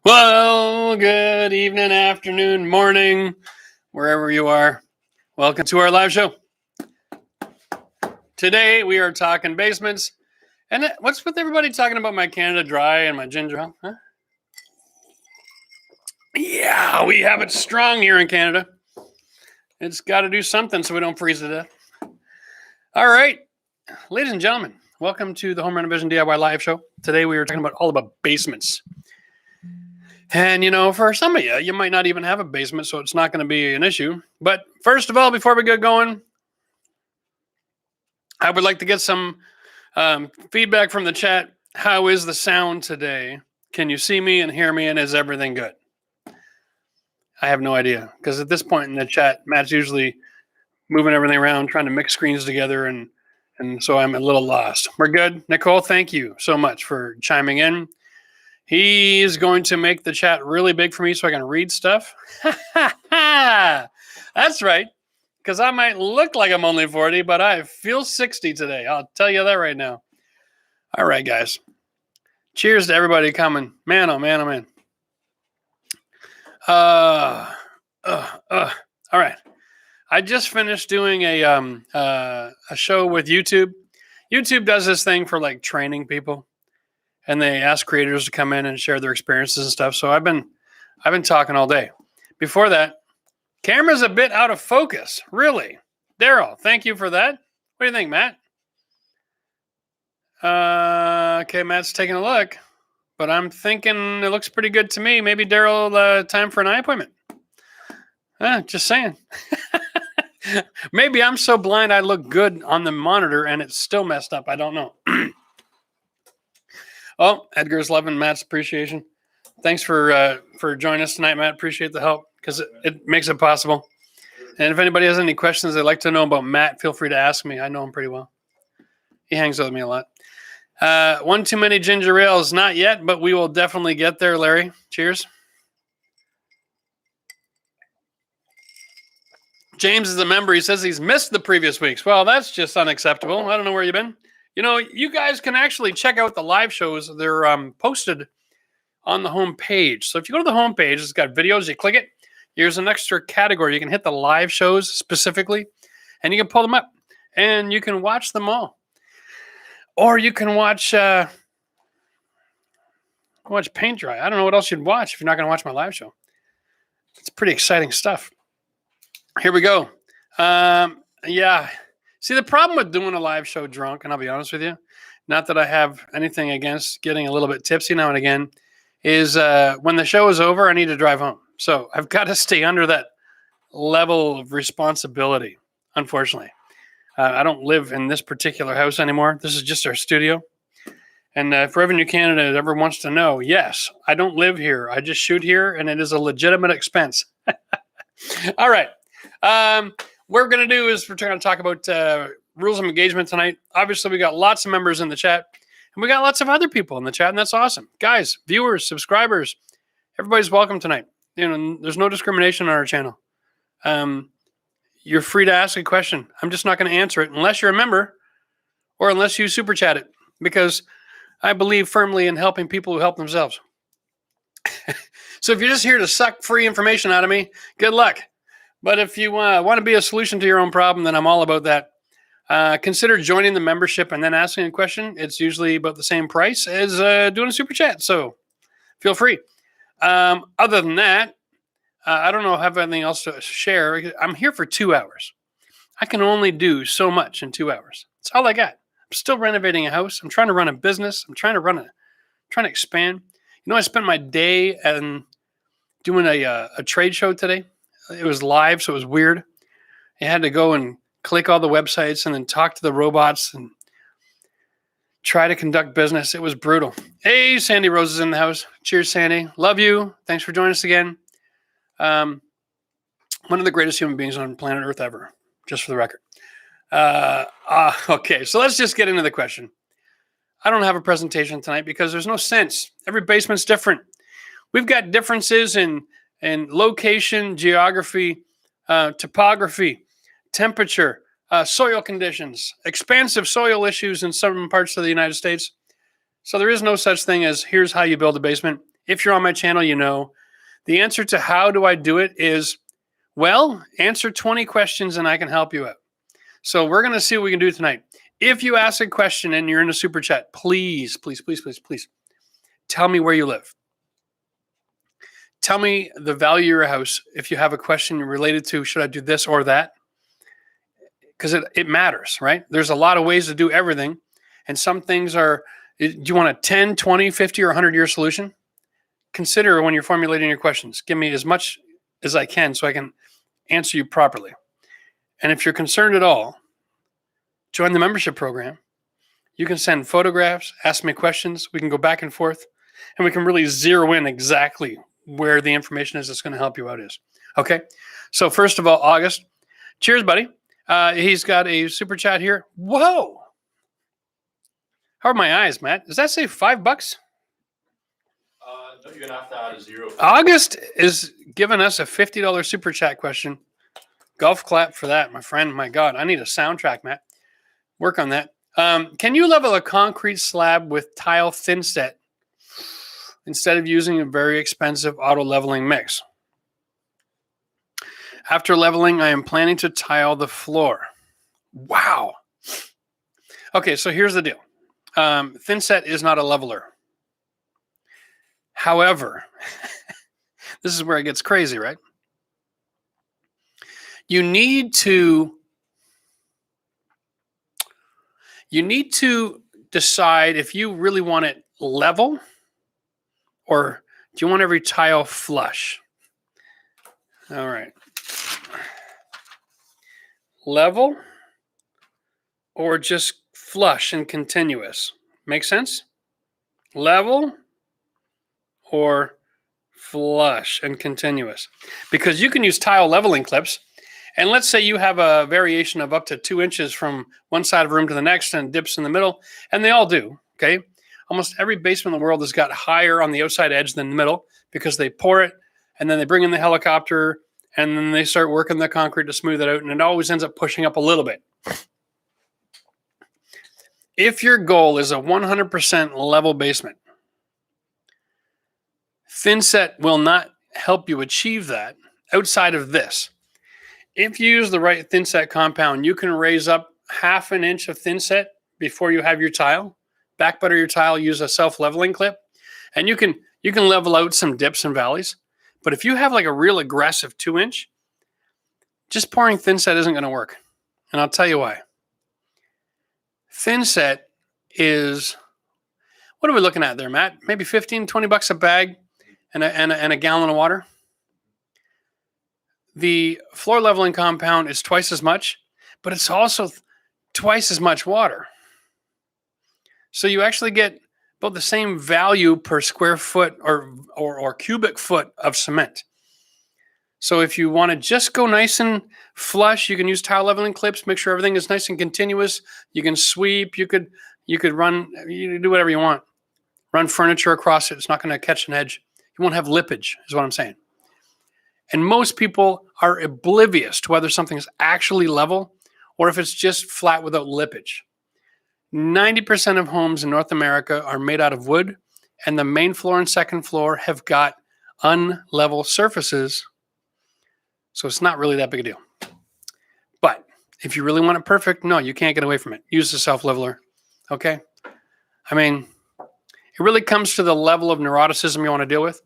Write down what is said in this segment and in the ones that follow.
Well, good evening, afternoon, morning, wherever you are. Welcome to our live show. Today we are talking basements. And what's with everybody talking about my Canada Dry and my ginger ale? Huh? Yeah, we have it strong here in Canada. It's got to do something so we don't freeze to death. All right, ladies and gentlemen, welcome to the Home Renovision DIY Live Show. Today we are talking all about basements. And, for some of you, you might not even have a basement, so it's not going to be an issue. But first of all, before we get going, I would like to get some feedback from the chat. How is the sound today? Can you see me and hear me, and is everything good? I have no idea, because at this point in the chat, Matt's usually moving everything around, trying to mix screens together, and so I'm a little lost. We're good. Nicole, thank you so much for chiming in. He is going to make the chat really big for me so I can read stuff. That's right, because I might look like I'm only 40, but I feel 60 today. I'll tell you that right now. All right, guys. Cheers to everybody coming. Man, oh, man, oh, man. All right. I just finished doing a show with YouTube. YouTube does this thing for like training people. And they ask creators to come in and share their experiences and stuff. So I've been talking all day. Before that, camera's a bit out of focus. Really, Daryl, thank you for that. What do you think, Matt? Okay, Matt's taking a look, but I'm thinking it looks pretty good to me. Maybe Daryl, time for an eye appointment. Just saying. Maybe I'm so blind I look good on the monitor and it's still messed up. I don't know. Oh, Edgar's loving Matt's appreciation. Thanks for joining us tonight, Matt. Appreciate the help because it makes it possible. And if anybody has any questions they'd like to know about Matt, feel free to ask me. I know him pretty well. He hangs with me a lot. One too many ginger ales, not yet, but we will definitely get there, Larry. Cheers. James is a member. He says he's missed the previous weeks. Well, that's just unacceptable. I don't know where you've been. You guys can actually check out the live shows. They're posted on the home page. So if you go to the home page, it's got videos. You click it. Here's an extra category. You can hit the live shows specifically, and you can pull them up, and you can watch them all. Or you can watch paint dry. I don't know what else you'd watch if you're not going to watch my live show. It's pretty exciting stuff. Here we go. Yeah. See, the problem with doing a live show drunk, and I'll be honest with you, not that I have anything against getting a little bit tipsy now and again, is when the show is over, I need to drive home. So I've got to stay under that level of responsibility, unfortunately. I don't live in this particular house anymore. This is just our studio. And if Revenue Canada ever wants to know, yes, I don't live here. I just shoot here, and it is a legitimate expense. All right. What we're going to do is we're going to talk about rules of engagement tonight. Obviously, we got lots of members in the chat, and we got lots of other people in the chat, and that's awesome. Guys, viewers, subscribers, everybody's welcome tonight. There's no discrimination on our channel. You're free to ask a question. I'm just not going to answer it unless you're a member or unless you super chat it, because I believe firmly in helping people who help themselves. So if you're just here to suck free information out of me, good luck. But if you want to be a solution to your own problem, then I'm all about that. Consider joining the membership and then asking a question. It's usually about the same price as doing a super chat. So feel free. Other than that, I don't know if I have anything else to share. I'm here for 2 hours. I can only do so much in 2 hours. That's all I got. I'm still renovating a house. I'm trying to run a business. I'm trying to expand. I spent my day doing a trade show today. It was live, so it was weird. I had to go and click all the websites and then talk to the robots and try to conduct business. It was brutal. Hey, Sandy Rose is in the house. Cheers, Sandy. Love you. Thanks for joining us again. One of the greatest human beings on planet Earth ever, just for the record. Okay, so let's just get into the question. I don't have a presentation tonight because there's no sense. Every basement's different. We've got differences in location, geography, topography, temperature, soil conditions, expansive soil issues in some parts of the United States. So there is no such thing as here's how you build a basement. If you're on my channel, you know the answer to how do I do it is, well, answer 20 questions and I can help you out. So we're going to see what we can do tonight. If you ask a question and you're in a super chat, please, please, please, please, please tell me where you live. Tell me the value of your house. If you have a question related to, should I do this or that? Because it matters, right? There's a lot of ways to do everything. And some things are, do you want a 10, 20, 50, or 100-year solution? Consider when you're formulating your questions. Give me as much as I can so I can answer you properly. And if you're concerned at all, join the membership program. You can send photographs, ask me questions. We can go back and forth, and we can really zero in exactly where the information is that's going to help you out is. Okay? So first of all, August. Cheers, buddy. He's got a super chat here. Whoa! How are my eyes, Matt? Does that say $5? No, you're going to have to add a zero. August is giving us a $50 super chat question. Golf clap for that, my friend. My God, I need a soundtrack, Matt. Work on that. Can you level a concrete slab with tile thinset instead of using a very expensive auto leveling mix? After leveling, I am planning to tile the floor. Wow. Okay, so here's the deal. Thinset is not a leveler. However, this is where it gets crazy, right? You need to decide if you really want it level or do you want every tile flush? All right. Level or just flush and continuous? Make sense? Level or flush and continuous? Because you can use tile leveling clips. And let's say you have a variation of up to 2 inches from one side of a room to the next and dips in the middle. And they all do, okay? Almost every basement in the world has got higher on the outside edge than the middle because they pour it and then they bring in the helicopter and then they start working the concrete to smooth it out, and it always ends up pushing up a little bit. If your goal is a 100% level basement, thinset will not help you achieve that outside of this. If you use the right thinset compound, you can raise up 1/2 inch of thinset before you have your tile. Back butter your tile, use a self-leveling clip, and you can level out some dips and valleys. But if you have like a real aggressive 2 inch, just pouring thinset isn't going to work. And I'll tell you why. Thinset is, what are we looking at there, Matt? Maybe 15, 20 bucks a bag and a gallon of water. The floor leveling compound is twice as much, but it's also twice as much water. So you actually get about the same value per square foot or cubic foot of cement. So if you want to just go nice and flush, you can use tile leveling clips, make sure everything is nice and continuous. You can sweep, you could run, you can do whatever you want. Run furniture across it. It's not going to catch an edge. You won't have lippage, is what I'm saying. And most people are oblivious to whether something is actually level or if it's just flat without lippage. 90% of homes in North America are made out of wood, and the main floor and second floor have got unlevel surfaces. So it's not really that big a deal. But if you really want it perfect, no, you can't get away from it. Use the self-leveler, okay? I mean, it really comes to the level of neuroticism you want to deal with.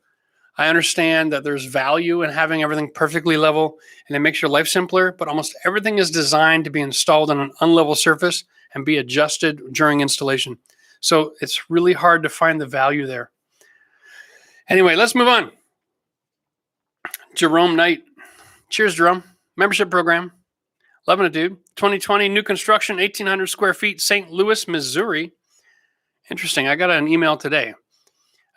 I understand that there's value in having everything perfectly level, and it makes your life simpler, but almost everything is designed to be installed on an unlevel surface and be adjusted during installation. So it's really hard to find the value there. Anyway, let's move on. Jerome Knight. Cheers, Jerome. Membership program. Loving it, dude. 2020, new construction, 1,800 square feet, St. Louis, Missouri. Interesting. I got an email today.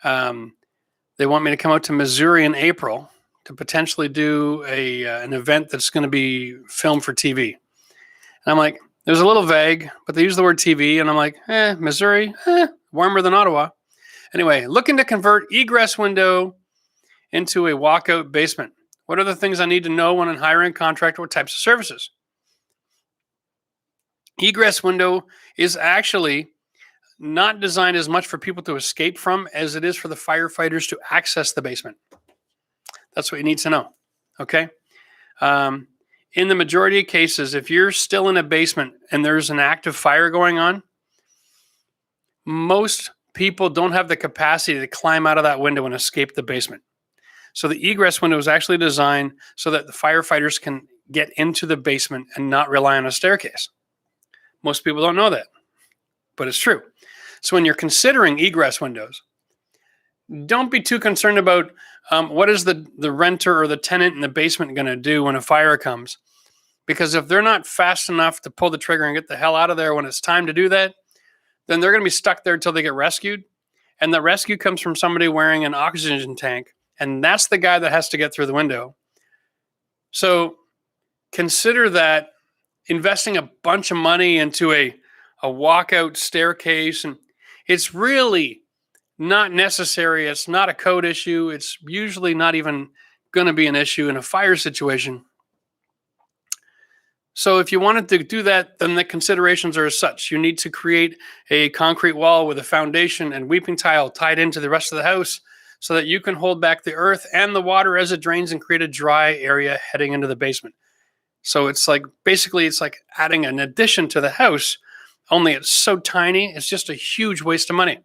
They want me to come out to Missouri in April to potentially do an event that's going to be filmed for TV. And I'm like, it was a little vague, but they use the word TV, and I'm like, Missouri, warmer than Ottawa. Anyway, looking to convert egress window into a walkout basement. What are the things I need to know when I'm hiring a contractor? What types of services? Egress window is actually not designed as much for people to escape from as it is for the firefighters to access the basement. That's what you need to know. Okay. In the majority of cases, if you're still in a basement and there's an active fire going on, most people don't have the capacity to climb out of that window and escape the basement. So the egress window is actually designed so that the firefighters can get into the basement and not rely on a staircase. Most people don't know that, but it's true. So when you're considering egress windows, don't be too concerned about what is the renter or the tenant in the basement going to do when a fire comes. Because if they're not fast enough to pull the trigger and get the hell out of there when it's time to do that, then they're going to be stuck there until they get rescued. And the rescue comes from somebody wearing an oxygen tank. And that's the guy that has to get through the window. So consider that investing a bunch of money into a walkout staircase, and it's really not necessary. It's not a code issue. It's usually not even going to be an issue in a fire situation. So if you wanted to do that, then the considerations are as such. You need to create a concrete wall with a foundation and weeping tile tied into the rest of the house so that you can hold back the earth and the water as it drains and create a dry area heading into the basement. So it's like, basically it's like adding an addition to the house, only it's so tiny, it's just a huge waste of money.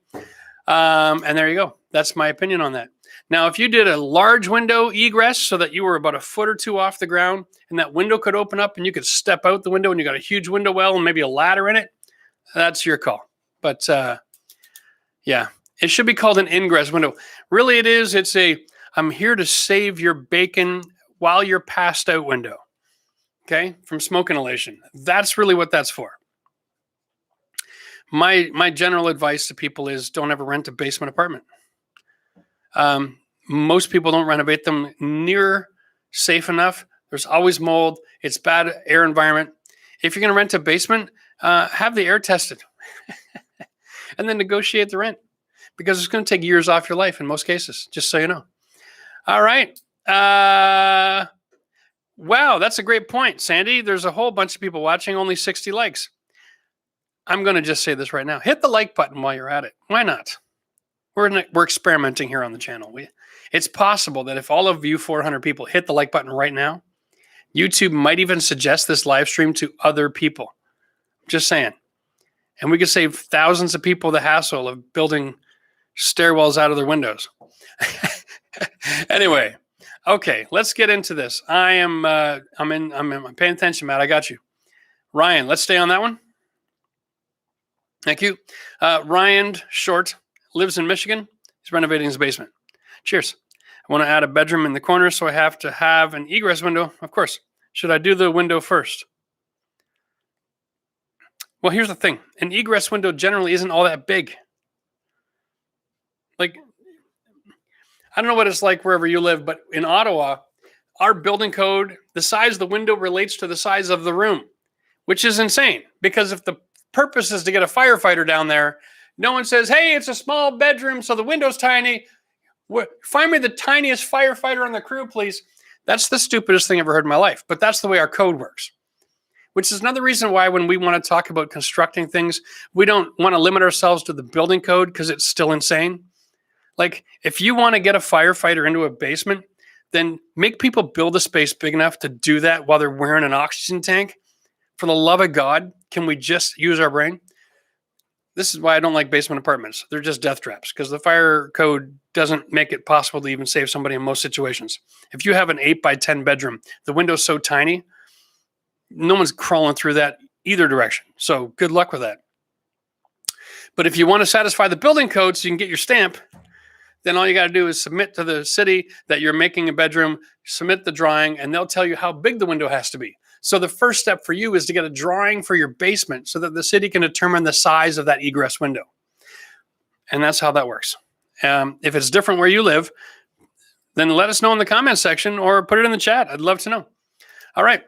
And there you go. That's my opinion on that. Now, if you did a large window egress so that you were about a foot or two off the ground and that window could open up and you could step out the window and you got a huge window well and maybe a ladder in it, that's your call. But yeah, it should be called an ingress window. Really it is. It's I'm here to save your bacon while you're passed out window. Okay, from smoke inhalation. That's really what that's for. My general advice to people is don't ever rent a basement apartment. Most people don't renovate them near safe enough. There's always mold. It's bad air environment. If you're going to rent a basement, have the air tested and then negotiate the rent because it's going to take years off your life in most cases, just so you know. All right. Wow, that's a great point, Sandy. There's a whole bunch of people watching, only 60 likes. I'm going to just say this right now. Hit the like button while you're at it. Why not? We're experimenting here on the channel. It's possible that if all of you 400 people hit the like button right now, YouTube might even suggest this live stream to other people. Just saying. And we could save thousands of people the hassle of building stairwells out of their windows. Anyway, okay, let's get into this. I'm paying attention, Matt. I got you. Ryan, let's stay on that one. Thank you. Ryan Short lives in Michigan. He's renovating his basement. Cheers. I want to add a bedroom in the corner, so I have to have an egress window. Of course. Should I do the window first? Well, here's the thing. An egress window generally isn't all that big. Like, I don't know what it's like wherever you live, but in Ottawa, our building code, the size of the window relates to the size of the room, which is insane. Because if the purpose is to get a firefighter down there, no one says, hey, it's a small bedroom, so the window's tiny. Find me the tiniest firefighter on the crew, please. That's the stupidest thing I've ever heard in my life. But that's the way our code works, which is another reason why when we want to talk about constructing things, we don't want to limit ourselves to the building code because it's still insane. Like, if you want to get a firefighter into a basement, then make people build a space big enough to do that while they're wearing an oxygen tank. For the love of God, can we just use our brain? This is why I don't like basement apartments. They're just death traps because the fire code doesn't make it possible to even save somebody in most situations. If you have an 8x10 bedroom, the window's so tiny, no one's crawling through that either direction. So good luck with that. But if you want to satisfy the building code so you can get your stamp, then all you got to do is submit to the city that you're making a bedroom, submit the drawing, and they'll tell you how big the window has to be. So the first step for you is to get a drawing for your basement so that the city can determine the size of that egress window. And that's how that works. If it's different where you live, then let us know in the comments section or put it in the chat. I'd love to know. All right.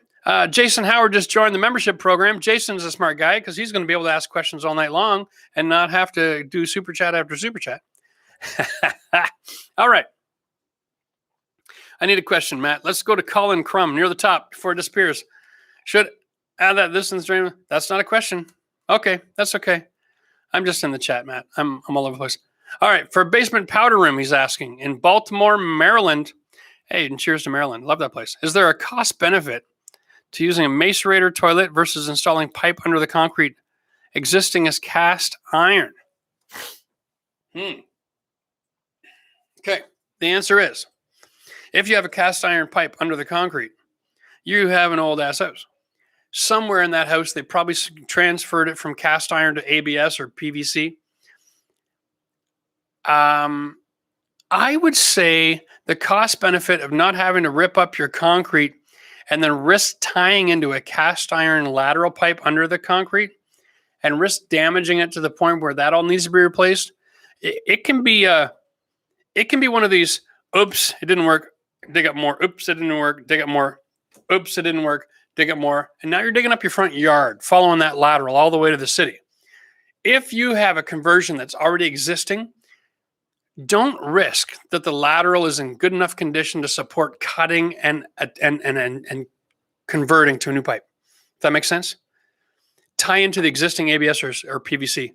Jason Howard just joined the membership program. Jason's a smart guy because he's going to be able to ask questions all night long and not have to do super chat after super chat. All right. I need a question, Matt. Let's go to Colin Crum near the top before it disappears. Should add that this in the stream? That's not a question. Okay, that's okay. I'm just in the chat, Matt. I'm all over the place. All right, for basement powder room, he's asking, in Baltimore, Maryland. Hey, and cheers to Maryland. Love that place. Is there a cost benefit to using a macerator toilet versus installing pipe under the concrete existing as cast iron? Okay, the answer is, if you have a cast iron pipe under the concrete, you have an old ass house. Somewhere in that house, they probably transferred it from cast iron to ABS or PVC. I would say the cost benefit of not having to rip up your concrete and then risk tying into a cast iron lateral pipe under the concrete and risk damaging it to the point where that all needs to be replaced. It can be one of these, oops, it didn't work, dig up more, oops, it didn't work, dig up more, oops, it didn't work, dig up more. And now you're digging up your front yard, following that lateral all the way to the city. If you have a conversion that's already existing, don't risk that the lateral is in good enough condition to support cutting and converting to a new pipe. Does that make sense? Tie into the existing ABS or PVC.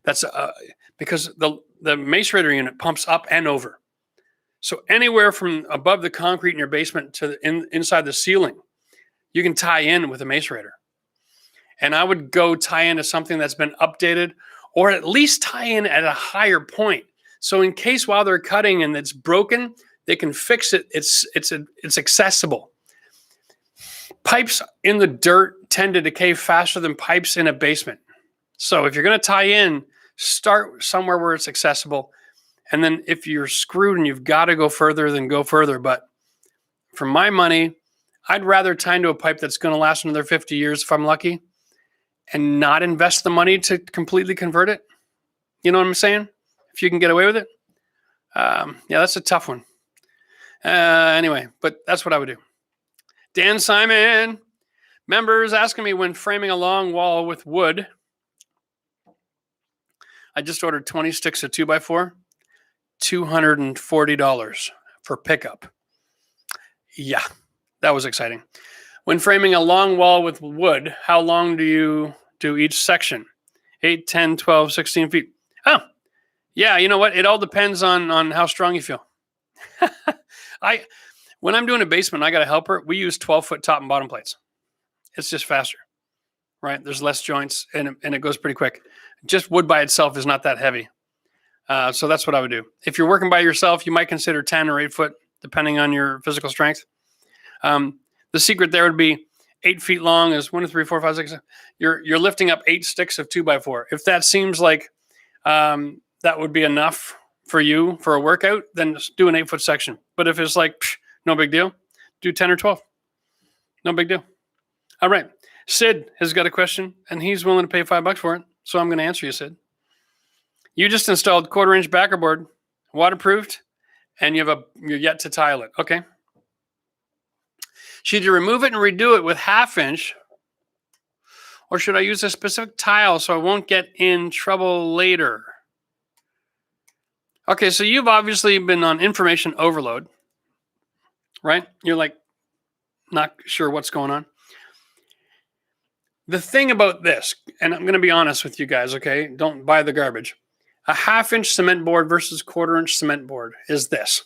That's because the macerator unit pumps up and over. So anywhere from above the concrete in your basement to inside the ceiling, you can tie in with a macerator. And I would go tie into something that's been updated, or at least tie in at a higher point. So in case while they're cutting and it's broken, they can fix it. It's accessible. Pipes in the dirt tend to decay faster than pipes in a basement. So if you're going to tie in, start somewhere where it's accessible. And then if you're screwed and you've got to go further, then go further. But for my money, I'd rather tie into a pipe that's going to last another 50 years if I'm lucky and not invest the money to completely convert it. You know what I'm saying? If you can get away with it. Yeah, that's a tough one. Anyway, but that's what I would do. Dan Simon, members asking me when framing a long wall with wood. I just ordered 20 sticks of 2x4, $240 for pickup. Yeah, that was exciting. When framing a long wall with wood, how long do you do each section? 8, 10, 12, 16 feet. Oh, yeah, you know what? It all depends on how strong you feel. When I'm doing a basement, I got a helper. We use 12-foot top and bottom plates. It's just faster, right? There's less joints, and it goes pretty quick. Just wood by itself is not that heavy. So that's what I would do. If you're working by yourself, you might consider 10 or 8 foot, depending on your physical strength. The secret there would be 8 feet long is 1, 2, 3, 4, 5, 6. You're lifting up 8 sticks of 2x4. If that seems like that would be enough for you for a workout, then just do an 8-foot section. But if it's like, no big deal, do 10 or 12. No big deal. All right. Sid has got a question, and he's willing to pay $5 for it. So I'm going to answer you, Sid. You just installed 1/4-inch backer board, waterproofed, and you're yet to tile it. Okay. Should you remove it and redo it with 1/2 inch, or should I use a specific tile so I won't get in trouble later? Okay, so you've obviously been on information overload, right? You're like not sure what's going on. The thing about this, and I'm going to be honest with you guys, okay? Don't buy the garbage. A 1/2 inch cement board versus 1/4-inch cement board is this.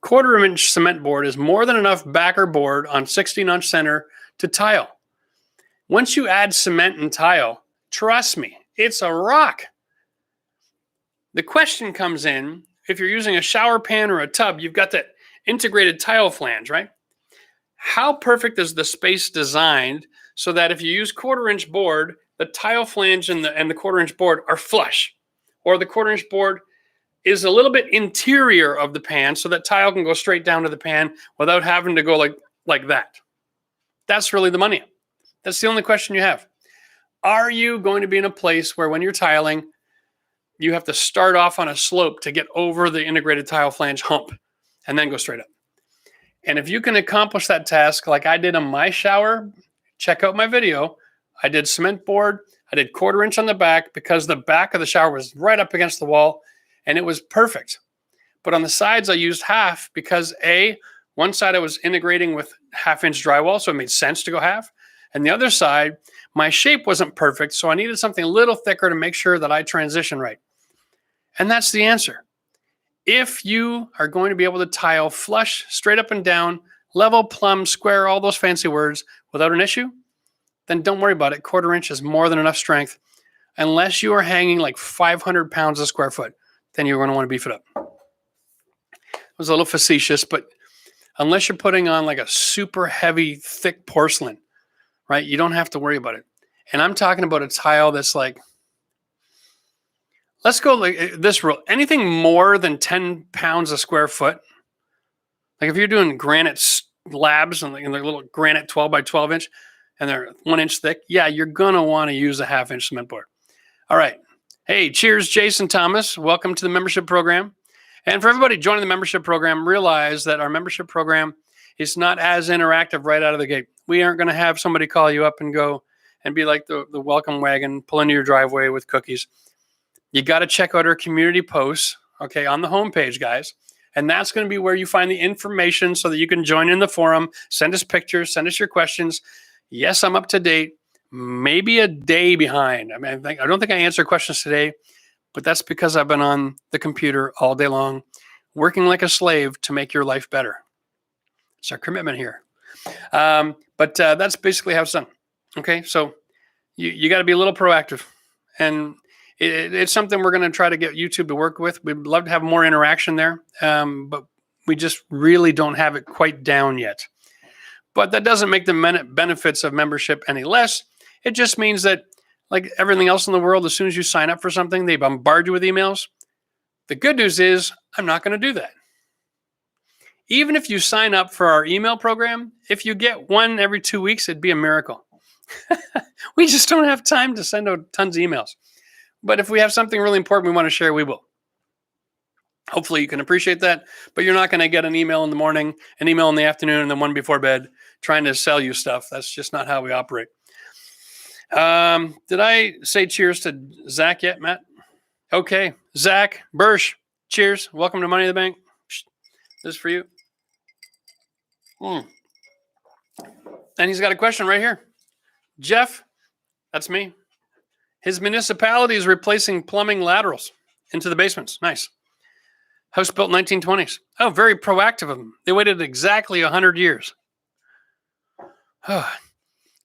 1/4-inch cement board is more than enough backer board on 16-inch center to tile. Once you add cement and tile, trust me, it's a rock. The question comes in, if you're using a shower pan or a tub, you've got that integrated tile flange, right? How perfect is the space designed so that if you use 1/4-inch board, the tile flange and the 1/4-inch board are flush, or the 1/4-inch board is a little bit interior of the pan so that tile can go straight down to the pan without having to go like that. That's really the money. That's the only question you have. Are you going to be in a place where when you're tiling, you have to start off on a slope to get over the integrated tile flange hump and then go straight up? And if you can accomplish that task like I did on my shower, check out my video. I did cement board. I did 1/4-inch on the back because the back of the shower was right up against the wall and it was perfect. But on the sides, I used 1/2 because one side I was integrating with 1/2 inch drywall, so it made sense to go 1/2. And the other side, my shape wasn't perfect, so I needed something a little thicker to make sure that I transition right. And that's the answer. If you are going to be able to tile flush, straight up and down, level, plumb, square, all those fancy words without an issue, then don't worry about it. 1/4 inch is more than enough strength. Unless you are hanging like 500 pounds a square foot, then you're going to want to beef it up. It was a little facetious, but unless you're putting on like a super heavy, thick porcelain, right? You don't have to worry about it. And I'm talking about a tile that's like, let's go like this rule. Anything more than 10 pounds a square foot, like if you're doing granite slabs and the little granite 12 by 12 inch and they're 1 inch thick, yeah, you're going to want to use a 1/2 inch cement board. All right. Hey, cheers, Jason Thomas. Welcome to the membership program. And for everybody joining the membership program, realize that our membership program is not as interactive right out of the gate. We aren't going to have somebody call you up and go and be like the welcome wagon, pull into your driveway with cookies. You got to check out our community posts, okay, on the homepage, guys. And that's going to be where you find the information so that you can join in the forum, send us pictures, send us your questions. Yes, I'm up to date. Maybe a day behind. I mean, I don't think I answered questions today, but that's because I've been on the computer all day long, working like a slave to make your life better. It's our commitment here. But that's basically how it's done. Okay, so you got to be a little proactive. And it's something we're going to try to get YouTube to work with. We'd love to have more interaction there, but we just really don't have it quite down yet. But that doesn't make the benefits of membership any less. It just means that, like everything else in the world, as soon as you sign up for something, they bombard you with emails. The good news is I'm not going to do that. Even if you sign up for our email program, if you get one every 2 weeks, it'd be a miracle. We just don't have time to send out tons of emails. But if we have something really important we want to share, we will. Hopefully you can appreciate that, but you're not going to get an email in the morning, an email in the afternoon, and then one before bed trying to sell you stuff. That's just not how we operate. Did I say cheers to Zach yet, Matt? Okay, Zach Bursch, cheers. Welcome to Money in the Bank. This is for you. And he's got a question right here. Jeff, that's me. His municipality is replacing plumbing laterals into the basements. Nice. House built 1920s. Oh, very proactive of them. They waited exactly 100 years.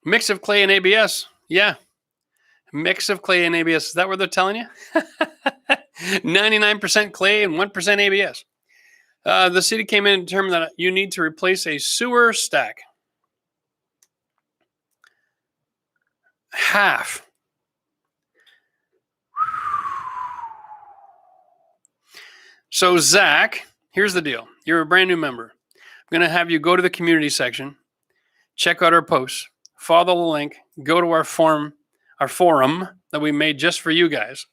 Mix of clay and ABS. Yeah. Mix of clay and ABS. Is that what they're telling you? 99% clay and 1% ABS. The city came in and determined that you need to replace a sewer stack. Half. So Zach, here's the deal. You're a brand new member. I'm going to have you go to the community section, check out our posts, follow the link, go to our forum that we made just for you guys.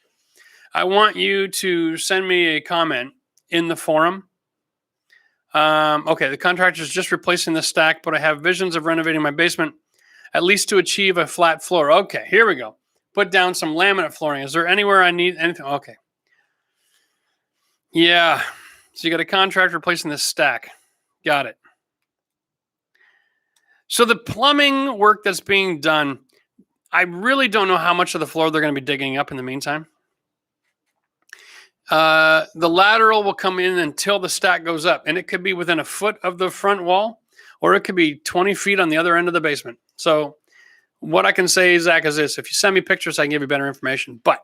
I want you to send me a comment in the forum. Okay, the contractor is just replacing the stack, but I have visions of renovating my basement, at least to achieve a flat floor. Okay, here we go. Put down some laminate flooring. Is there anywhere I need anything? Okay. Yeah, so you got a contractor replacing this stack. Got it. So the plumbing work that's being done, I really don't know how much of the floor they're going to be digging up in the meantime. The lateral will come in until the stack goes up, and it could be within a foot of the front wall, or it could be 20 feet on the other end of the basement. So what I can say, Zach, is this. If you send me pictures, I can give you better information. But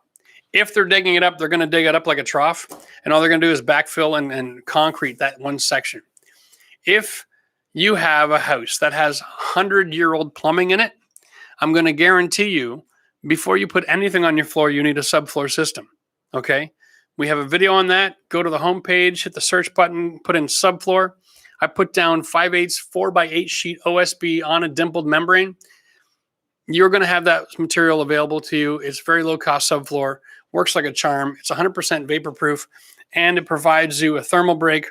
if they're digging it up, they're going to dig it up like a trough, and all they're going to do is backfill and concrete that one section. If you have a house that has 100-year-old plumbing in it, I'm going to guarantee you, before you put anything on your floor, you need a subfloor system, okay? We have a video on that. Go to the homepage, hit the search button, put in subfloor. I put down 5/8 4x8 sheet OSB on a dimpled membrane. You're going to have that material available to you. It's very low-cost subfloor. Works like a charm. It's 100% vapor proof, and it provides you a thermal break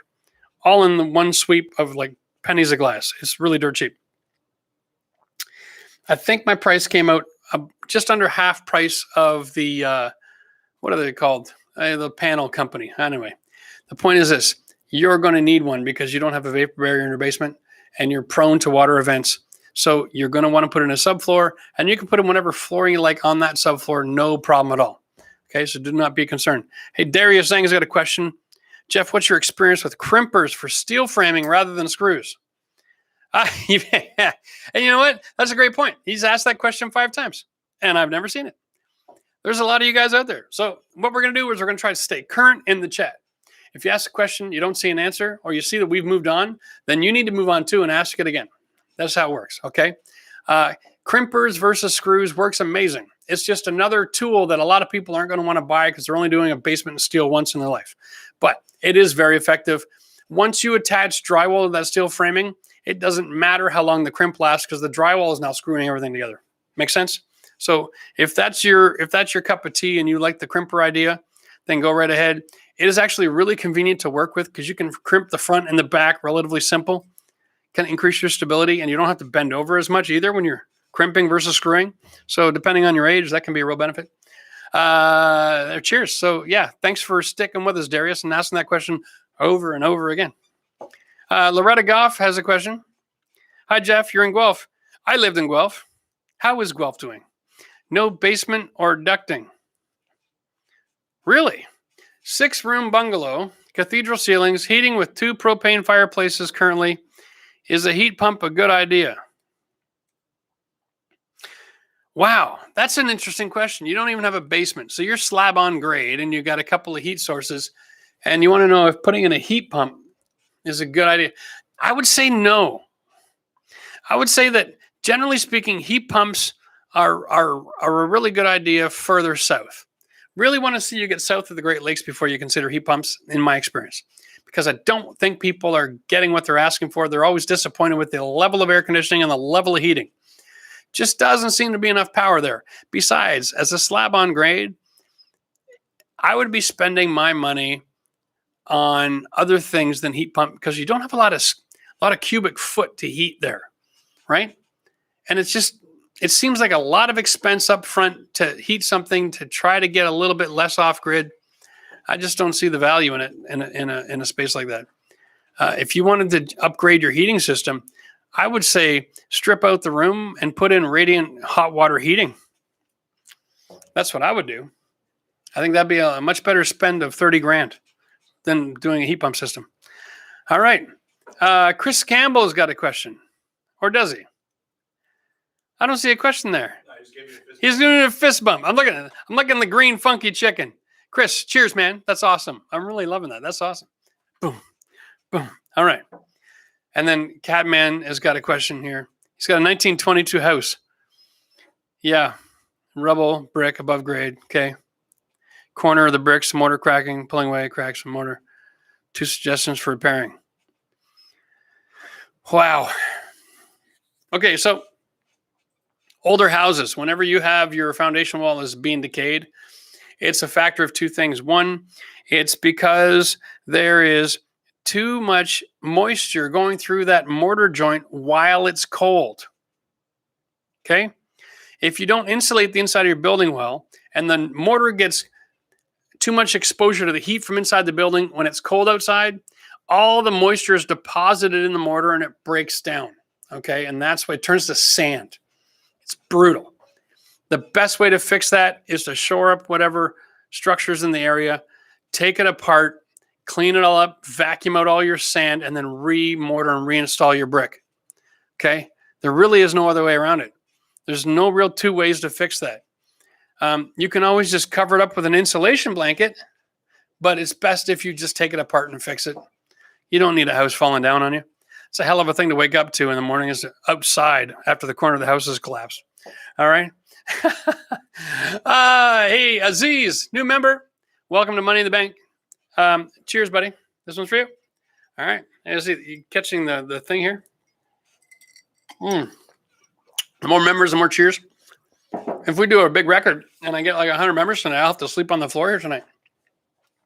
all in the one sweep of like pennies a glass. It's really dirt cheap. I think my price came out just under half price of the, what are they called? The panel company. Anyway, the point is this. You're going to need one because you don't have a vapor barrier in your basement and you're prone to water events. So you're going to want to put in a subfloor, and you can put in whatever flooring you like on that subfloor, no problem at all. Okay, so do not be concerned. Hey, Darius Zhang has got a question. Jeff, what's your experience with crimpers for steel framing rather than screws? Yeah. And you know what? That's a great point. He's asked that question 5 times, and I've never seen it. There's a lot of you guys out there. So what we're going to do is we're going to try to stay current in the chat. If you ask a question, you don't see an answer, or you see that we've moved on, then you need to move on too and ask it again. That's how it works, okay? Crimpers versus screws works amazing. It's just another tool that a lot of people aren't going to want to buy because they're only doing a basement in steel once in their life. But it is very effective. Once you attach drywall to that steel framing, it doesn't matter how long the crimp lasts because the drywall is now screwing everything together. Make sense? So if that's your cup of tea and you like the crimper idea, then go right ahead. It is actually really convenient to work with because you can crimp the front and the back relatively simple. Can increase your stability, and you don't have to bend over as much either when you're crimping versus screwing. So depending on your age, that can be a real benefit. Cheers. So yeah, thanks for sticking with us, Darius, and asking that question over and over again. Loretta Goff has a question. Hi, Jeff. You're in Guelph. I lived in Guelph. How is Guelph doing? No basement or ducting. Really? 6-room bungalow, cathedral ceilings, heating with 2 propane fireplaces currently. Is a heat pump a good idea? Wow, that's an interesting question. You don't even have a basement. So you're slab on grade and you got a couple of heat sources, and you want to know if putting in a heat pump is a good idea. I would say no. I would say that generally speaking, heat pumps are a really good idea further south. Really want to see you get south of the Great Lakes before you consider heat pumps, in my experience. Because I don't think people are getting what they're asking for. They're always disappointed with the level of air conditioning and the level of heating. Just doesn't seem to be enough power there. Besides, as a slab on grade, I would be spending my money on other things than heat pump because you don't have a lot of cubic foot to heat there, right? And it seems like a lot of expense up front to heat something to try to get a little bit less off grid. I just don't see the value in it in a space like that. If you wanted to upgrade your heating system, I would say strip out the room and put in radiant hot water heating. That's what I would do. I think that'd be a much better spend of 30 grand than doing a heat pump system. All right. Chris Campbell's got a question. Or does he? I don't see a question there. He's doing a fist bump. I'm looking at the green funky chicken. Chris, cheers, man. That's awesome. I'm really loving that. That's awesome. Boom, boom. All right. And then Catman has got a question here. He's got a 1922 house. Yeah. Rubble, brick, above grade. Okay. Corner of the bricks, mortar cracking, pulling away, cracks from mortar. 2 suggestions for repairing. Wow. Okay, so older houses, whenever you have your foundation wall is being decayed, it's a factor of 2 things. One, it's because there is too much moisture going through that mortar joint while it's cold. Okay? If you don't insulate the inside of your building well, and the mortar gets too much exposure to the heat from inside the building when it's cold outside, all the moisture is deposited in the mortar and it breaks down. Okay? And that's why it turns to sand. It's brutal. The best way to fix that is to shore up whatever structures in the area, take it apart, clean it all up, vacuum out all your sand, and then re-mortar and reinstall your brick. Okay? There really is no other way around it. There's no real 2 ways to fix that. You can always just cover it up with an insulation blanket, but it's best if you just take it apart and fix it. You don't need a house falling down on you. It's a hell of a thing to wake up to in the morning is outside after the corner of the house has collapsed. All right? Hey, Aziz, new member. Welcome to Money in the Bank. Cheers, buddy. This one's for you. All right. You catching the thing here? The more members, the more cheers. If we do a big record and I get like 100 members tonight, I'll have to sleep on the floor here tonight.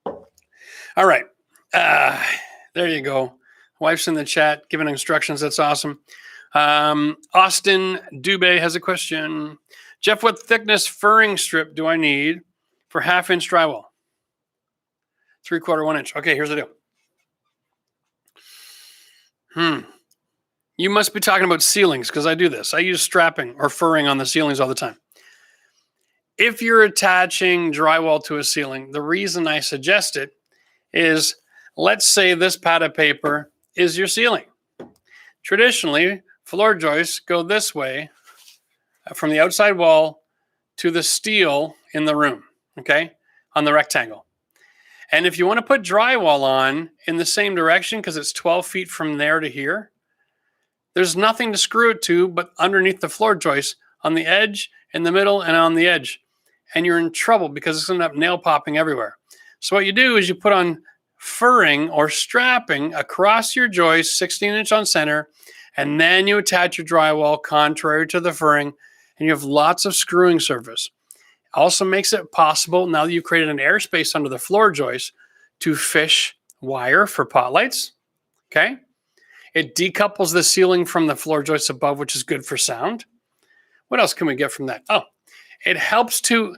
All right. There you go. Wife's in the chat giving instructions. That's awesome. Austin Dubé has a question. Jeff, what thickness furring strip do I need for 1/2-inch drywall? 3/4, 1 inch. Okay, here's the deal. You must be talking about ceilings because I do this. I use strapping or furring on the ceilings all the time. If you're attaching drywall to a ceiling, the reason I suggest it is, let's say this pad of paper is your ceiling. Traditionally, floor joists go this way from the outside wall to the steel in the room, okay, on the rectangle. And if you want to put drywall on in the same direction, because it's 12 feet from there to here, there's nothing to screw it to but underneath the floor joist on the edge, in the middle, and on the edge. And you're in trouble because it's going to end up nail popping everywhere. So what you do is you put on furring or strapping across your joist, 16-inch on center, and then you attach your drywall contrary to the furring, and you have lots of screwing surface. Also makes it possible, now that you've created an airspace under the floor joist, to fish wire for pot lights, okay? It decouples the ceiling from the floor joist above, which is good for sound. What else can we get from that? Oh, it helps to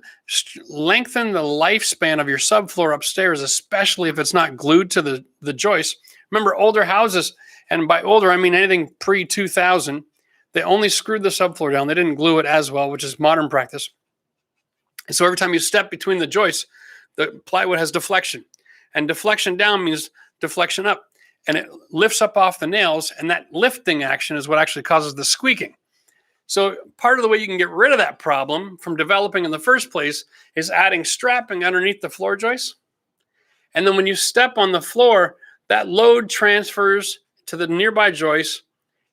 lengthen the lifespan of your subfloor upstairs, especially if it's not glued to the joist. Remember, older houses, and by older, I mean anything pre-2000, they only screwed the subfloor down. They didn't glue it as well, which is modern practice. And so every time you step between the joists, the plywood has deflection. And deflection down means deflection up. And it lifts up off the nails, and that lifting action is what actually causes the squeaking. So part of the way you can get rid of that problem from developing in the first place is adding strapping underneath the floor joist. And then when you step on the floor, that load transfers to the nearby joist,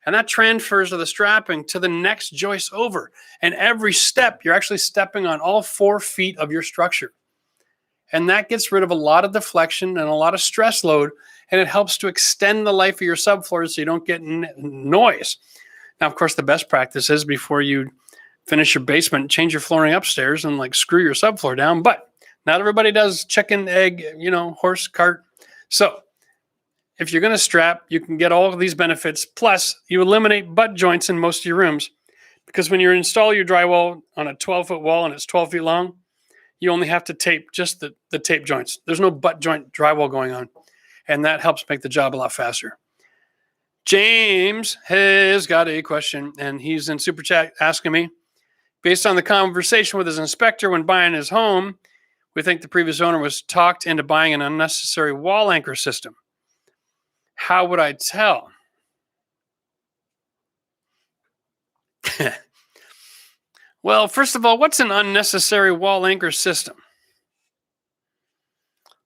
and that transfers to the strapping to the next joist over. And every step, you're actually stepping on all 4 feet of your structure. And that gets rid of a lot of deflection and a lot of stress load, and it helps to extend the life of your subfloors so you don't get noise. Now, of course, the best practice is before you finish your basement, change your flooring upstairs and like screw your subfloor down. But not everybody does chicken, egg, horse, cart. So if you're going to strap, you can get all of these benefits. Plus, you eliminate butt joints in most of your rooms, because when you install your drywall on a 12-foot wall and it's 12 feet long, you only have to tape just the tape joints. There's no butt joint drywall going on. And that helps make the job a lot faster. James has got a question, and he's in Super Chat asking me, based on the conversation with his inspector when buying his home, we think the previous owner was talked into buying an unnecessary wall anchor system. How would I tell? Well, first of all, what's an unnecessary wall anchor system?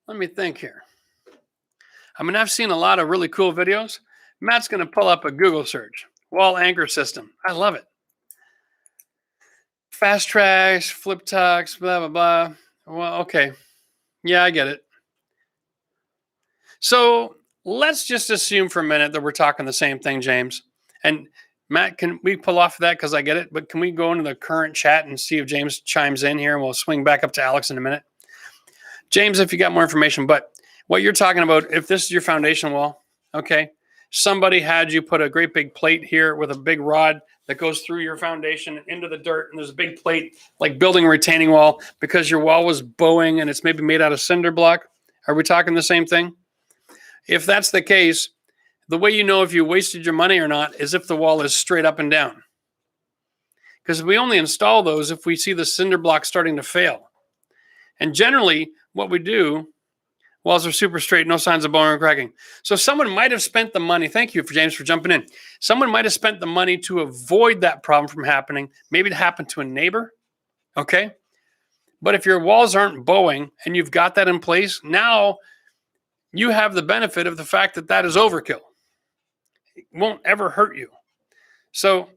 Let me think here. I mean, I've seen a lot of really cool videos. Matt's going to pull up a Google search. Wall anchor system. I love it. Fast tracks, flip tucks, blah, blah, blah. Well, okay. Yeah, I get it. So let's just assume for a minute that we're talking the same thing, James. And Matt, can we pull off that? Because I get it. But can we go into the current chat and see if James chimes in here? And we'll swing back up to Alex in a minute. James, if you got more information. But what you're talking about, if this is your foundation wall, okay, somebody had you put a great big plate here with a big rod that goes through your foundation and into the dirt, and there's a big plate like building a retaining wall because your wall was bowing and it's maybe made out of cinder block. Are we talking the same thing? If that's the case, the way you know if you wasted your money or not is if the wall is straight up and down. Because we only install those if we see the cinder block starting to fail. And generally, what we do, walls are super straight, no signs of bowing or cracking. So someone might have spent the money. Thank you, James, for jumping in. Someone might have spent the money to avoid that problem from happening. Maybe it happened to a neighbor, okay? But if your walls aren't bowing and you've got that in place, now you have the benefit of the fact that that is overkill. It won't ever hurt you. So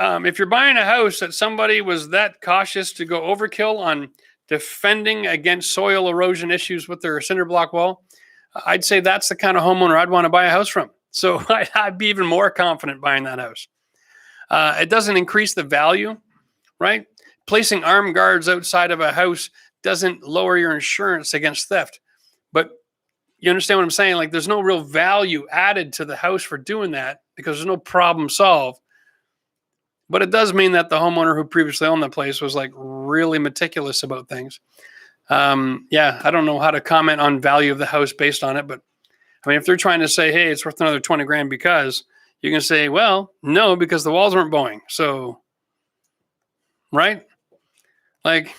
if you're buying a house that somebody was that cautious to go overkill on defending against soil erosion issues with their cinder block wall, I'd say that's the kind of homeowner I'd want to buy a house from. So I'd be even more confident buying that house. It doesn't increase the value, right? Placing armed guards outside of a house doesn't lower your insurance against theft. But you understand what I'm saying? Like, there's no real value added to the house for doing that because there's no problem solved. But it does mean that the homeowner who previously owned the place was like really meticulous about things. Yeah, I don't know how to comment on value of the house based on it, but I mean, if they're trying to say, hey, it's worth another 20 grand because You can say, well, no, because the walls weren't bowing. So, right? Like,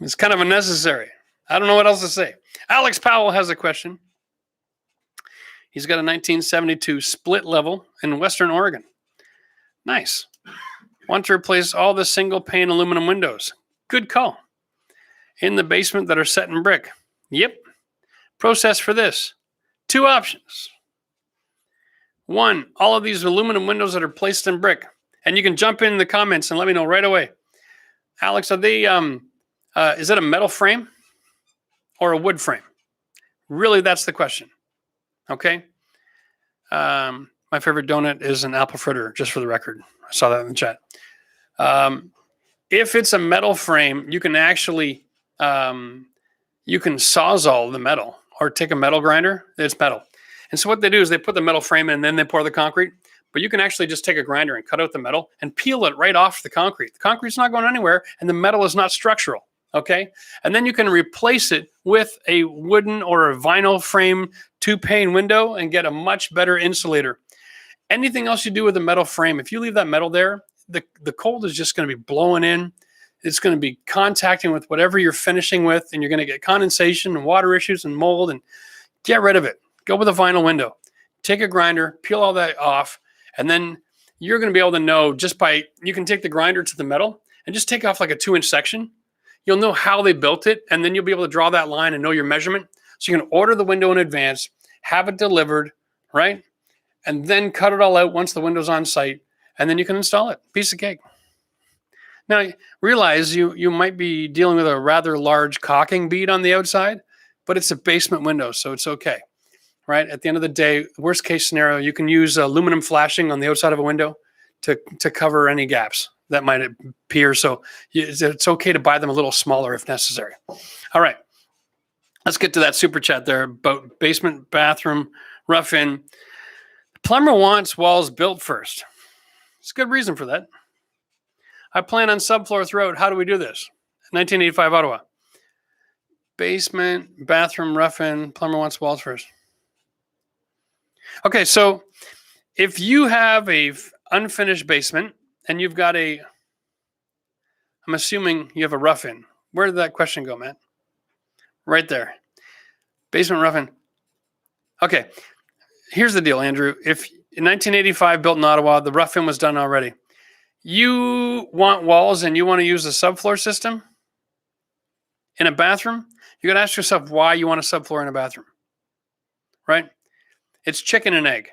it's kind of unnecessary. I don't know what else to say. Alex Powell has a question. He's got a 1972 split level in Western Oregon. Nice. Want to replace all the single pane aluminum windows. Good call. In the basement that are set in brick. Yep. Process for this. 2 options. 1, all of these aluminum windows that are placed in brick. And you can jump in the comments and let me know right away. Alex, are they, is it a metal frame or a wood frame? Really, that's the question. Okay. My favorite donut is an apple fritter, just for the record. I saw that in the chat. If it's a metal frame, you can actually, you can sawzall the metal or take a metal grinder. It's metal. And so what they do is they put the metal frame in and then they pour the concrete. But you can actually just take a grinder and cut out the metal and peel it right off the concrete. The concrete's not going anywhere and the metal is not structural. Okay. And then you can replace it with a wooden or a vinyl frame 2-pane window and get a much better insulator. Anything else you do with a metal frame, if you leave that metal there, the cold is just going to be blowing in. It's going to be contacting with whatever you're finishing with, and you're going to get condensation and water issues and mold, and get rid of it. Go with a vinyl window. Take a grinder, peel all that off, and then you're going to be able to know just by, you can take the grinder to the metal and just take off like a 2-inch section. You'll know how they built it, and then you'll be able to draw that line and know your measurement. So you can order the window in advance, have it delivered, right? And then cut it all out once the window's on site, and then you can install it. Piece of cake. Now, realize you might be dealing with a rather large caulking bead on the outside, but it's a basement window, so it's okay, right? At the end of the day, worst case scenario, you can use aluminum flashing on the outside of a window to cover any gaps that might appear. So it's okay to buy them a little smaller if necessary. All right, let's get to that super chat there about basement, bathroom, rough in. The plumber wants walls built first. There's a good reason for that. I plan on subfloor throughout. How do we do this? 1985 Ottawa. Basement, bathroom, rough in, plumber wants walls first. Okay, so if you have a unfinished basement and you've got a, I'm assuming you have a rough in. Where did that question go, Matt? Right there. Basement, rough in. Okay, here's the deal, Andrew. If in 1985 built in Ottawa, the rough in was done already. You want walls and you want to use a subfloor system in a bathroom, you got to ask yourself why you want a subfloor in a bathroom, right? It's chicken and egg.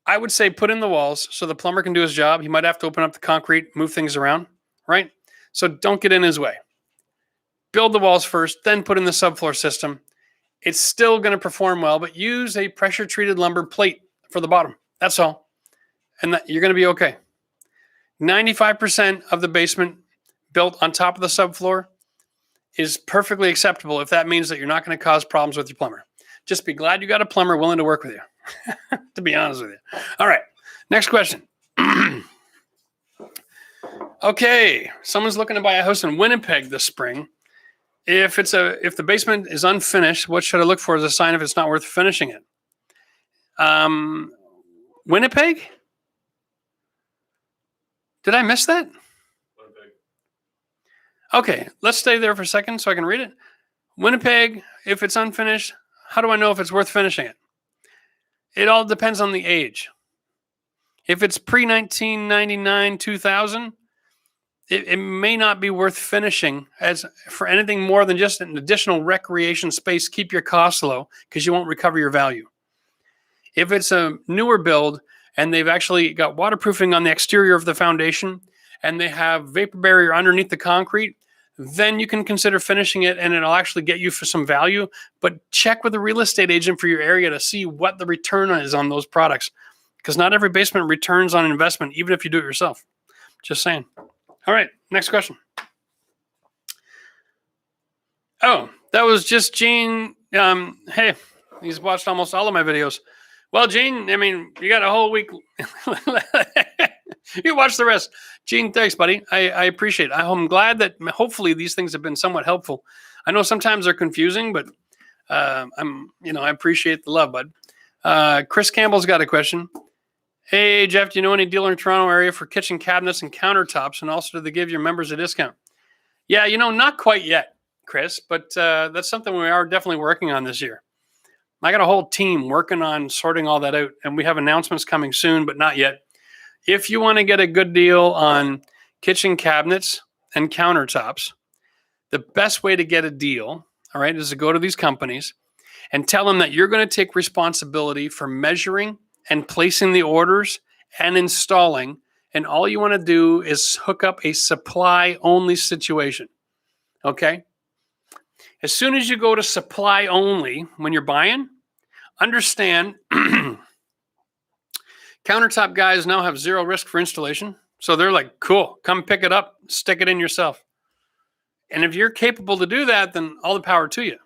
I would say put in the walls so the plumber can do his job. He might have to open up the concrete, move things around, right? So don't get in his way. Build the walls first, then put in the subfloor system. It's still going to perform well, but use a pressure-treated lumber plate for the bottom. That's all. And you're going to be okay. 95% of the basement built on top of the subfloor is perfectly acceptable if that means that you're not going to cause problems with your plumber. Just be glad you got a plumber willing to work with you, to be honest with you. All right, next question. Okay, someone's looking to buy a house in Winnipeg this spring. If the basement is unfinished, what should I look for as a sign if it's not worth finishing it? Winnipeg? Did I miss that? Winnipeg. Okay, let's stay there for a second so I can read it. Winnipeg, if it's unfinished, how do I know if it's worth finishing it? It all depends on the age. If it's pre-1999, 2000, it may not be worth finishing as for anything more than just an additional recreation space. Keep your costs low because you won't recover your value. If it's a newer build and they've actually got waterproofing on the exterior of the foundation and they have vapor barrier underneath the concrete, then you can consider finishing it and it'll actually get you for some value. But check with a real estate agent for your area to see what the return is on those products, because not every basement returns on investment, even if you do it yourself. Just saying. All right, next question. Oh, that was just Gene. Hey, he's watched almost all of my videos. Well, Gene, I mean, you got a whole week. You watch the rest. Gene, thanks, buddy. I appreciate it. I'm glad that hopefully these things have been somewhat helpful. I know sometimes they're confusing, but I appreciate the love, bud. Chris Campbell's got a question. Hey, Jeff, do you know any dealer in Toronto area for kitchen cabinets and countertops? And also, do they give your members a discount? Yeah, not quite yet, Chris, but that's something we are definitely working on this year. I got a whole team working on sorting all that out, and we have announcements coming soon, but not yet. If you want to get a good deal on kitchen cabinets and countertops, the best way to get a deal, all right, is to go to these companies and tell them that you're going to take responsibility for measuring and placing the orders and installing. And all you want to do is hook up a supply only situation. Okay. As soon as you go to supply only when you're buying, understand countertop guys now have zero risk for installation. So they're like, cool, come pick it up, stick it in yourself. And if you're capable to do that, then all the power to you.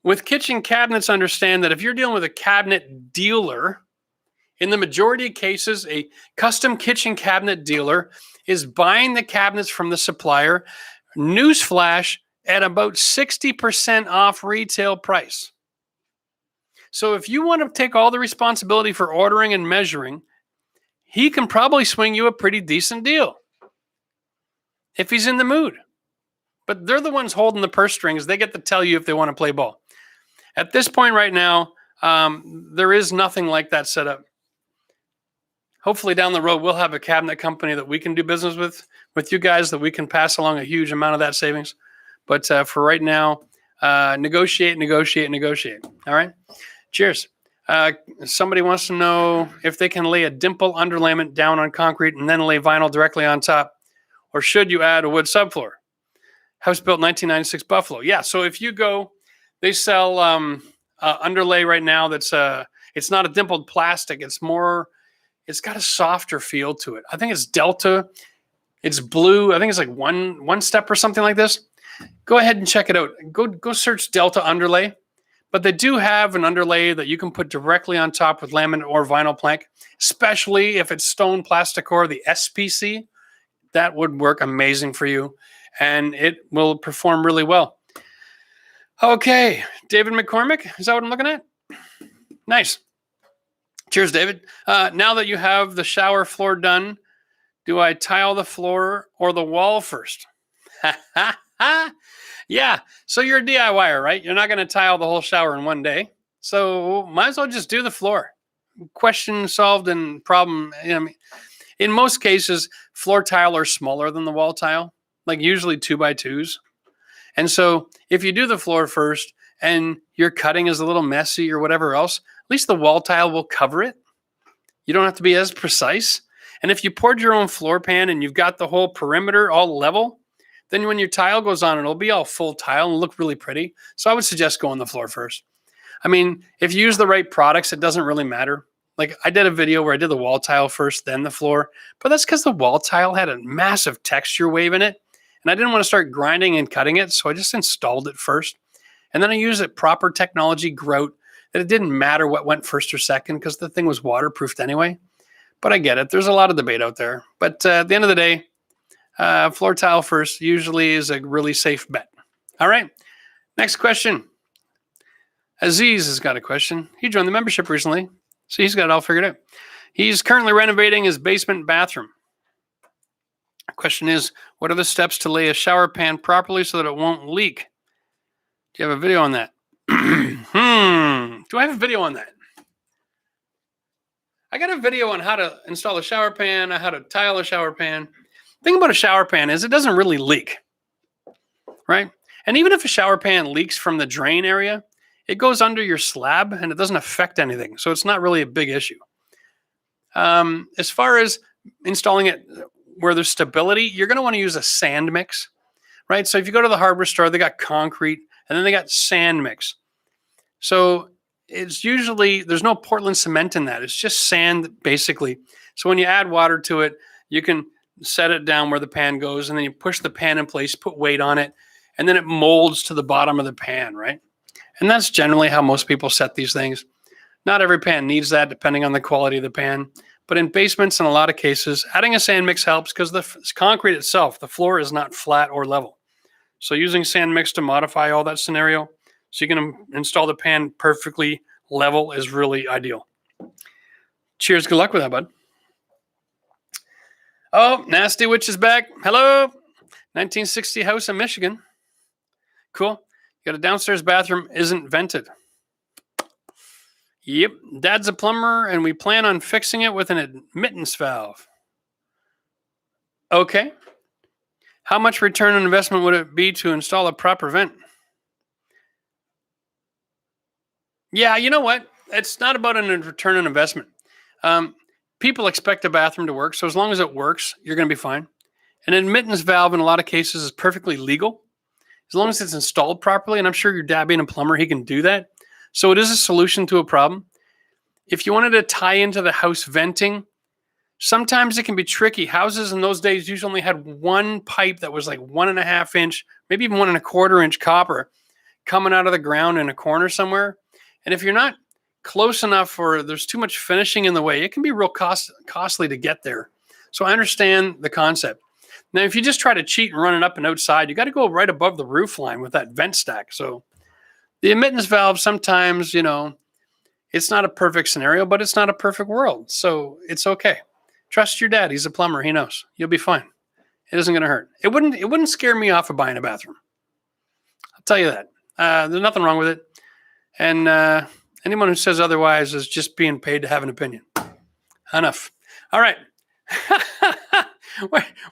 With kitchen cabinets, understand that if you're dealing with a cabinet dealer, in the majority of cases, a custom kitchen cabinet dealer is buying the cabinets from the supplier, newsflash, at about 60% off retail price. So if you want to take all the responsibility for ordering and measuring, he can probably swing you a pretty decent deal if he's in the mood. But they're the ones holding the purse strings. They get to tell you if they want to play ball. At this point right now, there is nothing like that set up. Hopefully down the road, we'll have a cabinet company that we can do business with you guys, that we can pass along a huge amount of that savings. But for right now, negotiate. All right. Cheers. Somebody wants to know if they can lay a dimple underlayment down on concrete and then lay vinyl directly on top, or should you add a wood subfloor? House built 1996 Buffalo. Yeah. So if you go, they sell underlay right now. It's not a dimpled plastic. It's got a softer feel to it. I think it's Delta. It's blue. I think it's like one step or something like this. Go ahead and check it out. Go search Delta underlay. But they do have an underlay that you can put directly on top with laminate or vinyl plank, especially if it's stone plastic or the SPC. That would work amazing for you, and it will perform really well. Okay, David McCormick, is that what I'm looking at? Nice. Cheers, David. Now that you have the shower floor done, do I tile the floor or the wall first? Yeah, so you're a DIYer, right? You're not going to tile the whole shower in one day. So might as well just do the floor. Question solved and problem. In most cases, floor tile are smaller than the wall tile, like usually 2x2s. And so if you do the floor first and your cutting is a little messy or whatever else, at least the wall tile will cover it. You don't have to be as precise. And if you poured your own floor pan and you've got the whole perimeter all level, then when your tile goes on, it'll be all full tile and look really pretty. So I would suggest going the floor first. I mean, if you use the right products, it doesn't really matter. Like I did a video where I did the wall tile first, then the floor. But that's because the wall tile had a massive texture wave in it. And I didn't want to start grinding and cutting it. So I just installed it first. And then I used it proper technology grout that it didn't matter what went first or second because the thing was waterproofed anyway. But I get it. There's a lot of debate out there. But at the end of the day, floor tile first usually is a really safe bet. All right. Next question. Aziz has got a question. He joined the membership recently, so he's got it all figured out. He's currently renovating his basement bathroom. The question is, what are the steps to lay a shower pan properly so that it won't leak? Do you have a video on that? Do I have a video on that? I got a video on how to install a shower pan, how to tile a shower pan. The thing about a shower pan is it doesn't really leak, right? And even if a shower pan leaks from the drain area, it goes under your slab and it doesn't affect anything. So it's not really a big issue. As far as installing it where there's stability, you're going to want to use a sand mix, right? So if you go to the hardware store, they got concrete and then they got sand mix. So it's usually, there's no Portland cement in that. It's just sand basically. So when you add water to it, you can set it down where the pan goes and then you push the pan in place, put weight on it, and then it molds to the bottom of the pan, right? And that's generally how most people set these things. Not every pan needs that depending on the quality of the pan. But in basements, in a lot of cases, adding a sand mix helps because the concrete itself, the floor is not flat or level. So using sand mix to modify all that scenario So you can install the pan perfectly level is really ideal. Cheers. Good luck with that, bud. Oh, Nasty Witch is back. Hello. 1960 house in Michigan. Cool. You got a downstairs bathroom, isn't vented. Yep. Dad's a plumber, and we plan on fixing it with an admittance valve. Okay. How much return on investment would it be to install a proper vent? Yeah, you know what? It's not about a return on investment. People expect a bathroom to work, so as long as it works, you're going to be fine. An admittance valve in a lot of cases is perfectly legal, as long as it's installed properly, and I'm sure your dad being a plumber, he can do that. So it is a solution to a problem. If you wanted to tie into the house venting, sometimes it can be tricky. Houses in those days usually only had one pipe that was like 1.5 inch, maybe even 1.25 inch copper coming out of the ground in a corner somewhere. And if you're not close enough or there's too much finishing in the way, it can be real costly to get there. So I understand the concept. Now, if you just try to cheat and run it up and outside, you got to go right above the roof line with that vent stack. So the admittance valve, sometimes, it's not a perfect scenario, but it's not a perfect world. So it's okay. Trust your dad. He's a plumber. He knows. You'll be fine. It isn't going to hurt. It wouldn't scare me off of buying a bathroom. I'll tell you that. There's nothing wrong with it. And anyone who says otherwise is just being paid to have an opinion. Enough. All right.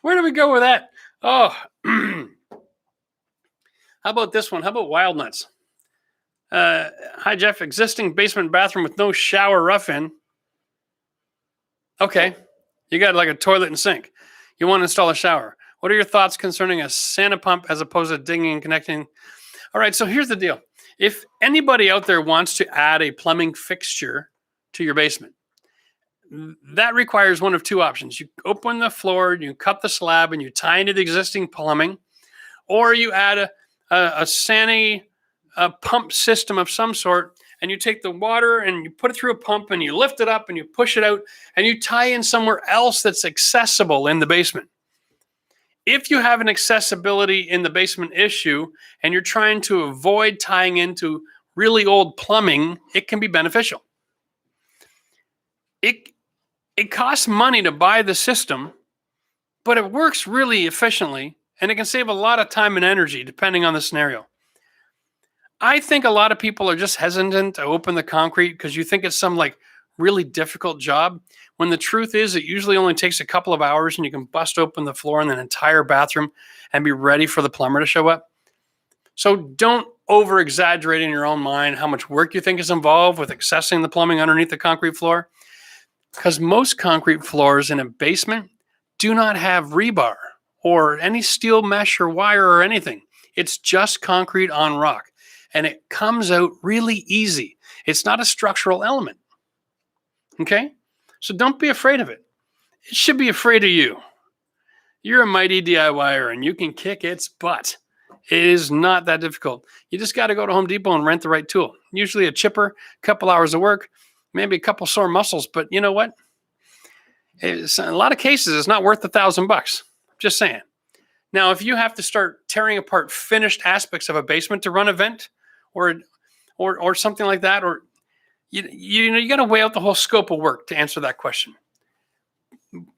Where do we go with that? Oh, how about this one? How about Wild Nuts? Hi, Jeff. Existing basement bathroom with no shower rough-in. Okay. You got like a toilet and sink. You want to install a shower. What are your thoughts concerning a Santa pump as opposed to digging and connecting? All right. So here's the deal. If anybody out there wants to add a plumbing fixture to your basement, that requires one of two options. You open the floor, you cut the slab, and you tie into the existing plumbing, or you add a Santa pump system of some sort, and you take the water and you put it through a pump and you lift it up and you push it out and you tie in somewhere else that's accessible in the basement. If you have an accessibility in the basement issue and you're trying to avoid tying into really old plumbing, it can be beneficial. It costs money to buy the system, but it works really efficiently and it can save a lot of time and energy depending on the scenario. I think a lot of people are just hesitant to open the concrete because you think it's some like really difficult job, when the truth is it usually only takes a couple of hours and you can bust open the floor in an entire bathroom and be ready for the plumber to show up. So don't over exaggerate in your own mind how much work you think is involved with accessing the plumbing underneath the concrete floor, because most concrete floors in a basement do not have rebar or any steel mesh or wire or anything. It's just concrete on rock. And it comes out really easy. It's not a structural element. Okay? So don't be afraid of it. It should be afraid of you. You're a mighty DIYer and you can kick its butt. It is not that difficult. You just got to go to Home Depot and rent the right tool. Usually a chipper, a couple hours of work, maybe a couple sore muscles. But you know what? In a lot of cases, it's not worth $1,000. Just saying. Now, if you have to start tearing apart finished aspects of a basement to run a vent, or something like that, or you got to weigh out the whole scope of work to answer that question.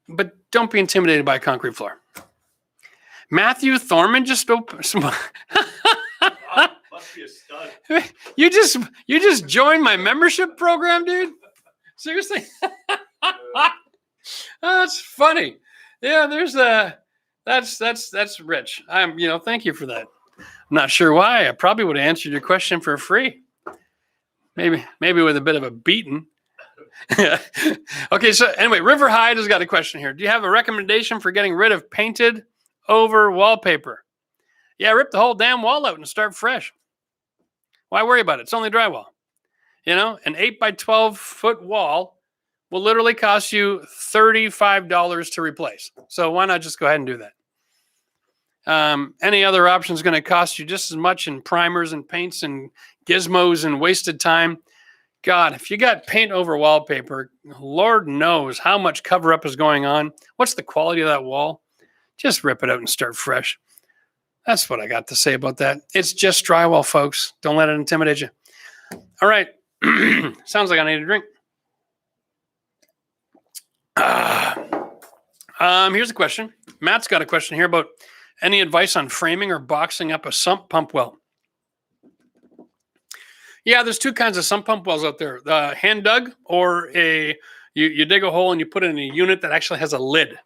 But don't be intimidated by a concrete floor. Matthew Thorman just opened. Must be a stud. You just joined my membership program, dude. Seriously, that's funny. Yeah, there's that's rich. Thank you for that. I'm not sure why. I probably would have answered your question for free. Maybe with a bit of a beating. Okay, so anyway, River Hyde has got a question here. Do you have a recommendation for getting rid of painted over wallpaper? Yeah, rip the whole damn wall out and start fresh. Why worry about it? It's only drywall. An 8 by 12 foot wall will literally cost you $35 to replace. So why not just go ahead and do that? Any other option is going to cost you just as much in primers and paints and gizmos and wasted time. God, if you got paint over wallpaper, Lord knows how much cover up is going on. What's the quality of that wall? Just rip it out and start fresh. That's what I got to say about that. It's just drywall, folks. Don't let it intimidate you. All right. Sounds like I need a drink. Here's a question. Matt's got a question here about any advice on framing or boxing up a sump pump well. Yeah, there's two kinds of sump pump wells out there. The hand dug, or you dig a hole and you put it in a unit that actually has a lid.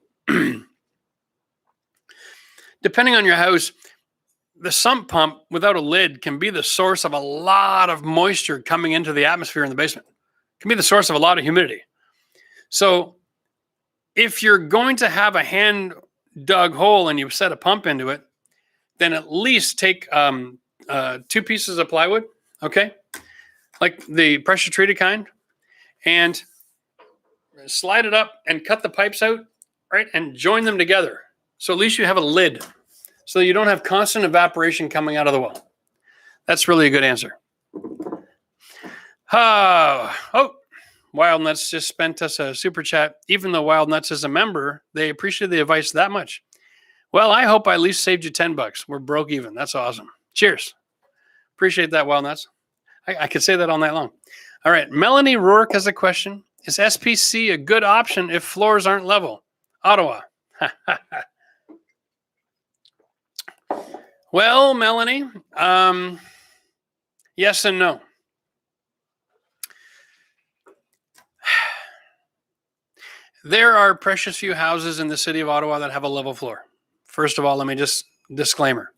Depending on your house, the sump pump without a lid can be the source of a lot of moisture coming into the atmosphere in the basement. It can be the source of a lot of humidity. So if you're going to have a hand dug hole and you set a pump into it, then at least take 2 pieces of plywood, okay, like the pressure treated kind, and slide it up and cut the pipes out, right, and join them together. So at least you have a lid, so you don't have constant evaporation coming out of the wall. That's really a good answer. Wild Nuts just spent us a super chat. Even though Wild Nuts is a member, they appreciate the advice that much. Well, I hope I at least saved you $10. We're broke even. That's awesome. Cheers. Appreciate that, Wild Nuts. I could say that all night long. All right. Melanie Rourke has a question. Is SPC a good option if floors aren't level? Ottawa. Well, Melanie, yes and no. There are precious few houses in the city of Ottawa that have a level floor. First of all, let me just disclaimer.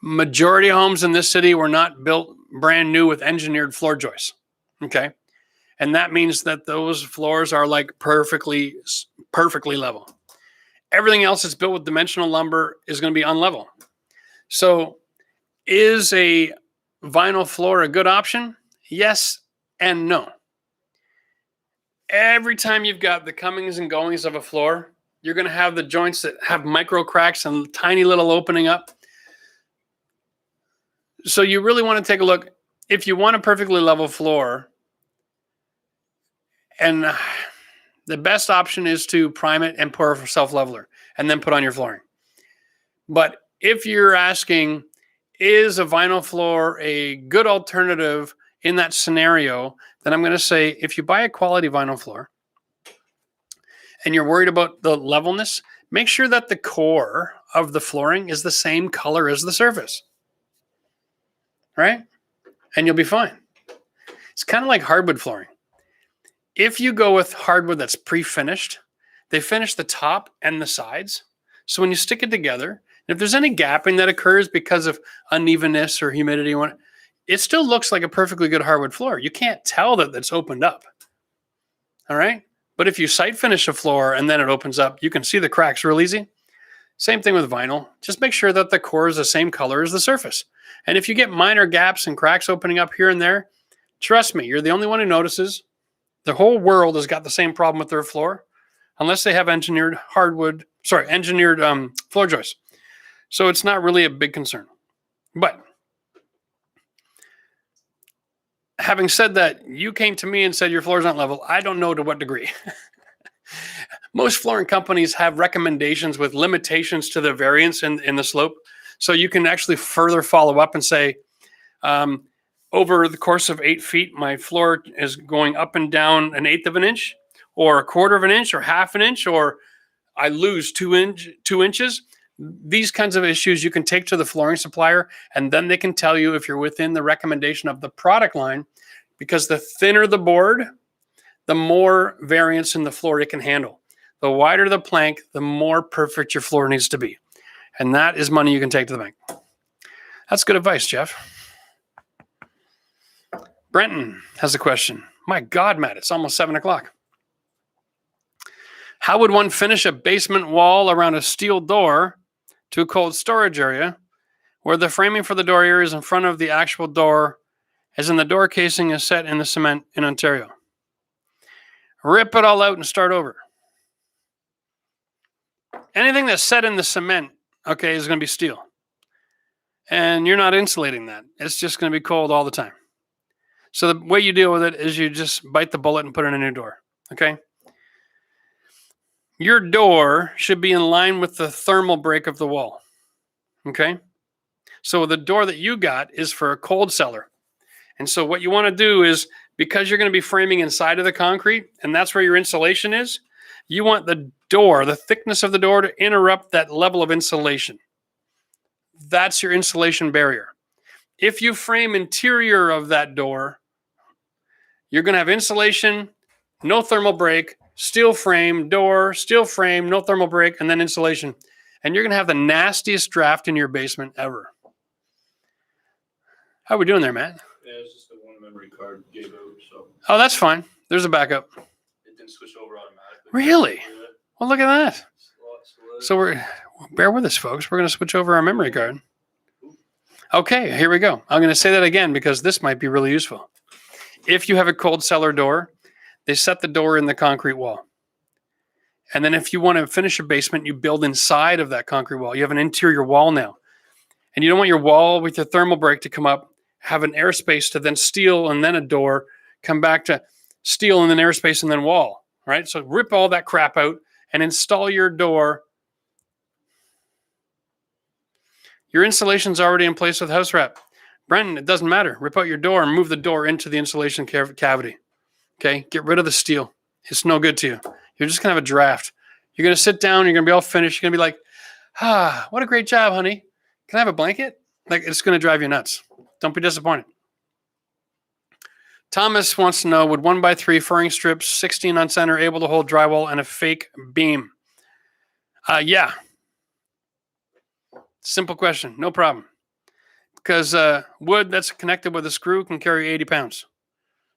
Majority of homes in this city were not built brand new with engineered floor joists. Okay. And that means that those floors are like perfectly level. Everything else that's built with dimensional lumber is going to be unlevel. So is a vinyl floor a good option? Yes and no. Every time you've got the comings and goings of a floor, you're going to have the joints that have micro cracks and tiny little opening up. So you really want to take a look. If you want a perfectly level floor, and the best option is to prime it and pour a self-leveler and then put on your flooring. But if you're asking, is a vinyl floor a good alternative in that scenario, then I'm going to say if you buy a quality vinyl floor and you're worried about the levelness, make sure that the core of the flooring is the same color as the surface, right? And you'll be fine. It's kind of like hardwood flooring. If you go with hardwood that's pre-finished, they finish the top and the sides. So when you stick it together, if there's any gapping that occurs because of unevenness or humidity, it still looks like a perfectly good hardwood floor. You can't tell that it's opened up. All right. But if you site finish a floor and then it opens up, you can see the cracks real easy. Same thing with vinyl. Just make sure that the core is the same color as the surface. And if you get minor gaps and cracks opening up here and there, trust me, you're the only one who notices. The whole world has got the same problem with their floor, unless they have engineered floor joists. So it's not really a big concern. But having said that, you came to me and said your floor's not level. I don't know to what degree. Most flooring companies have recommendations with limitations to the variance in the slope. So you can actually further follow up and say, over the course of 8 feet, my floor is going up and down 1/8 of an inch, or 1/4 of an inch, or 1/2 an inch, or I lose 2 inches. These kinds of issues you can take to the flooring supplier, and then they can tell you if you're within the recommendation of the product line, because the thinner the board, the more variance in the floor it can handle. The wider the plank, the more perfect your floor needs to be. And that is money you can take to the bank. That's good advice, Jeff. Brenton has a question. My God, Matt, it's almost 7 o'clock. How would one finish a basement wall around a steel door to a cold storage area where the framing for the door area is in front of the actual door, as in the door casing is set in the cement in Ontario? Rip it all out and start over. Anything that's set in the cement, okay, is going to be steel. And you're not insulating that. It's just going to be cold all the time. So the way you deal with it is you just bite the bullet and put in a new door, okay? Your door should be in line with the thermal break of the wall, Okay. So the door that you got is for a cold cellar. And so what you want to do is, because you're going to be framing inside of the concrete, and that's where your insulation is, you want the door, the thickness of the door, to interrupt that level of insulation. That's your insulation barrier. If you frame interior of that door, you're going to have insulation, no thermal break, steel frame, door, steel frame, no thermal break, and then insulation. And you're going to have the nastiest draft in your basement ever. How are we doing there, Matt? Yeah, it's just the one memory card gave out, so. Oh, that's fine. There's a backup. It didn't switch over automatically. Really? Yeah. Well, look at that. So bear with us, folks. We're going to switch over our memory card. Okay, here we go. I'm going to say that again because this might be really useful. If you have a cold cellar door, they set the door in the concrete wall. And then if you want to finish a basement, you build inside of that concrete wall. You have an interior wall now. And you don't want your wall with your thermal break to come up, have an airspace to then steel and then a door, come back to steel and then airspace and then wall, right? So rip all that crap out and install your door. Your insulation's already in place with house wrap. Brenton, it doesn't matter. Rip out your door and move the door into the insulation cavity. Okay, get rid of the steel. It's no good to you. You're just gonna have a draft. You're gonna sit down, you're gonna be all finished. You're gonna be like, what a great job, honey. Can I have a blanket? Like, it's gonna drive you nuts. Don't be disappointed. Thomas wants to know, would 1x3 furring strips, 16 on center, able to hold drywall and a fake beam? Yeah. Simple question, no problem. Because wood that's connected with a screw can carry 80 pounds.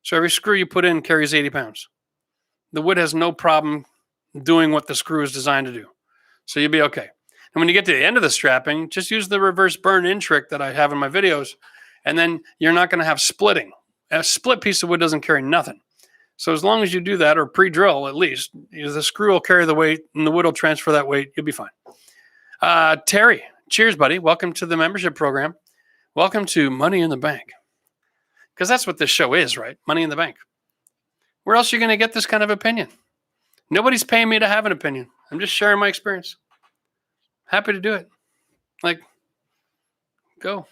So every screw you put in carries 80 pounds. The wood has no problem doing what the screw is designed to do. So you'll be okay. And when you get to the end of the strapping, just use the reverse burn-in trick that I have in my videos, and then you're not going to have splitting. A split piece of wood doesn't carry nothing. So as long as you do that, or pre-drill at least, the screw will carry the weight, and the wood will transfer that weight. You'll be fine. Terry, cheers, buddy. Welcome to the membership program. Welcome to Money in the Bank. Because that's what this show is, right? Money in the Bank. Where else are you going to get this kind of opinion? Nobody's paying me to have an opinion. I'm just sharing my experience. Happy to do it. Like, go.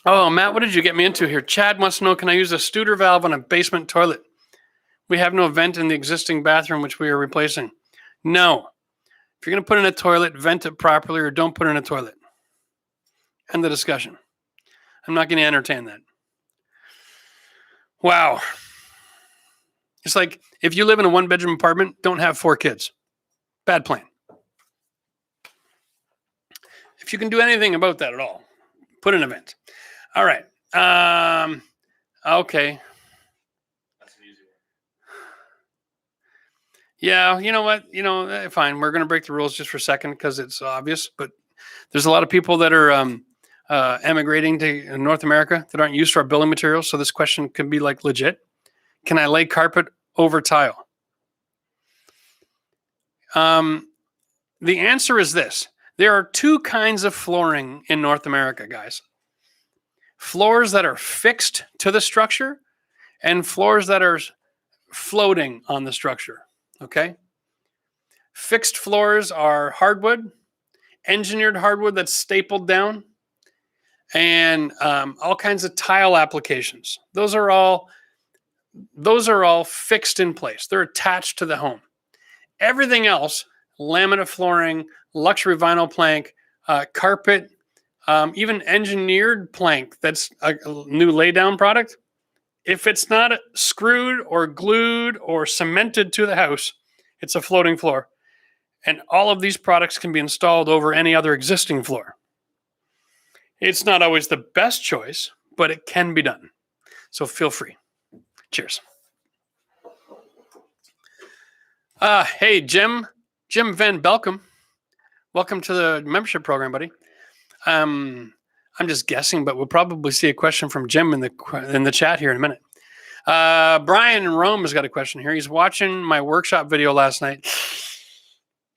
Oh, Matt, what did you get me into here? Chad wants to know, can I use a Studer valve on a basement toilet? We have no vent in the existing bathroom, which we are replacing. No. If you're going to put in a toilet, vent it properly, or don't put in a toilet. End the discussion. I'm not going to entertain that. Wow. It's like, if you live in a one-bedroom apartment, don't have 4 kids. Bad plan. If you can do anything about that at all, put in a vent. All right. Okay. That's an easy one. Yeah, you know what? Fine. We're going to break the rules just for a second because it's obvious. But there's a lot of people that are emigrating to North America that aren't used to our building materials. So this question could be like legit. Can I lay carpet over tile? The answer is this. There are 2 kinds of flooring in North America, guys. Floors that are fixed to the structure and floors that are floating on the structure, okay? Fixed floors are hardwood, engineered hardwood that's stapled down, and all kinds of tile applications. Those are all fixed in place. They're attached to the home. Everything else, laminate flooring, luxury vinyl plank, carpet, even engineered plank that's a new laydown product. If it's not screwed or glued or cemented to the house, it's a floating floor. And all of these products can be installed over any other existing floor. It's not always the best choice, but it can be done. So feel free. Cheers. Hey, Jim Van Belkom. Welcome to the membership program, buddy. I'm just guessing, but we'll probably see a question from Jim in the chat here in a minute. Brian in Rome has got a question here. He's watching my workshop video last night.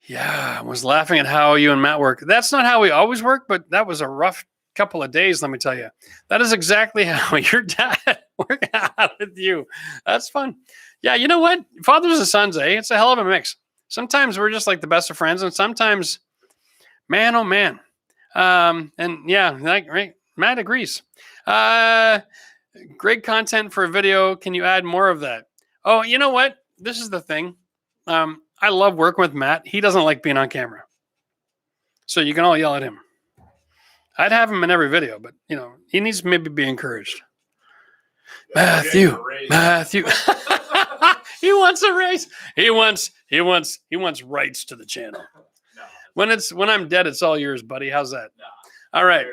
Yeah, I was laughing at how you and Matt work. That's not how we always work, but that was a rough couple of days, let me tell you. That is exactly how your dad worked out with you. That's fun. Yeah, you know what? Fathers and sons, eh? It's a hell of a mix. Sometimes we're just like the best of friends, and sometimes, man, oh man. And yeah, right, Matt agrees. Great content for a video. Can you add more of that? Oh, you know what? This is the thing. I love working with Matt. He doesn't like being on camera. So you can all yell at him. I'd have him in every video, but he needs to maybe be encouraged. Matthew. He wants a raise. He wants rights to the channel. No. When I'm dead, it's all yours, buddy. How's that? No, all right.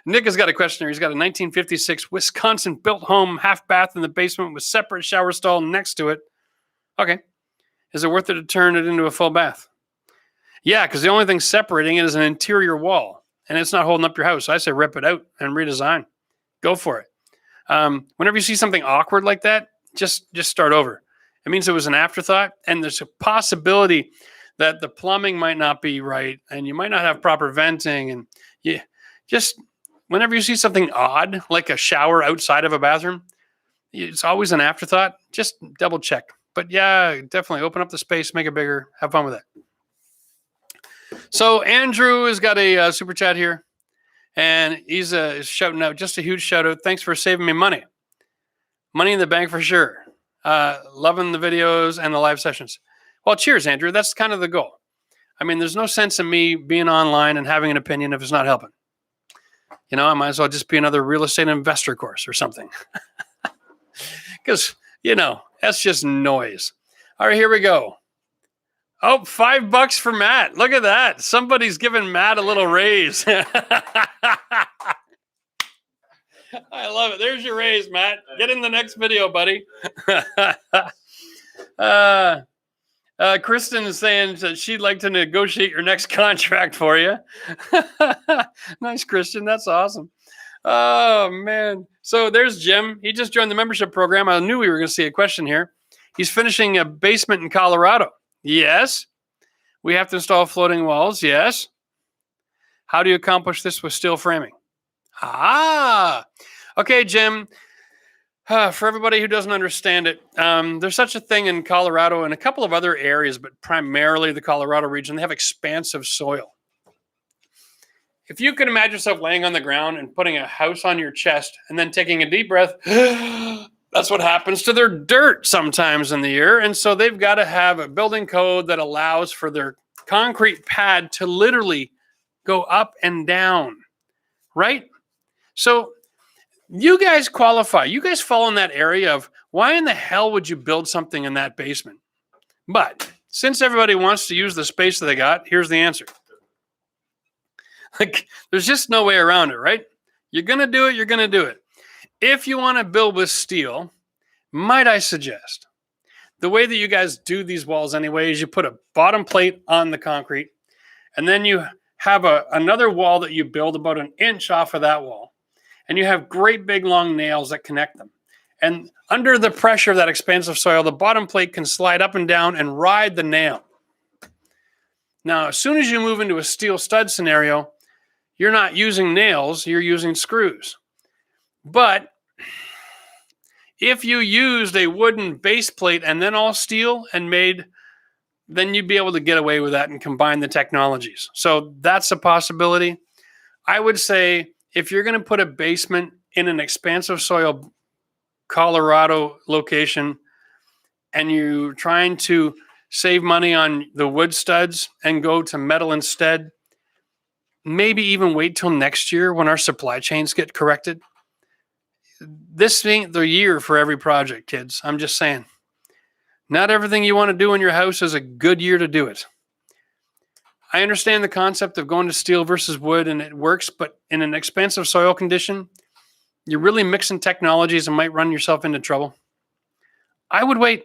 Nick has got a question here. He's got a 1956 Wisconsin built home, half bath in the basement with separate shower stall next to it. Okay. Is it worth it to turn it into a full bath? Yeah, because the only thing separating it is an interior wall, and it's not holding up your house. So I say rip it out and redesign. Go for it. Whenever you see something awkward like that, just start over. It means it was an afterthought, and there's a possibility that the plumbing might not be right, and you might not have proper venting, and just whenever you see something odd, like a shower outside of a bathroom, it's always an afterthought. Just double check. But yeah, definitely open up the space, make it bigger, have fun with it. So Andrew has got a super chat here, and he's shouting out, just a huge shout out. Thanks for saving me money. Money in the bank for sure. Loving the videos and the live sessions. Well, cheers, Andrew. That's kind of the goal. I mean, there's no sense in me being online and having an opinion if it's not helping. I might as well just be another real estate investor course or something. Because, that's just noise. All right, here we go. Oh, $5 for Matt. Look at that. Somebody's giving Matt a little raise. I love it. There's your raise, Matt. Get in the next video, buddy. Kristen is saying that she'd like to negotiate your next contract for you. Nice, Kristen. That's awesome. Oh, man. So there's Jim. He just joined the membership program. I knew we were going to see a question here. He's finishing a basement in Colorado. Yes. We have to install floating walls. Yes. How do you accomplish this with steel framing? Okay, Jim. For everybody who doesn't understand it, there's such a thing in Colorado and a couple of other areas, but primarily the Colorado region. They have expansive soil. If you can imagine yourself laying on the ground and putting a house on your chest and then taking a deep breath, that's what happens to their dirt sometimes in the year. And so they've got to have a building code that allows for their concrete pad to literally go up and down, right? So you guys qualify. You guys fall in that area of why in the hell would you build something in that basement? But since everybody wants to use the space that they got, here's the answer. Like, there's just no way around it, right? You're going to do it. You're going to do it. If you want to build with steel, might I suggest, the way that you guys do these walls anyway is you put a bottom plate on the concrete, and then you have another wall that you build about an inch off of that wall, and you have great big long nails that connect them. And under the pressure of that expansive soil, the bottom plate can slide up and down and ride the nail. Now, as soon as you move into a steel stud scenario, you're not using nails, you're using screws. But if you used a wooden base plate and then all steel and then you'd be able to get away with that and combine the technologies. So that's a possibility. I would say if you're going to put a basement in an expansive soil Colorado location and you're trying to save money on the wood studs and go to metal instead, maybe even wait till next year when our supply chains get corrected. This ain't the year for every project, kids. I'm just saying. Not everything you want to do in your house is a good year to do it. I understand the concept of going to steel versus wood, and it works, but in an expansive soil condition, you're really mixing technologies and might run yourself into trouble. I would wait.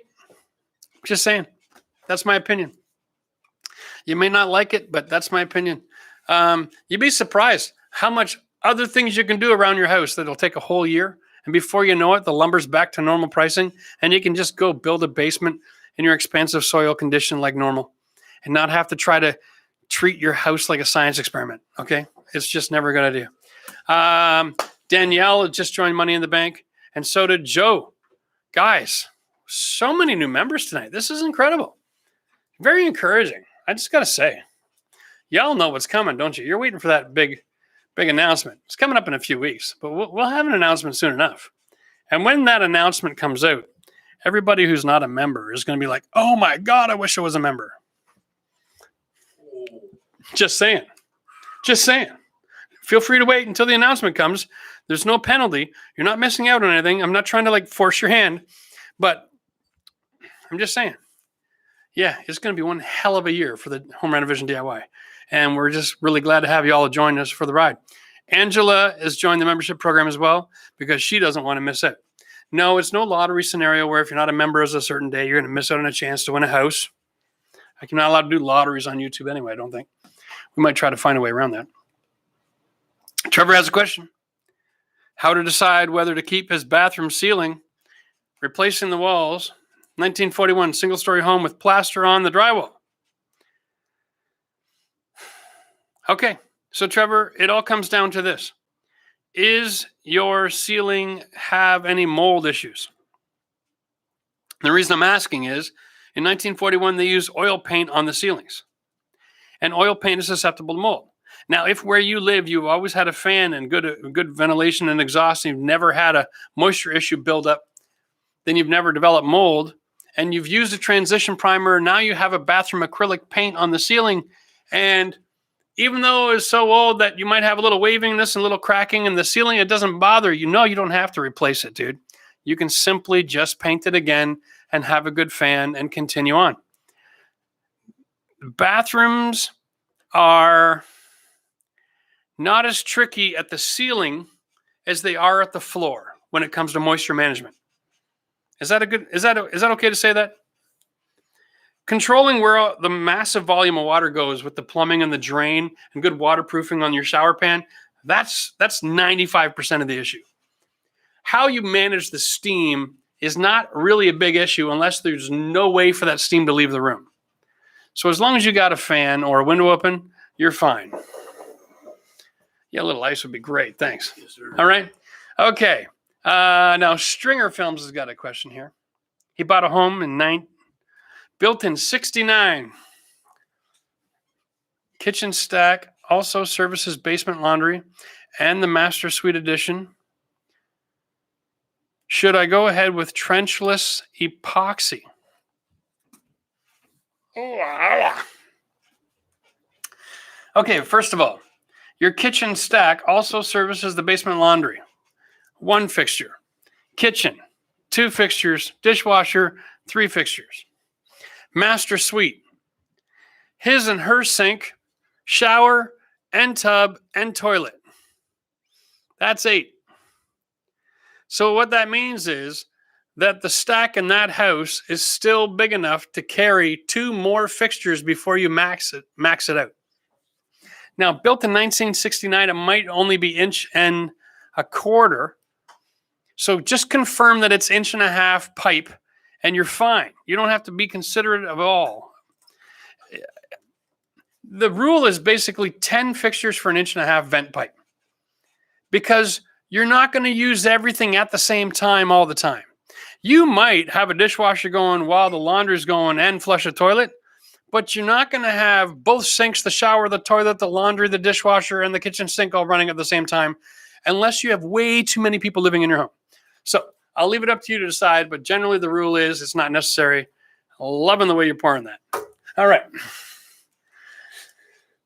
Just saying. That's my opinion. You may not like it, but that's my opinion. You'd be surprised how much other things you can do around your house that'll take a whole year. And before you know it, the lumber's back to normal pricing, and you can just go build a basement in your expansive soil condition like normal and not have to try to treat your house like a science experiment, okay? It's just never going to do. Danielle just joined Money in the Bank, and so did Joe. Guys, so many new members tonight. This is incredible. Very encouraging. I just got to say, y'all know what's coming, don't you? You're waiting for that big announcement. It's coming up in a few weeks, but we'll have an announcement soon enough. And when that announcement comes out, everybody who's not a member is going to be like, oh my God, I wish I was a member. Just saying. Just saying. Feel free to wait until the announcement comes. There's no penalty. You're not missing out on anything. I'm not trying to like force your hand, but I'm just saying. Yeah, it's going to be one hell of a year for the home renovation DIY. And we're just really glad to have you all join us for the ride. Angela has joined the membership program as well because she doesn't want to miss out. No, it's no lottery scenario where if you're not a member as a certain day, you're going to miss out on a chance to win a house. I'm not allowed to do lotteries on YouTube anyway, I don't think. We might try to find a way around that. Trevor has a question. How to decide whether to keep his bathroom ceiling, replacing the walls, 1941 single-story home with plaster on the drywall. Okay, so Trevor, it all comes down to this. Is your ceiling have any mold issues? The reason I'm asking is, in 1941, they used oil paint on the ceilings. And oil paint is susceptible to mold. Now, if where you live, you've always had a fan and good ventilation and exhaust, and you've never had a moisture issue build up, then you've never developed mold, and you've used a transition primer, now you have a bathroom acrylic paint on the ceiling, and even though it's so old that you might have a little waviness and a little cracking in the ceiling, it doesn't bother you. No, you don't have to replace it, dude. You can simply just paint it again and have a good fan and continue on. Bathrooms are not as tricky at the ceiling as they are at the floor when it comes to moisture management. Is that okay to say that? Controlling where the massive volume of water goes with the plumbing and the drain and good waterproofing on your shower pan, that's 95% of the issue. How you manage the steam is not really a big issue unless there's no way for that steam to leave the room. So as long as you got a fan or a window open, you're fine. Yeah, a little ice would be great. Thanks. Yes, sir. All right. Okay. Now, Stringer Films has got a question here. He bought a home built in 69. Kitchen stack, also services basement laundry and the master suite edition. Should I go ahead with trenchless epoxy? Okay, first of all, your kitchen stack also services the basement laundry. 1 fixture. Kitchen, 2 fixtures. Dishwasher, 3 fixtures. Master suite. His and her sink, shower, and tub, and toilet. That's 8. So what that means is that the stack in that house is still big enough to carry 2 more fixtures before you max it out. Now, built in 1969, it might only be 1.25 inches. So just confirm that it's 1.5 inch pipe and you're fine. You don't have to be considerate of all. The rule is basically 10 fixtures for 1.5 inch vent pipe because you're not going to use everything at the same time all the time. You might have a dishwasher going while the laundry's going and flush a toilet, but you're not going to have both sinks, the shower, the toilet, the laundry, the dishwasher, and the kitchen sink all running at the same time unless you have way too many people living in your home. So I'll leave it up to you to decide, but generally the rule is it's not necessary. Loving the way you're pouring that. All right.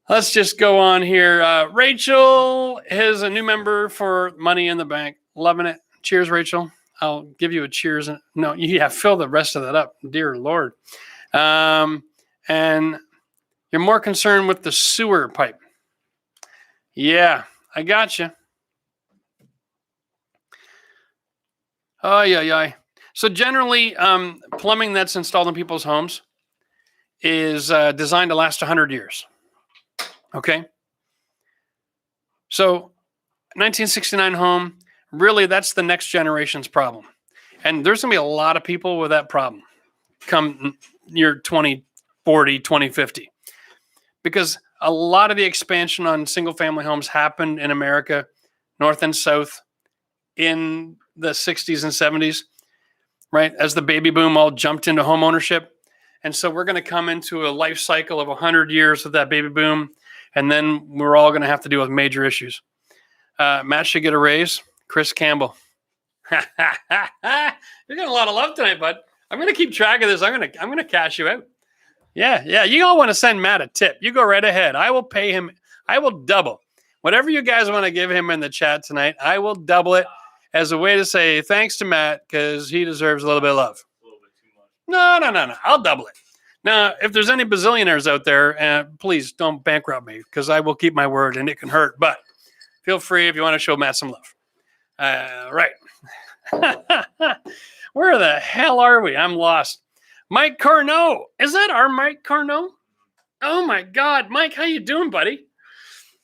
Let's just go on here. Rachel is a new member for Money in the Bank. Loving it. Cheers, Rachel. I'll give you a cheers. No, yeah, fill the rest of that up. Dear Lord. And you're more concerned with the sewer pipe. Yeah, I got you. Oh, yeah. So generally, plumbing that's installed in people's homes is designed to last 100 years. Okay? So 1969 home, really that's the next generation's problem. And there's going to be a lot of people with that problem come year 2040, 2050. Because a lot of the expansion on single-family homes happened in America, north and south, in the 60s and 70s. right? As the baby boom all jumped into home ownership. And so we're going to come into a life cycle of 100 years of that baby boom. And then we're all going to have to deal with major issues. Matt should get a raise. Chris Campbell. You're getting a lot of love tonight, bud. I'm going to keep track of this. I'm going to cash you out. Yeah. You all want to send Matt a tip. You go right ahead. I will pay him. I will double. Whatever you guys want to give him in the chat tonight, I will double it as a way to say thanks to Matt because he deserves a little bit of love. A little bit too much. No. I'll double it. Now, if there's any bazillionaires out there, please don't bankrupt me because I will keep my word and it can hurt. But feel free if you want to show Matt some love. Right. Where the hell are we? I'm lost. Mike Carnot. Is that our Mike Carnot? Oh, my God. Mike, how you doing, buddy?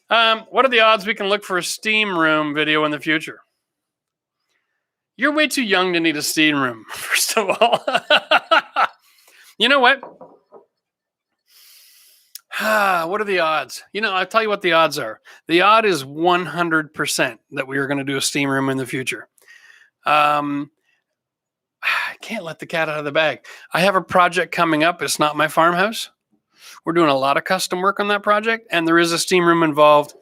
What are the odds we can look for a steam room video in the future? You're way too young to need a steam room, first of all. You know what? What are the odds? I'll tell you what the odds are. The odd is 100% that we are going to do a steam room in the future. I can't let the cat out of the bag. I have a project coming up. It's not my farmhouse. We're doing a lot of custom work on that project, and there is a steam room involved.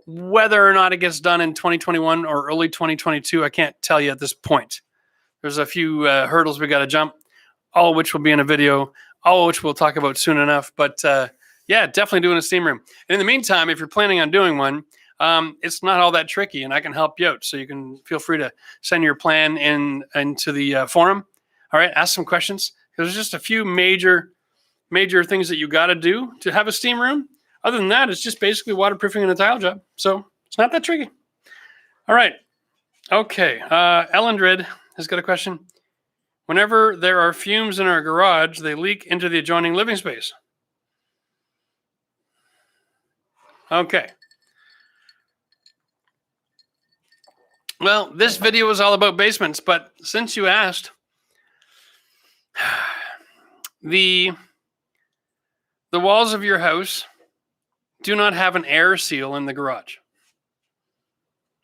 Whether or not it gets done in 2021 or early 2022, I can't tell you at this point. There's a few hurdles we got to jump, all of which will be in a video, all of which we'll talk about soon enough. But yeah, definitely doing a steam room. And in the meantime, if you're planning on doing one, it's not all that tricky, and I can help you out. So you can feel free to send your plan into the forum. All right, ask some questions. There's just a few major things that you got to do to have a steam room. Other than that, it's just basically waterproofing and a tile job. So it's not that tricky. All right. Okay. Ellendred has got a question. Whenever there are fumes in our garage, they leak into the adjoining living space. Okay. Well, this video is all about basements, but since you asked, the walls of your house do not have an air seal in the garage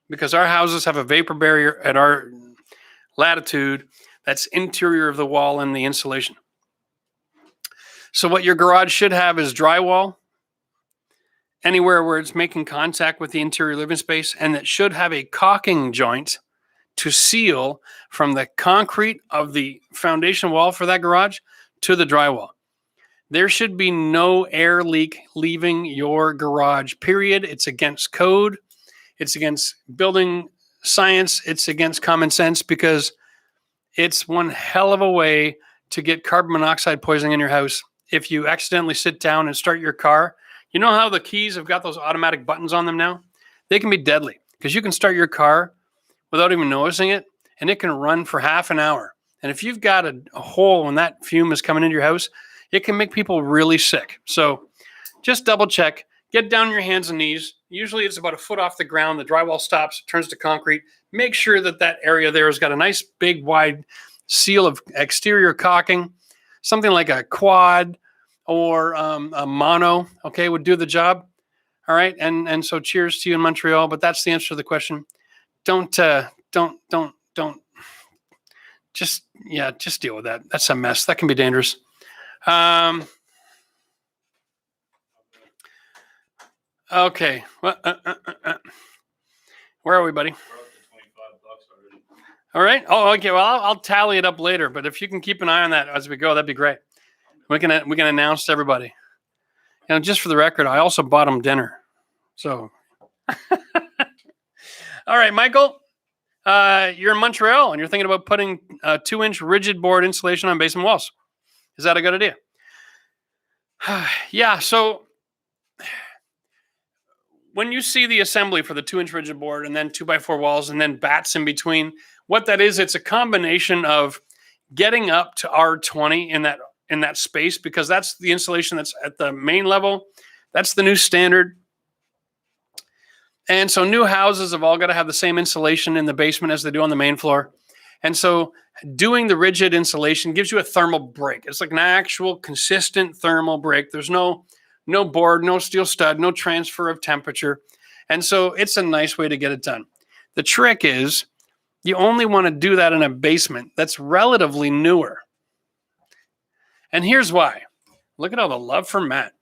because our houses have a vapor barrier at our latitude that's interior of the wall and the insulation. So what your garage should have is drywall anywhere where it's making contact with the interior living space, and it should have a caulking joint to seal from the concrete of the foundation wall for that garage to the drywall. There should be no air leak leaving your garage, period. It's against code. It's against building science. It's against common sense because it's one hell of a way to get carbon monoxide poisoning in your house. If you accidentally sit down and start your car, you know how the keys have got those automatic buttons on them now? They can be deadly because you can start your car without even noticing it, and it can run for half an hour. And if you've got a hole when that fume is coming into your house, it can make people really sick. So just double check, get down on your hands and knees. Usually it's about a foot off the ground. The drywall stops, turns to concrete. Make sure that area there has got a nice big wide seal of exterior caulking, something like a quad or a mono, okay, would do the job. All right. And so cheers to you in Montreal, but that's the answer to the question. Don't just deal with that. That's a mess. That can be dangerous. Okay. Well, where are we, buddy? We're up to $25 already. All right. Oh, okay. Well, I'll tally it up later, but if you can keep an eye on that as we go, that'd be great. We can announce to everybody. Just for the record, I also bought them dinner. So, all right, Michael, you're in Montreal and you're thinking about putting a 2-inch rigid board insulation on basement walls. Is that a good idea? Yeah. So when you see the assembly for the 2-inch rigid board and then 2x4 walls and then bats in between, what that is, it's a combination of getting up to R20 in that space, because that's the insulation that's at the main level. That's the new standard. And so new houses have all got to have the same insulation in the basement as they do on the main floor. And so doing the rigid insulation gives you a thermal break. It's like an actual consistent thermal break. There's no board, no steel stud, no transfer of temperature. And so it's a nice way to get it done. The trick is You only want to do that in a basement that's relatively newer. And here's why. Look at all the love for Matt.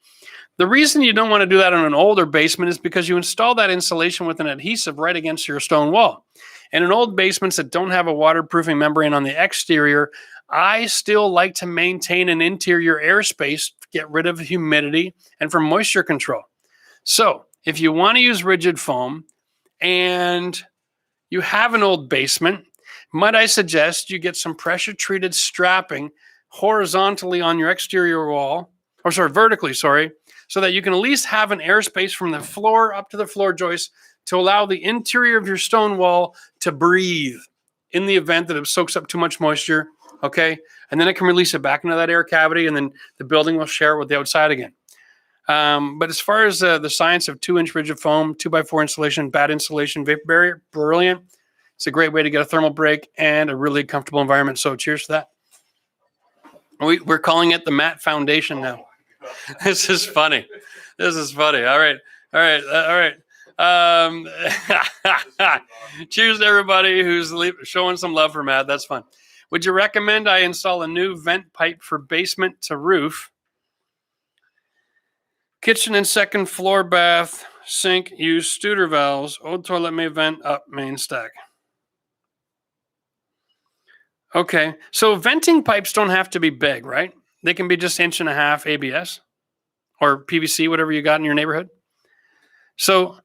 The reason you don't want to do that in an older basement is because you install that insulation with an adhesive right against your stone wall. And in old basements that don't have a waterproofing membrane on the exterior, I still like to maintain an interior airspace to get rid of humidity and for moisture control. So if you want to use rigid foam and you have an old basement, might I suggest you get some pressure treated strapping horizontally on your exterior wall, vertically, so that you can at least have an airspace from the floor up to the floor joist to allow the interior of your stone wall to breathe in the event that it soaks up too much moisture, okay? And then it can release it back into that air cavity, and then the building will share with the outside again. But as far as the science of 2-inch rigid foam, 2x4 insulation, bad insulation, vapor barrier, brilliant. It's a great way to get a thermal break and a really comfortable environment. So cheers to that. We're calling it the Matt Foundation now. This is funny. All right. Cheers to everybody who's showing some love for Matt. That's fun. Would you recommend I install a new vent pipe for basement to roof? Kitchen and second floor bath, sink, use Studer valves. Old toilet may vent up main stack. Okay, so venting pipes don't have to be big, right? They can be just 1.5 inch ABS or PVC, whatever you got in your neighborhood. So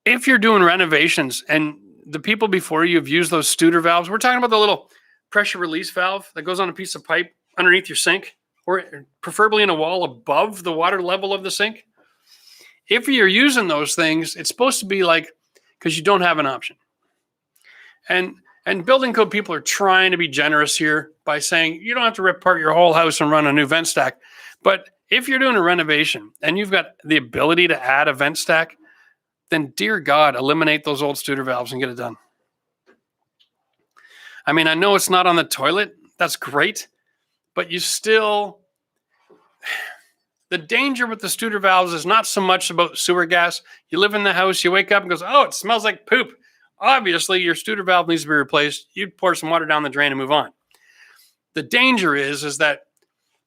if you're doing renovations and the people before you have used those Studer valves, we're talking about the little pressure release valve that goes on a piece of pipe underneath your sink, or preferably in a wall above the water level of the sink. If you're using those things, it's supposed to be like, because you don't have an option. And building code people are trying to be generous here by saying you don't have to rip apart your whole house and run a new vent stack. But if you're doing a renovation and you've got the ability to add a vent stack, then dear God, eliminate those old Studer valves and get it done. I mean, I know it's not on the toilet. That's great. But you still, the danger with the Studer valves is not so much about sewer gas. You live in the house, you wake up and goes, oh, it smells like poop. Obviously, your Studer valve needs to be replaced. You pour some water down the drain and move on. The danger is that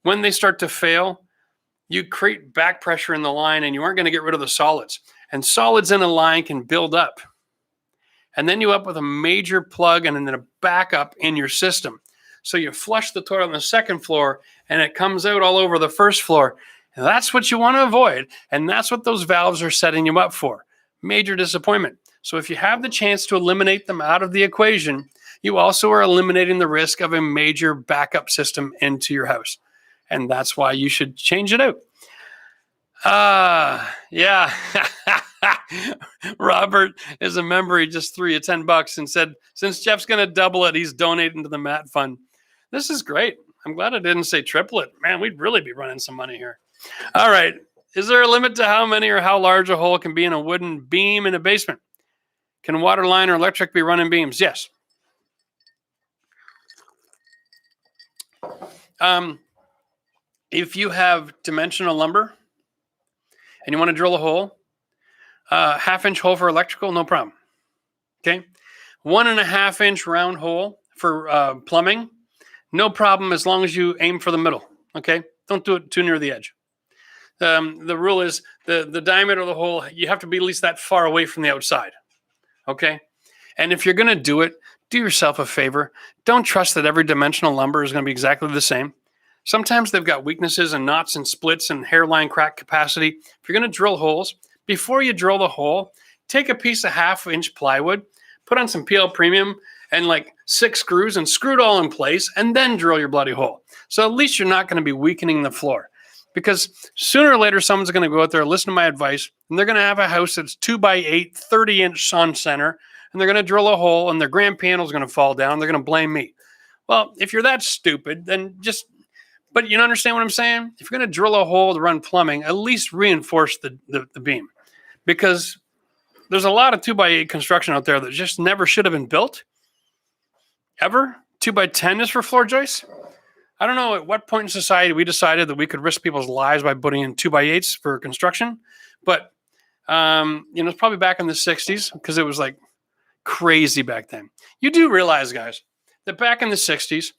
when they start to fail, you create back pressure in the line and you aren't going to get rid of the solids. And solids in a line can build up. And then you up with a major plug and then a backup in your system. So you flush the toilet on the second floor and it comes out all over the first floor. And that's what you want to avoid. And that's what those valves are setting you up for. Major disappointment. So if you have the chance to eliminate them out of the equation, you also are eliminating the risk of a major backup system into your house. And that's why you should change it out. Yeah. Robert is a member. He just threw you $10 and said, since Jeff's going to double it, he's donating to the Matt Fund. This is great. I'm glad I didn't say triple it. Man, we'd really be running some money here. All right. Is there a limit to how many or how large a hole can be in a wooden beam in a basement? Can water line or electric be running beams? Yes. If you have dimensional lumber and you want to drill a hole, 1/2 inch hole for electrical, no problem. Okay. 1.5 inch round hole for plumbing, no problem as long as you aim for the middle. Okay. Don't do it too near the edge. The rule is the diameter of the hole, you have to be at least that far away from the outside. Okay. And if you're going to do it, do yourself a favor. Don't trust that every dimensional lumber is going to be exactly the same. Sometimes they've got weaknesses and knots and splits and hairline crack capacity. If you're going to drill holes, before you drill the hole, take a piece of 1/2 inch plywood, put on some PL Premium and like 6 screws and screw it all in place and then drill your bloody hole. So at least you're not going to be weakening the floor. Because sooner or later, someone's going to go out there, listen to my advice, and they're going to have a house that's 2x8, 30-inch sun center, and they're going to drill a hole, and their grand panel is going to fall down. They're going to blame me. Well, if you're that stupid, then just, but you understand what I'm saying? If you're going to drill a hole to run plumbing, at least reinforce the beam. Because there's a lot of 2x8 construction out there that just never should have been built. Ever. 2x10 is for floor joists. I don't know at what point in society we decided that we could risk people's lives by putting in 2x8s for construction, but it's probably back in the 60s because it was like crazy back then. You do realize, guys, that back in the 60s,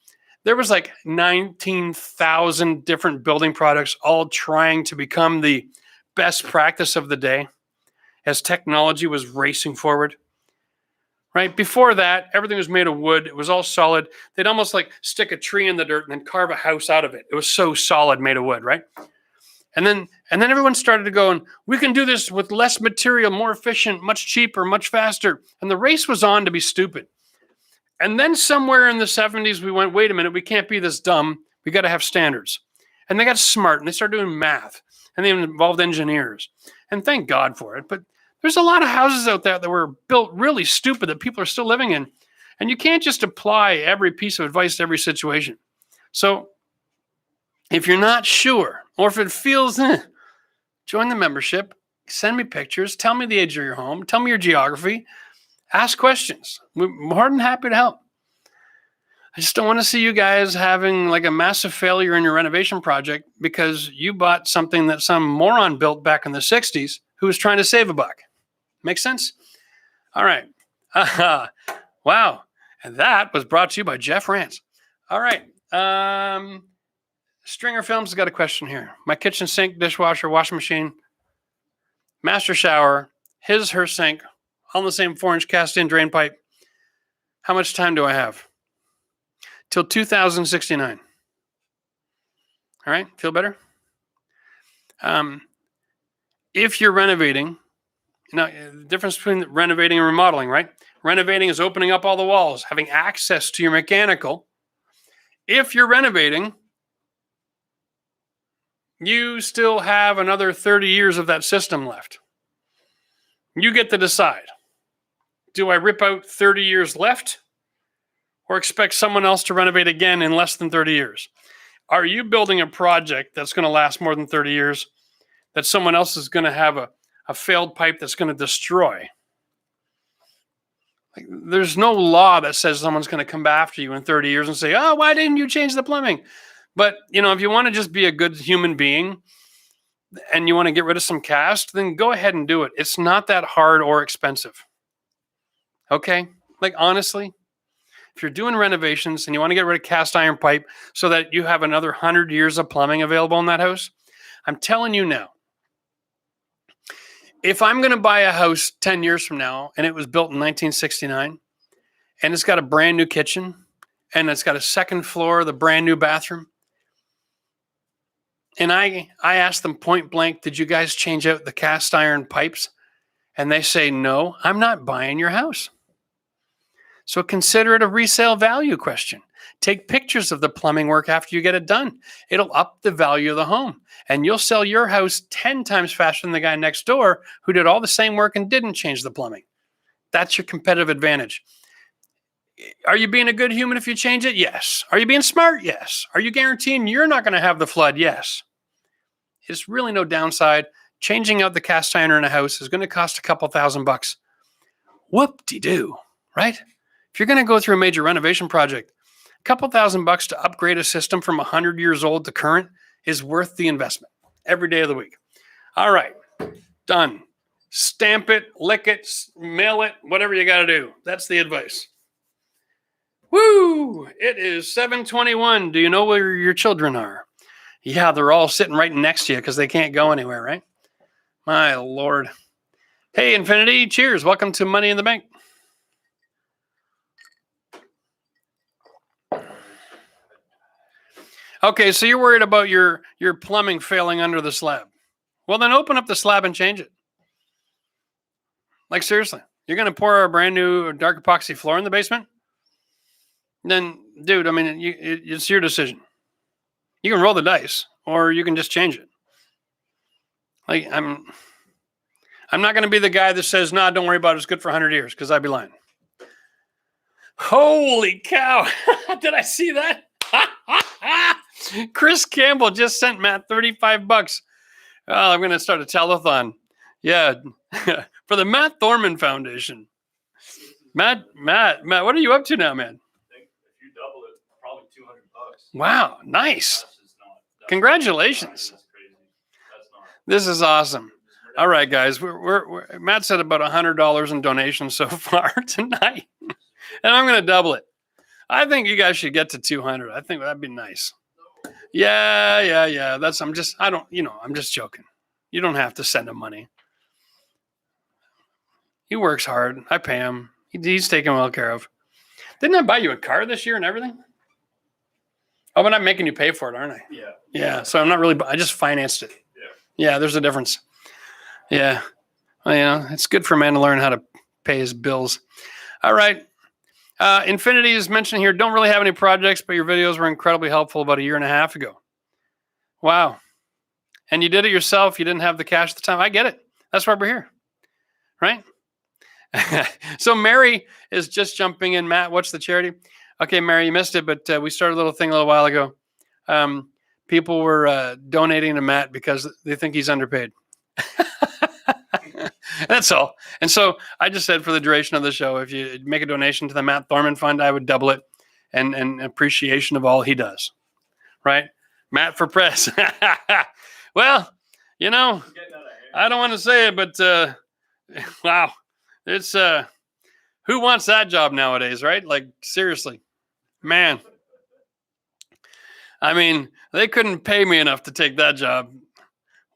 there was like 19,000 different building products all trying to become the best practice of the day as technology was racing forward. Right? Before that, everything was made of wood. It was all solid. They'd almost like stick a tree in the dirt and then carve a house out of it. It was so solid, made of wood, right? And then everyone started to go, and we can do this with less material, more efficient, much cheaper, much faster. And the race was on to be stupid. And then somewhere in the 70s, we went, wait a minute, we can't be this dumb. We got to have standards. And they got smart, and they started doing math, and they involved engineers. And thank God for it. But there's a lot of houses out there that were built really stupid that people are still living in. And you can't just apply every piece of advice to every situation. So if you're not sure, or if it feels, join the membership, send me pictures, tell me the age of your home, tell me your geography, ask questions. We're more than happy to help. I just don't want to see you guys having like a massive failure in your renovation project because you bought something that some moron built back in the 60s who was trying to save a buck. Make sense? All right. Wow. And that was brought to you by Jeff Rance. All right. Stringer Films has got a question here. My kitchen sink, dishwasher, washing machine, master shower, her sink, all the same 4-inch cast-in drain pipe. How much time do I have? Till 2069. All right. Feel better? If you're renovating, now, the difference between renovating and remodeling, right? Renovating is opening up all the walls, having access to your mechanical. If you're renovating, you still have another 30 years of that system left. You get to decide. Do I rip out 30 years left or expect someone else to renovate again in less than 30 years? Are you building a project that's going to last more than 30 years that someone else is going to have a failed pipe that's going to destroy? Like, there's no law that says someone's going to come after you in 30 years and say, oh, why didn't you change the plumbing? But, if you want to just be a good human being and you want to get rid of some cast, then go ahead and do it. It's not that hard or expensive. Okay? Like, honestly, if you're doing renovations and you want to get rid of cast iron pipe so that you have another 100 years of plumbing available in that house, I'm telling you now, if I'm going to buy a house 10 years from now and it was built in 1969 and it's got a brand new kitchen and it's got a second floor, the brand new bathroom, and I asked them point blank, did you guys change out the cast iron pipes? And they say, no, I'm not buying your house. So consider it a resale value question. Take pictures of the plumbing work after you get it done. It'll up the value of the home. And you'll sell your house 10 times faster than the guy next door who did all the same work and didn't change the plumbing. That's your competitive advantage. Are you being a good human if you change it? Yes. Are you being smart? Yes. Are you guaranteeing you're not going to have the flood? Yes. It's really no downside. Changing out the cast iron in a house is going to cost a couple $1,000. Whoop-de-doo, right? If you're going to go through a major renovation project, a couple $1,000 to upgrade a system from 100 years old to current is worth the investment every day of the week. All right, done. Stamp it, lick it, mail it, whatever you got to do. That's the advice. Woo! It is 7:21. Do you know where your children are? Yeah, they're all sitting right next to you because they can't go anywhere, right? My Lord. Hey, Infinity, cheers. Welcome to Money in the Bank. Okay, so you're worried about your plumbing failing under the slab. Well, then open up the slab and change it. Like, seriously, you're going to pour a brand new dark epoxy floor in the basement? Then, dude, I mean, it's your decision. You can roll the dice, or you can just change it. Like, I'm not going to be the guy that says, nah, don't worry about it, it's good for 100 years, because I'd be lying. Holy cow. Did I see that? Chris Campbell just sent Matt $35. Oh, I'm going to start a telethon. Yeah, for the Matt Thorman Foundation. Matt, what are you up to now, man? I think if you double it, probably $200. Wow, nice. Congratulations. That's crazy. That's not. This is awesome. All right, guys. We're Matt said about $100 in donations so far tonight, and I'm going to double it. I think you guys should get to 200. I think that'd be nice. Yeah. I'm just joking. You don't have to send him money. He works hard. I pay him. He's taken well care of. Didn't I buy you a car this year and everything? Oh, but I'm making you pay for it, aren't I? Yeah. Yeah. So I'm not really. I just financed it. Yeah. There's a difference. Yeah. Well, it's good for a man to learn how to pay his bills. All right. Infinity is mentioned here. Don't really have any projects, but your videos were incredibly helpful about a year and a half ago. Wow. And you did it yourself. You didn't have the cash at the time. I get it. That's why we're here. Right? So Mary is just jumping in. Matt, what's the charity? Okay, Mary, you missed it, but we started a little thing a little while ago. People were donating to Matt because they think he's underpaid. That's all. And so I just said for the duration of the show, if you make a donation to the Matt Thorman Fund, I would double it and appreciation of all he does. Right? Matt for press. Well, I don't want to say it, but wow. It's who wants that job nowadays, right? Like, seriously. Man. I mean, they couldn't pay me enough to take that job.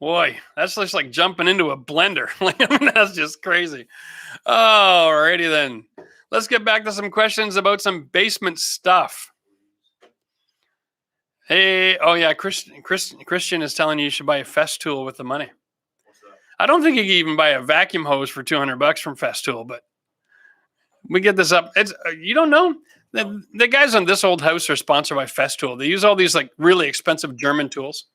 Boy, that's just like jumping into a blender. That's just crazy. Alrighty then. Let's get back to some questions about some basement stuff. Hey, oh yeah, Christian is telling you should buy a Festool with the money. I don't think you can even buy a vacuum hose for $200 from Festool, but we get this up. You don't know? The guys on This Old House are sponsored by Festool. They use all these like really expensive German tools.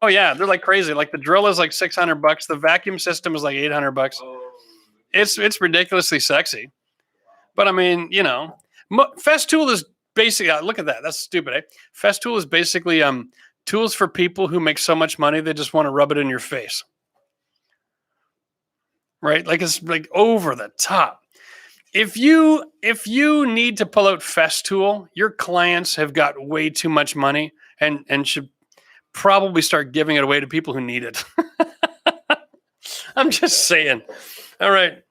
Oh yeah, they're like crazy. Like the drill is like $600. The vacuum system is like $800. It's ridiculously sexy. But I mean, Festool is basically, look at that. That's stupid, eh? Festool is basically tools for people who make so much money they just want to rub it in your face. Right? Like it's like over the top. If you need to pull out Festool, your clients have got way too much money and should probably start giving it away to people who need it. I'm just saying. All right.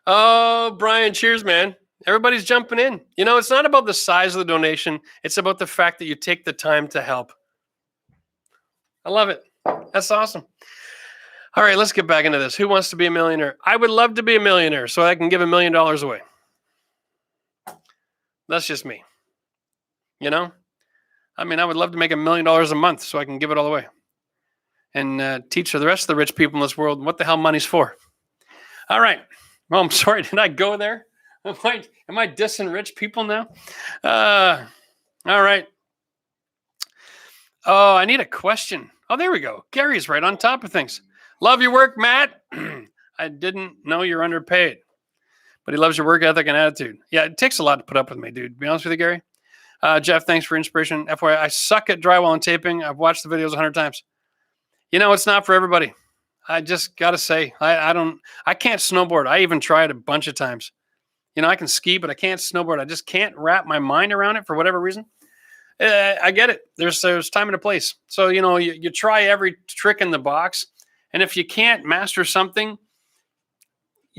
Oh, Brian, cheers, man. Everybody's jumping in. It's not about the size of the donation. It's about the fact that you take the time to help. I love it. That's awesome. All right, let's get back into this. Who wants to be a millionaire? I would love to be a millionaire so I can give $1 million away. That's just me. I mean, I would love to make $1 million a month so I can give it all away and teach the rest of the rich people in this world what the hell money's for. All right. Well, I'm sorry. Did I go there? Am I dissing rich people now? All right. Oh, I need a question. Oh, there we go. Gary's right on top of things. Love your work, Matt. I didn't know you're underpaid, but he loves your work ethic and attitude. Yeah, it takes a lot to put up with me, dude. To be honest with you, Gary. Jeff, thanks for inspiration. FYI, I suck at drywall and taping. I've watched the videos 100 times. It's not for everybody. I just got to say, I can't snowboard. I even tried a bunch of times. I can ski, but I can't snowboard. I just can't wrap my mind around it for whatever reason. I get it. There's time and a place. So, you try every trick in the box. And if you can't master something,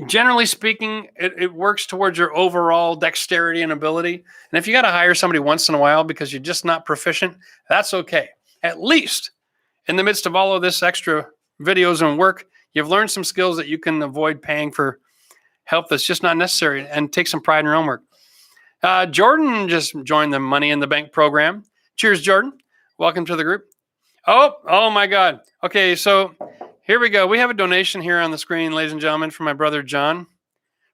generally speaking, it works towards your overall dexterity and ability. And if you got to hire somebody once in a while because you're just not proficient, that's okay. At least in the midst of all of this extra videos and work, you've learned some skills that you can avoid paying for help that's just not necessary and take some pride in your own work. Jordan just joined the Money in the Bank program. Cheers, Jordan. Welcome to the group. Oh my God. Okay, so here we go. We have a donation here on the screen, ladies and gentlemen, from my brother John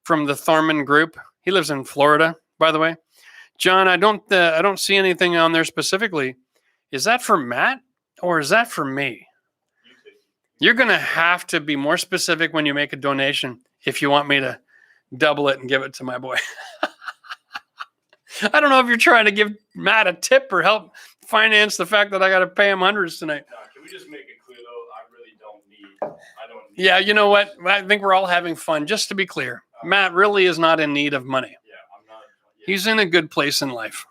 from the Thorman Group. He lives in Florida, by the way. John, I don't see anything on there specifically. Is that for Matt or is that for me? You're going to have to be more specific when you make a donation if you want me to double it and give it to my boy. I don't know if you're trying to give Matt a tip or help finance the fact that I got to pay him hundreds tonight. Can we just make it clear, though? I don't need. Yeah, you know what? I think we're all having fun. Just to be clear, Matt really is not in need of money. Yeah, I'm not. Yeah. He's in a good place in life.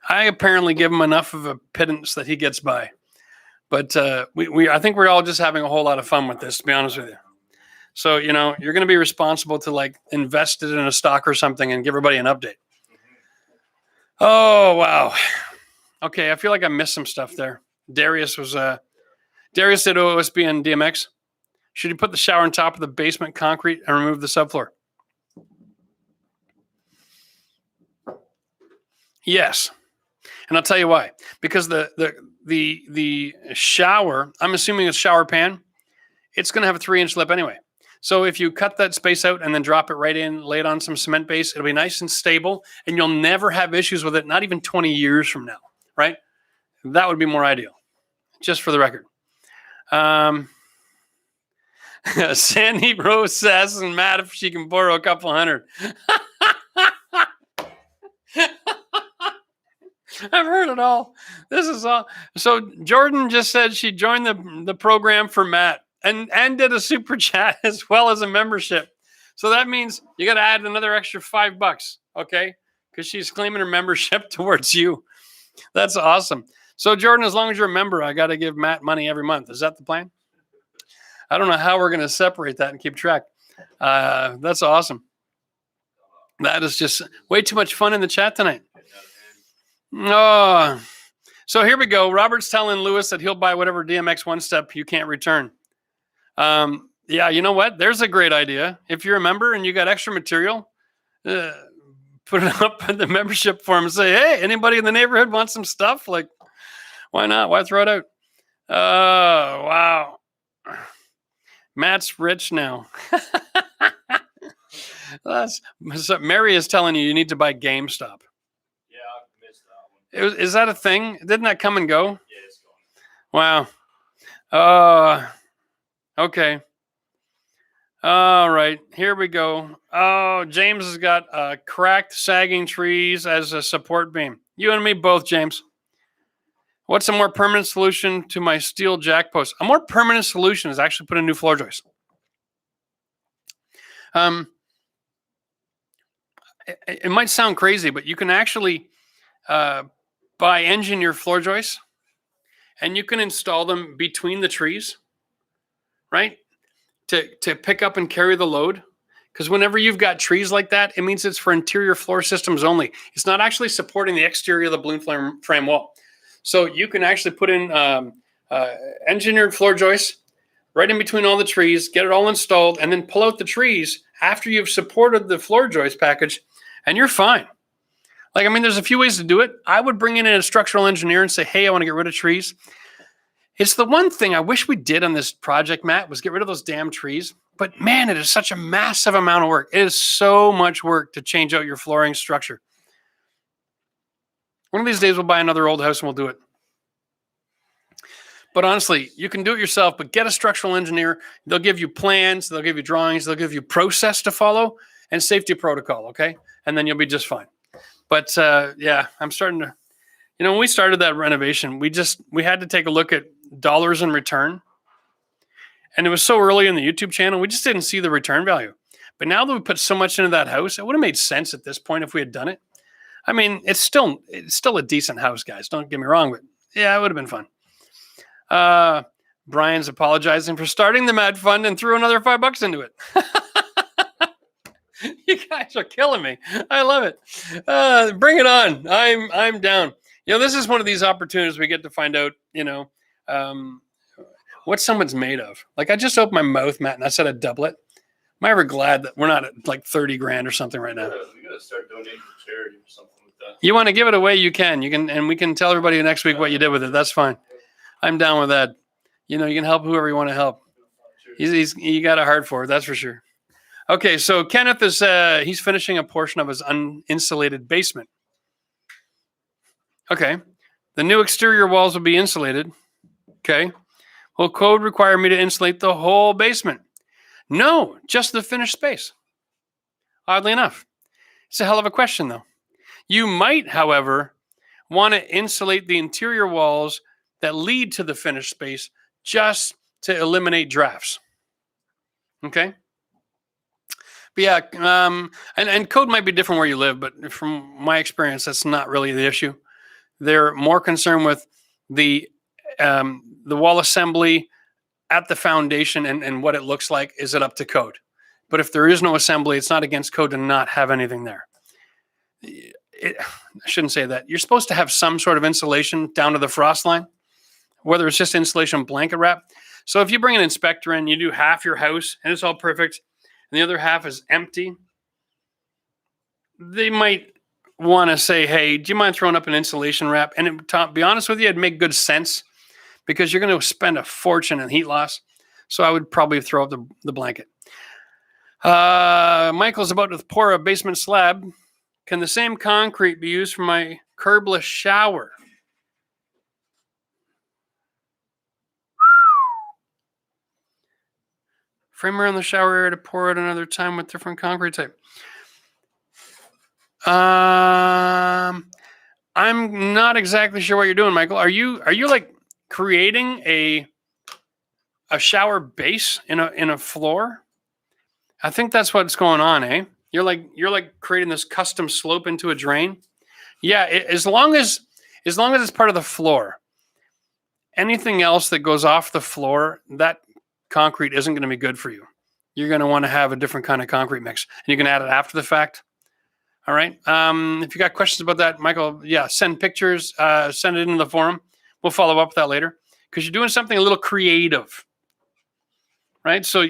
I apparently give him enough of a pittance that he gets by. But I think we're all just having a whole lot of fun with this, to be honest with you. So, you're going to be responsible to like invest it in a stock or something and give everybody an update. Oh, wow. Okay. I feel like I missed some stuff there. Darius did OSB and DMX. Should you put the shower on top of the basement concrete and remove the subfloor? Yes. And I'll tell you why. Because the shower, I'm assuming it's shower pan, it's going to have a 3-inch lip anyway. So if you cut that space out and then drop it right in, lay it on some cement base, it'll be nice and stable, and you'll never have issues with it, not even 20 years from now, right? That would be more ideal, just for the record. Sandy Rose says, and Matt, if she can borrow a couple hundred. I've heard it all. This is all. So Jordan just said she joined the program for Matt and did a super chat as well as a membership. So that means you got to add another extra $5, okay? Because she's claiming her membership towards you. That's awesome. So Jordan, as long as you're a member, I got to give Matt money every month. Is that the plan? I don't know how we're going to separate that and keep track. That's awesome. That is just way too much fun in the chat tonight. Oh, so here we go. Robert's telling Lewis that he'll buy whatever DMX one step you can't return. Yeah, you know what? There's a great idea. If you're a member and you got extra material, put it up in the membership form and say, hey, anybody in the neighborhood want some stuff? Like, why not? Why throw it out? Oh, wow. Matt's rich now. Mary is telling you need to buy GameStop. Yeah, I missed that one. Is that a thing? Didn't that come and go? Yeah, it's gone. Wow. Okay. All right. Here we go. Oh, James has got cracked, sagging trees as a support beam. You and me both, James. What's a more permanent solution to my steel jack post? A more permanent solution is actually put a new floor joist. It might sound crazy, but you can actually buy engineered floor joists, and you can install them between the trees, right? To pick up and carry the load. Because whenever you've got trees like that, it means it's for interior floor systems only. It's not actually supporting the exterior of the balloon frame wall. So you can actually put in engineered floor joists right in between all the trees, get it all installed, and then pull out the trees after you've supported the floor joist package, and you're fine. Like, I mean, there's a few ways to do it. I would bring in a structural engineer and say, hey, I want to get rid of trees. It's the one thing I wish we did on this project, Matt, was get rid of those damn trees. But man, it is such a massive amount of work. It is so much work to change out your flooring structure. One of these days we'll buy another old house and we'll do it. But honestly, you can do it yourself, but get a structural engineer. They'll give you plans, they'll give you drawings, they'll give you process to follow and safety protocol, okay? And then you'll be just fine. But yeah, I'm starting to, when we started that renovation, we had to take a look at dollars in return. And it was so early in the YouTube channel, we just didn't see the return value. But now that we put so much into that house, it would have made sense at this point if we had done it. I mean, it's still a decent house, guys. Don't get me wrong, but yeah, it would have been fun. Brian's apologizing for starting the Mad Fund and threw another $5 into it. You guys are killing me. I love it. Bring it on. I'm down. This is one of these opportunities we get to find out, what someone's made of. Like, I just opened my mouth, Matt, and I said I'd double it. Am I ever glad that we're not at like 30 grand or something right now? We gotta start donating to charity or something like that. You want to give it away, you can, and we can tell everybody next week what you did with it. That's fine. I'm down with that. You can help whoever you want to help. You got a heart for it, that's for sure. Okay, so Kenneth is he's finishing a portion of his uninsulated basement. Okay, the new exterior walls will be insulated. Okay, will code require me to insulate the whole basement? No, just the finished space. Oddly enough, it's a hell of a question, though. You might, however, want to insulate the interior walls that lead to the finished space just to eliminate drafts. Okay? But yeah, and code might be different where you live, but from my experience, that's not really the issue. They're more concerned with the the wall assembly at the foundation and what it looks like, is it up to code? But if there is no assembly, it's not against code to not have anything there. I shouldn't say that. You're supposed to have some sort of insulation down to the frost line, whether it's just insulation blanket wrap. So if you bring an inspector in, you do half your house and it's all perfect, and the other half is empty, they might want to say, hey, do you mind throwing up an insulation wrap? And to be honest with you, it'd make good sense because you're going to spend a fortune in heat loss. So I would probably throw up the blanket. Michael's about to pour a basement slab. Can the same concrete be used for my curbless shower? Frame around the shower area to pour at another time with different concrete type. I'm not exactly sure what you're doing, Michael. Are you like creating a shower base in a floor? I think that's what's going on, eh? You're like creating this custom slope into a drain. Yeah, as long as it's part of the floor. Anything else that goes off the floor, that concrete isn't going to be good for you. You're going to want to have a different kind of concrete mix, and you can add it after the fact. All right. If you got questions about that, Michael, yeah, send pictures, send it into the forum. We'll follow up with that later because you're doing something a little creative, right? So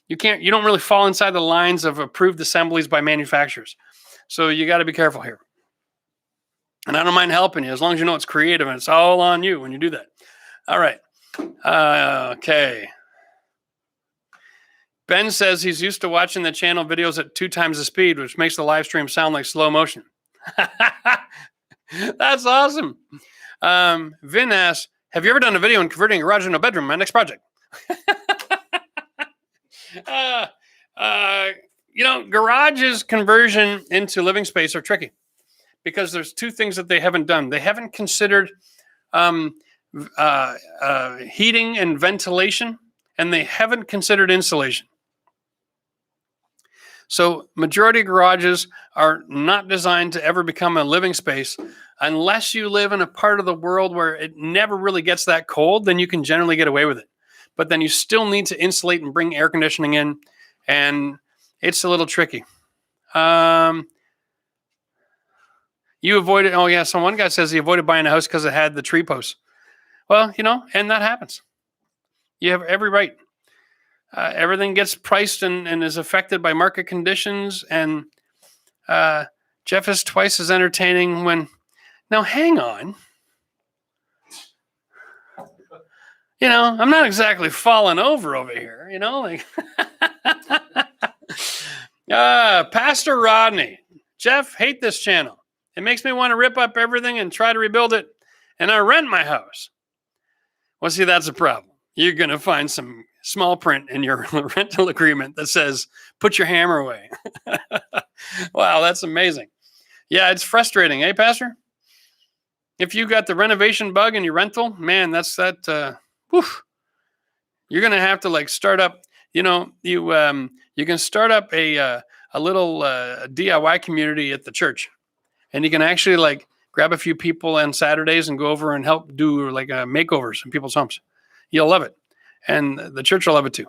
you don't really fall inside the lines of approved assemblies by manufacturers. So you got to be careful here. And I don't mind helping you as long as you know it's creative and it's all on you when you do that. All right. Okay. Ben says he's used to watching the channel videos at 2 times the speed, which makes the live stream sound like slow motion. That's awesome. Vin asks, have you ever done a video on converting a garage into a bedroom? My next project. Garages conversion into living space are tricky because there's 2 things that they haven't done. They haven't considered heating and ventilation, and they haven't considered insulation. So majority of garages are not designed to ever become a living space unless you live in a part of the world where it never really gets that cold, then you can generally get away with it. But then you still need to insulate and bring air conditioning in, and it's a little tricky. You avoided, so one guy says he avoided buying a house because it had the tree posts. Well, and that happens. You have every right. Everything gets priced and is affected by market conditions. And Jeff is twice as entertaining when... Now, hang on. I'm not exactly falling over here, Pastor Rodney. Jeff, hate this channel. It makes me want to rip up everything and try to rebuild it. And I rent my house. Well, see, that's a problem. You're going to find some small print in your rental agreement that says, put your hammer away. Wow, that's amazing. Yeah, it's frustrating, eh, Pastor? If you got the renovation bug in your rental, man, that's that. You're going to have to start up, you can start up a little DIY community at the church. And you can actually grab a few people on Saturdays and go over and help do makeovers in people's homes. You'll love it. And the church will love it too.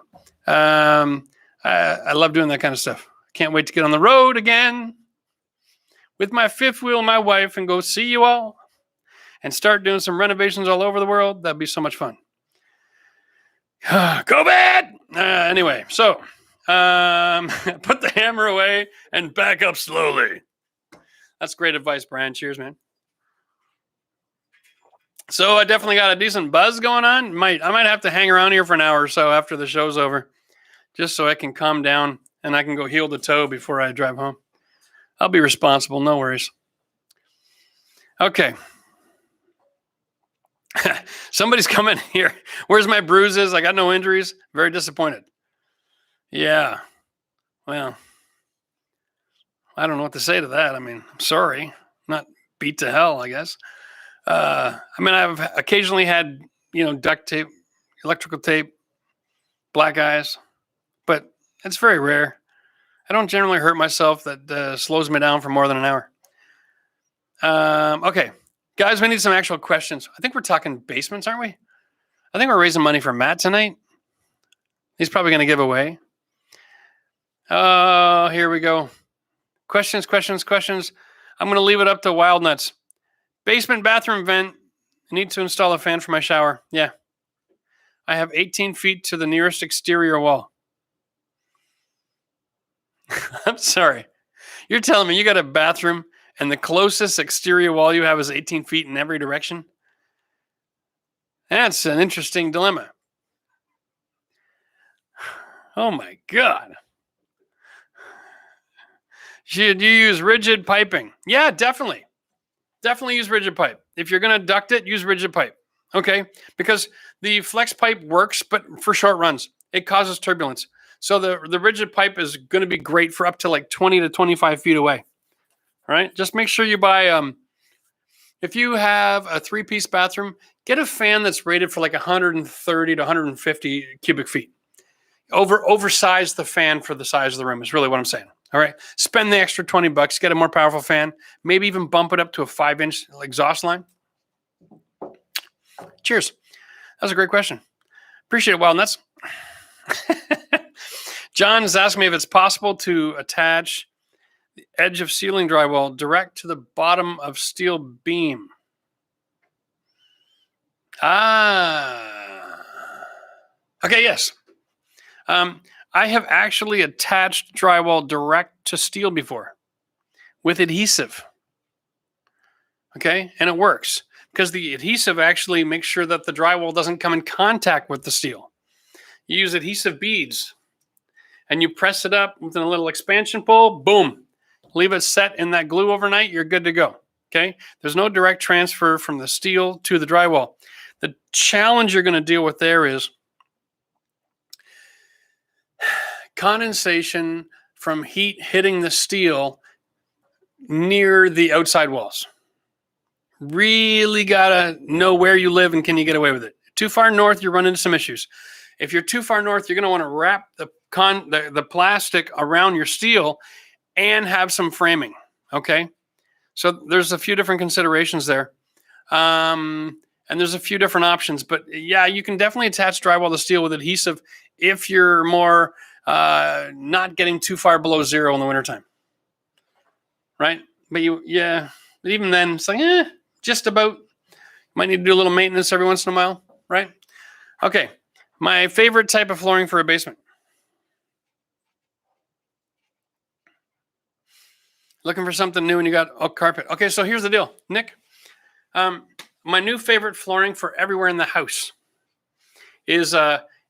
I love doing that kind of stuff. Can't wait to get on the road again with my 5th wheel and my wife and go see you all and start doing some renovations all over the world. That'd be so much fun. Go bad! Anyway, so put the hammer away and back up slowly. That's great advice, Brian. Cheers, man. So I definitely got a decent buzz going on. I might have to hang around here for an hour or so after the show's over, just so I can calm down and I can go heel the toe before I drive home. I'll be responsible. No worries. Okay. Somebody's coming here. Where's my bruises? I got no injuries. Very disappointed. Yeah. Well, I don't know what to say to that. I mean, I'm sorry. Not beat to hell, I guess. I've occasionally had, duct tape, electrical tape, black eyes, but it's very rare. I don't generally hurt myself that slows me down for more than an hour. Okay. Guys, we need some actual questions. I think we're talking basements, aren't we? I think we're raising money for Matt tonight. He's probably going to give away. Oh, here we go. Questions. I'm going to leave it up to Wild Nuts. Basement bathroom vent. I need to install a fan for my shower. Yeah. I have 18 feet to the nearest exterior wall. I'm sorry. You're telling me you got a bathroom and the closest exterior wall you have is 18 feet in every direction? That's an interesting dilemma. Oh my God. Should you use rigid piping? Yeah, definitely. Definitely use rigid pipe. If you're going to duct it, use rigid pipe. Okay? Because the flex pipe works, but for short runs. It causes turbulence. So the rigid pipe is going to be great for up to like 20 to 25 feet away. All right? Just make sure you buy, if you have a 3-piece bathroom, get a fan that's rated for like 130 to 150 cubic feet. Oversize the fan for the size of the room is really what I'm saying. All right. Spend the extra $20, get a more powerful fan, maybe even bump it up to a 5-inch exhaust line. Cheers. That was a great question. Appreciate it, Wild Nuts. John is asking me if it's possible to attach the edge of ceiling drywall direct to the bottom of steel beam. Okay, yes. I have actually attached drywall direct to steel before with adhesive. Okay, and it works because the adhesive actually makes sure that the drywall doesn't come in contact with the steel. You use adhesive beads and you press it up with a little expansion pole, boom, leave it set in that glue overnight, you're good to go. Okay, there's no direct transfer from the steel to the drywall. The challenge you're going to deal with there is condensation from heat hitting the steel near the outside walls. Really gotta know where you live and can you get away with it. Too far north, you run into some issues. If you're too far north, you're gonna want to wrap the plastic around your steel and have some framing. Okay, so there's a few different considerations there, and there's a few different options. But yeah, you can definitely attach drywall to steel with adhesive if you're more not getting too far below zero in the wintertime, right? But even then, it's like, just about. Might need to do a little maintenance every once in a while, right? Okay, my favorite type of flooring for a basement. Looking for something new and you got carpet. Okay, so here's the deal, Nick. My new favorite flooring for everywhere in the house is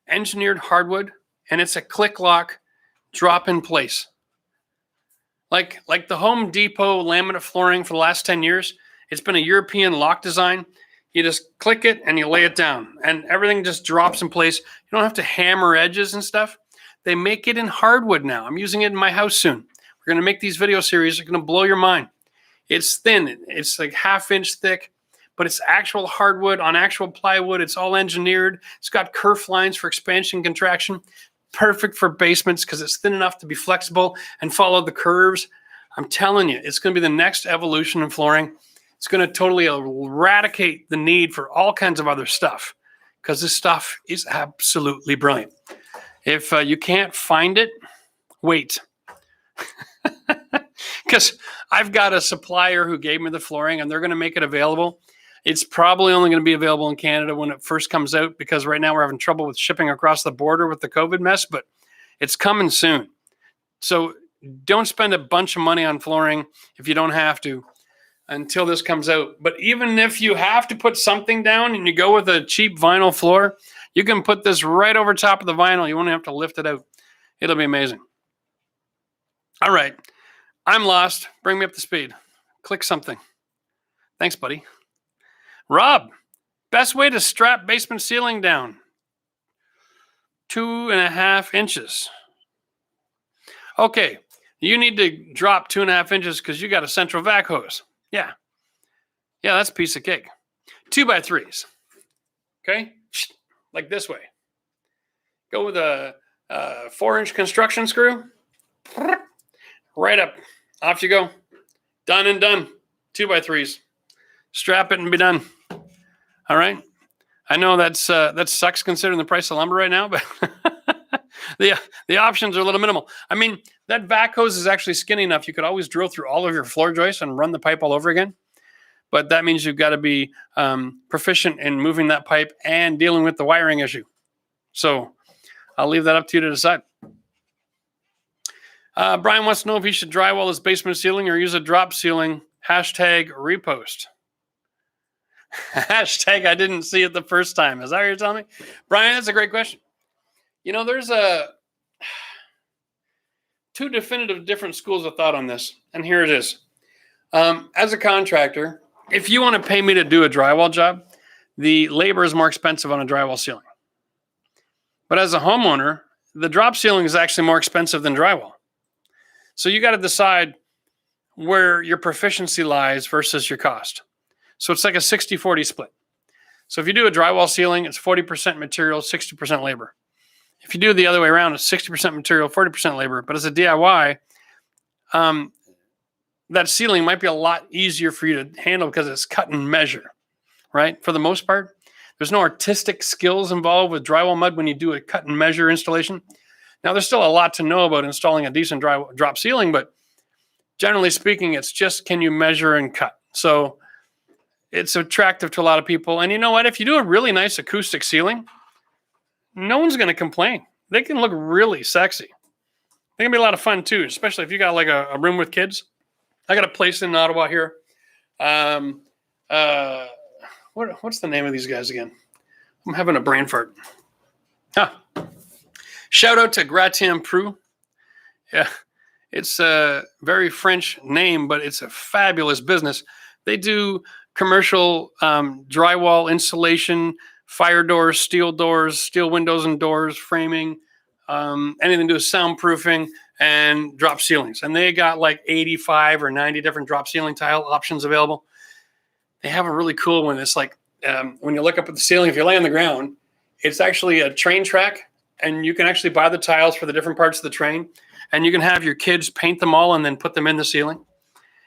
engineered hardwood, and it's a click lock, drop in place. Like the Home Depot laminate flooring for the last 10 years, it's been a European lock design. You just click it and you lay it down and everything just drops in place. You don't have to hammer edges and stuff. They make it in hardwood now. I'm using it in my house soon. We're going to make these video series. They're going to blow your mind. It's thin. It's like 1/2 inch thick, but it's actual hardwood on actual plywood. It's all engineered. It's got kerf lines for expansion and contraction. Perfect for basements because it's thin enough to be flexible and follow the curves. I'm telling you, it's going to be the next evolution in flooring. It's going to totally eradicate the need for all kinds of other stuff because this stuff is absolutely brilliant. If you can't find it, wait. Because I've got a supplier who gave me the flooring and they're going to make it available. It's probably only going to be available in Canada when it first comes out because right now we're having trouble with shipping across the border with the COVID mess, but it's coming soon. So don't spend a bunch of money on flooring if you don't have to until this comes out. But even if you have to put something down and you go with a cheap vinyl floor, you can put this right over top of the vinyl. You won't have to lift it out. It'll be amazing. All right. I'm lost. Bring me up to speed. Click something. Thanks, buddy. Rob, best way to strap basement ceiling down? 2.5 inches. Okay. You need to drop 2.5 inches because you got a central vac hose. Yeah. Yeah, that's a piece of cake. 2x3s. Okay? Like this way. Go with a 4-inch construction screw. Right up. Off you go. Done and done. 2x3s. Strap it and be done. All right? I know that sucks considering the price of lumber right now, but the options are a little minimal. I mean, that vac hose is actually skinny enough. You could always drill through all of your floor joists and run the pipe all over again. But that means you've got to be proficient in moving that pipe and dealing with the wiring issue. So I'll leave that up to you to decide. Brian wants to know if he should drywall his basement ceiling or use a drop ceiling. #repost. I didn't see it the first time. Is that what you're telling me? Brian, that's a great question. You know, there's two definitive different schools of thought on this. And here it is. As a contractor, if you want to pay me to do a drywall job, the labor is more expensive on a drywall ceiling. But as a homeowner, the drop ceiling is actually more expensive than drywall. So you got to decide where your proficiency lies versus your cost. So it's like a 60-40 split. So if you do a drywall ceiling, it's 40% material, 60% labor. If you do it the other way around, it's 60% material, 40% labor. But as a DIY, that ceiling might be a lot easier for you to handle because it's cut and measure, right? For the most part, there's no artistic skills involved with drywall mud when you do a cut and measure installation. Now, there's still a lot to know about installing a decent drop ceiling, but generally speaking, it's just can you measure and cut? So it's attractive to a lot of people. And you know what? If you do a really nice acoustic ceiling, no one's going to complain. They can look really sexy. They can be a lot of fun too, especially if you got like a room with kids. I got a place in Ottawa here. What's the name of these guys again? I'm having a brain fart. Shout out to Gratin Prou. Yeah, it's a very French name, but it's a fabulous business. They do commercial drywall insulation, fire doors, steel windows and doors, framing, anything to do with soundproofing and drop ceilings. And they got like 85 or 90 different drop ceiling tile options available. They have a really cool one. It's like when you look up at the ceiling, if you lay on the ground, it's actually a train track. And you can actually buy the tiles for the different parts of the train. And you can have your kids paint them all and then put them in the ceiling.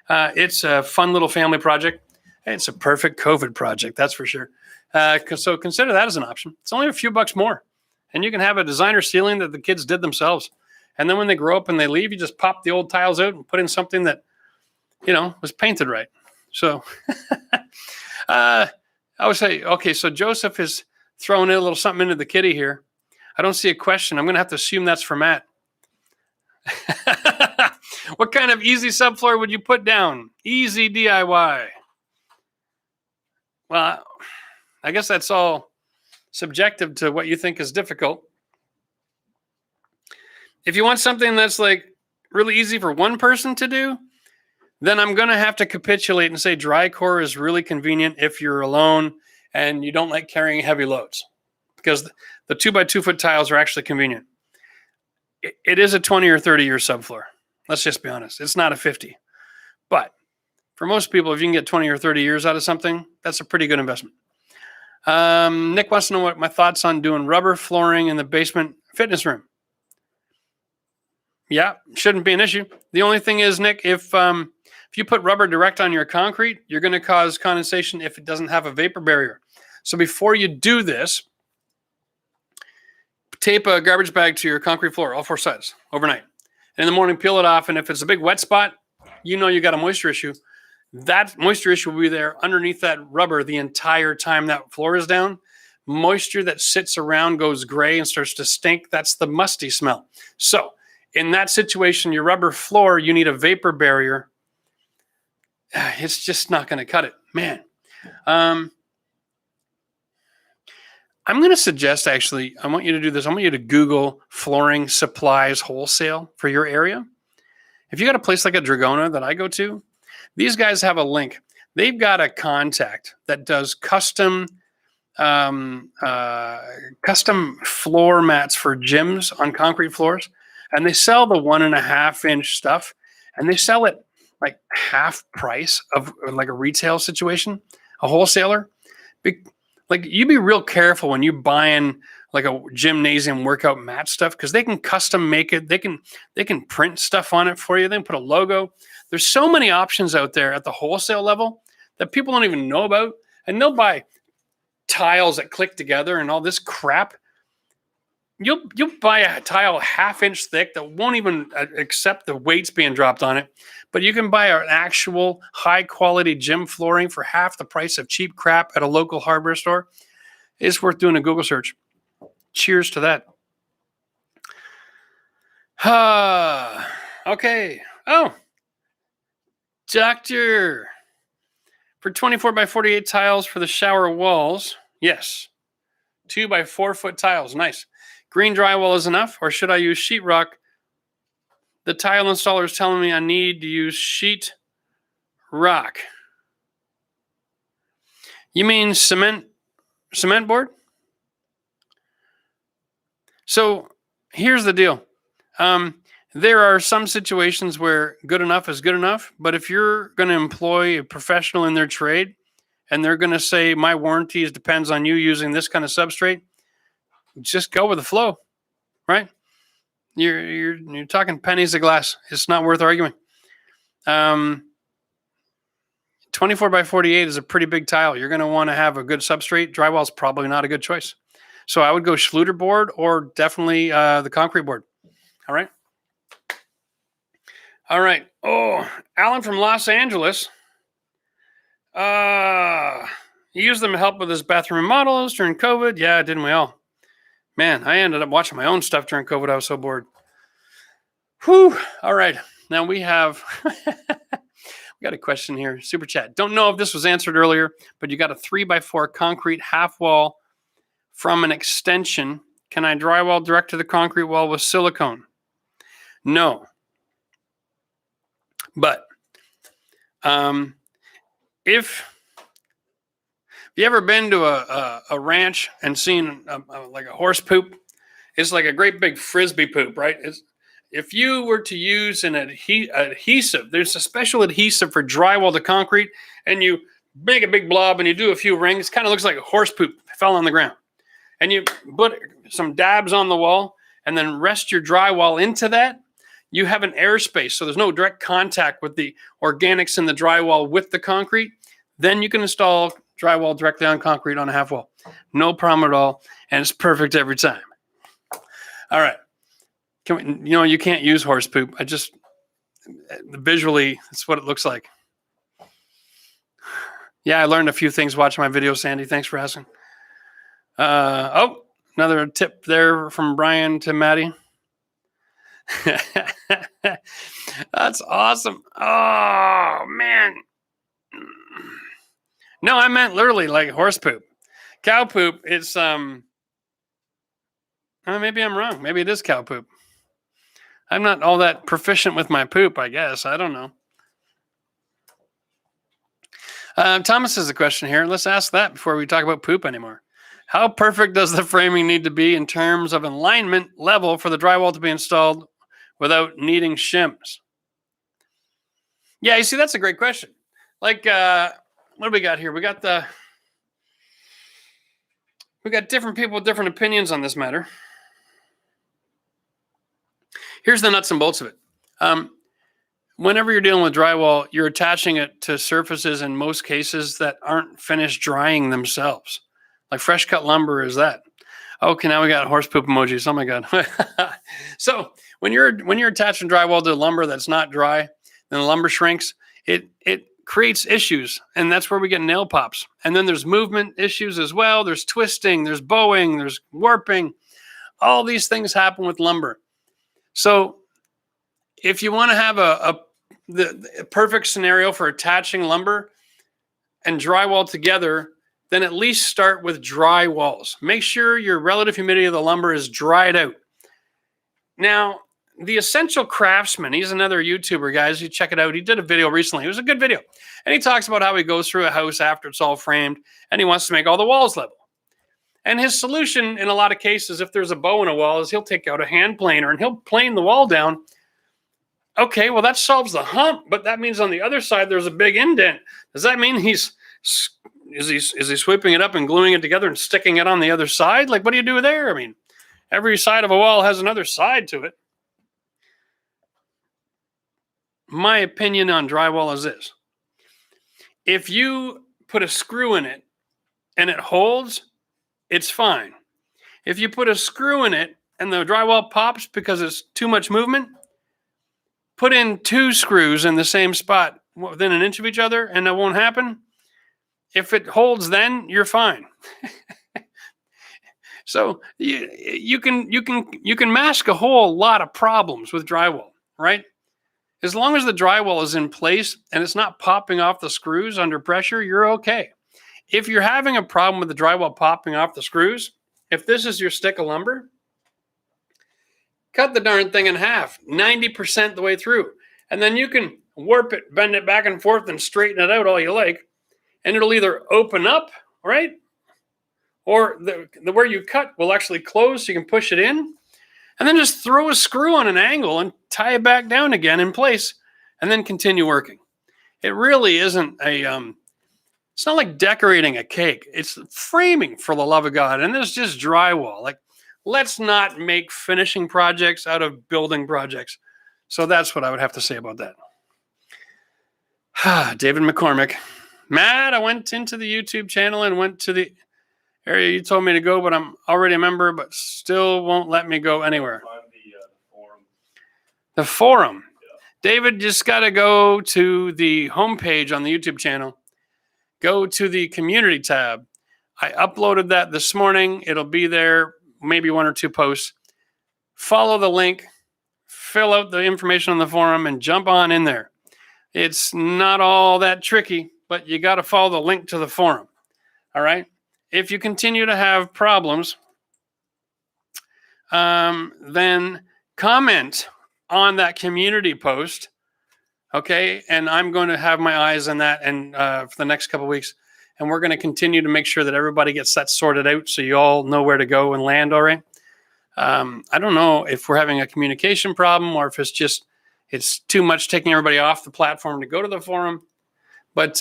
It's a fun little family project. It's a perfect COVID project, that's for sure. So consider that as an option. It's only a few bucks more. And you can have a designer ceiling that the kids did themselves. And then when they grow up and they leave, you just pop the old tiles out and put in something that, was painted right. So I would say, okay, so Joseph is throwing in a little something into the kitty here. I don't see a question. I'm going to have to assume that's for Matt. What kind of easy subfloor would you put down? Easy DIY. Well, I guess that's all subjective to what you think is difficult. If you want something that's like really easy for one person to do, then I'm going to have to capitulate and say dry core is really convenient if you're alone and you don't like carrying heavy loads. Because the 2x2 foot tiles are actually convenient. It is a 20 or 30 year subfloor. Let's just be honest. It's not a 50. But for most people, if you can get 20 or 30 years out of something, that's a pretty good investment. Nick wants to know what my thoughts on doing rubber flooring in the basement fitness room. Yeah, shouldn't be an issue. The only thing is, Nick, if you put rubber direct on your concrete, you're going to cause condensation if it doesn't have a vapor barrier. So before you do this, tape a garbage bag to your concrete floor, all four sides, overnight. And in the morning, peel it off. And if it's a big wet spot, you got a moisture issue. That moisture issue will be there underneath that rubber the entire time that floor is down. Moisture that sits around goes gray and starts to stink. That's the musty smell. So in that situation, your rubber floor, you need a vapor barrier. It's just not going to cut it, man. I'm going to suggest, actually, I want you to do this. I want you to Google flooring supplies wholesale for your area. If you got a place like a Dragona that I go to, these guys have a link. They've got a contact that does custom floor mats for gyms on concrete floors. And they sell the 1.5 inch stuff. And they sell it like half price of like a retail situation, a wholesaler. Like you be real careful when you're buying like a gymnasium workout mat stuff because they can custom make it. They can print stuff on it for you. They can put a logo. There's so many options out there at the wholesale level that people don't even know about, and they'll buy tiles that click together and all this crap. You'll buy a tile 1/2 inch thick that won't even accept the weights being dropped on it. But you can buy an actual high quality gym flooring for half the price of cheap crap at a local hardware store. It's worth doing a Google search. Cheers to that. Okay. Oh, doctor. For 24 by 48 tiles for the shower walls. Yes. 2 by 4 foot tiles. Nice. Green drywall is enough, or should I use sheetrock? The tile installer is telling me I need to use sheet rock. You mean cement board? So here's the deal. There are some situations where good enough is good enough, but if you're going to employ a professional in their trade and they're going to say my warranty depends on you using this kind of substrate, just go with the flow, right? You're talking pennies a glass. It's not worth arguing. 24 by 48 is a pretty big tile. You're going to want to have a good substrate. Drywall is probably not a good choice. So I would go Schluter board or definitely the concrete board. All right. All right. Oh, Alan from Los Angeles. He used them to help with his bathroom remodels during COVID. Yeah, didn't we all? Man, I ended up watching my own stuff during COVID. I was so bored. Whew. All right. Now we have... We got a question here. Super chat. Don't know if this was answered earlier, but you got a 3x4 concrete half wall from an extension. Can I drywall direct to the concrete wall with silicone? No. But if you ever been to a ranch and seen like a horse poop, it's like a great big frisbee poop, right? If you were to use an adhesive, there's a special adhesive for drywall to concrete, and you make a big blob and you do a few rings, kind of looks like a horse poop fell on the ground. And you put some dabs on the wall and then rest your drywall into that. You have an airspace, so there's no direct contact with the organics in the drywall with the concrete. Then you can install drywall directly on concrete on a half wall. No problem at all, and it's perfect every time. All right. You can't use horse poop. Visually, that's what it looks like. Yeah, I learned a few things watching my video, Sandy. Thanks for asking. Another tip there from Brian to Maddie. That's awesome. Oh, man. No, I meant literally like horse poop. Cow poop, it's, maybe I'm wrong. Maybe it is cow poop. I'm not all that proficient with my poop, I guess. I don't know. Thomas has a question here. Let's ask that before we talk about poop anymore. How perfect does the framing need to be in terms of alignment level for the drywall to be installed without needing shims? Yeah, you see, that's a great question. Like, what do we got here? We got different people with different opinions on this matter. Here's the nuts and bolts of it. Whenever you're dealing with drywall, you're attaching it to surfaces in most cases that aren't finished drying themselves. Like fresh cut lumber is that. Okay, now we got horse poop emojis. Oh my God. So when you're attaching drywall to lumber that's not dry, then the lumber shrinks. It creates issues, and that's where we get nail pops. And then there's movement issues as well. There's twisting, there's bowing, there's warping. All these things happen with lumber. So if you want to have the perfect scenario for attaching lumber and drywall together, then at least start with dry walls. Make sure your relative humidity of the lumber is dried out. Now, the Essential Craftsman, he's another YouTuber, guys. You check it out. He did a video recently. It was a good video. And he talks about how he goes through a house after it's all framed, and he wants to make all the walls level. And his solution in a lot of cases, if there's a bow in a wall, is he'll take out a hand planer and he'll plane the wall down. Okay, well, that solves the hump, but that means on the other side there's a big indent. Does that mean is he sweeping it up and gluing it together and sticking it on the other side? Like, what do you do there? I mean, every side of a wall has another side to it. My opinion on drywall is this. If you put a screw in it and it holds, it's fine. If you put a screw in it and the drywall pops because it's too much movement, put in 2 screws in the same spot within an inch of each other and that won't happen. If it holds, then you're fine. So you can mask a whole lot of problems with drywall, right? As long as the drywall is in place and it's not popping off the screws under pressure, you're okay. If you're having a problem with the drywall popping off the screws, if this is your stick of lumber, cut the darn thing in half, 90% the way through. And then you can warp it, bend it back and forth, and straighten it out all you like. And it'll either open up, right? Or the where you cut will actually close so you can push it in. And then just throw a screw on an angle and tie it back down again in place and then continue working. It really isn't it's not like decorating a cake. It's framing, for the love of God. And this is just drywall. Like, let's not make finishing projects out of building projects. So that's what I would have to say about that. David McCormick. Matt, I went into the YouTube channel and went to the area you told me to go, but I'm already a member, but still won't let me go anywhere. Find the forum. The forum. Yeah. David, just got to go to the homepage on the YouTube channel. Go to the community tab. I uploaded that this morning. It'll be there, maybe 1 or 2 posts. Follow the link, fill out the information on the forum, and jump on in there. It's not all that tricky, but you got to follow the link to the forum. All right? If you continue to have problems, then comment on that community post. Okay, and I'm going to have my eyes on that and for the next couple of weeks, and we're going to continue to make sure that everybody gets that sorted out so you all know where to go and land. All right. I don't know if we're having a communication problem or if it's too much taking everybody off the platform to go to the forum, but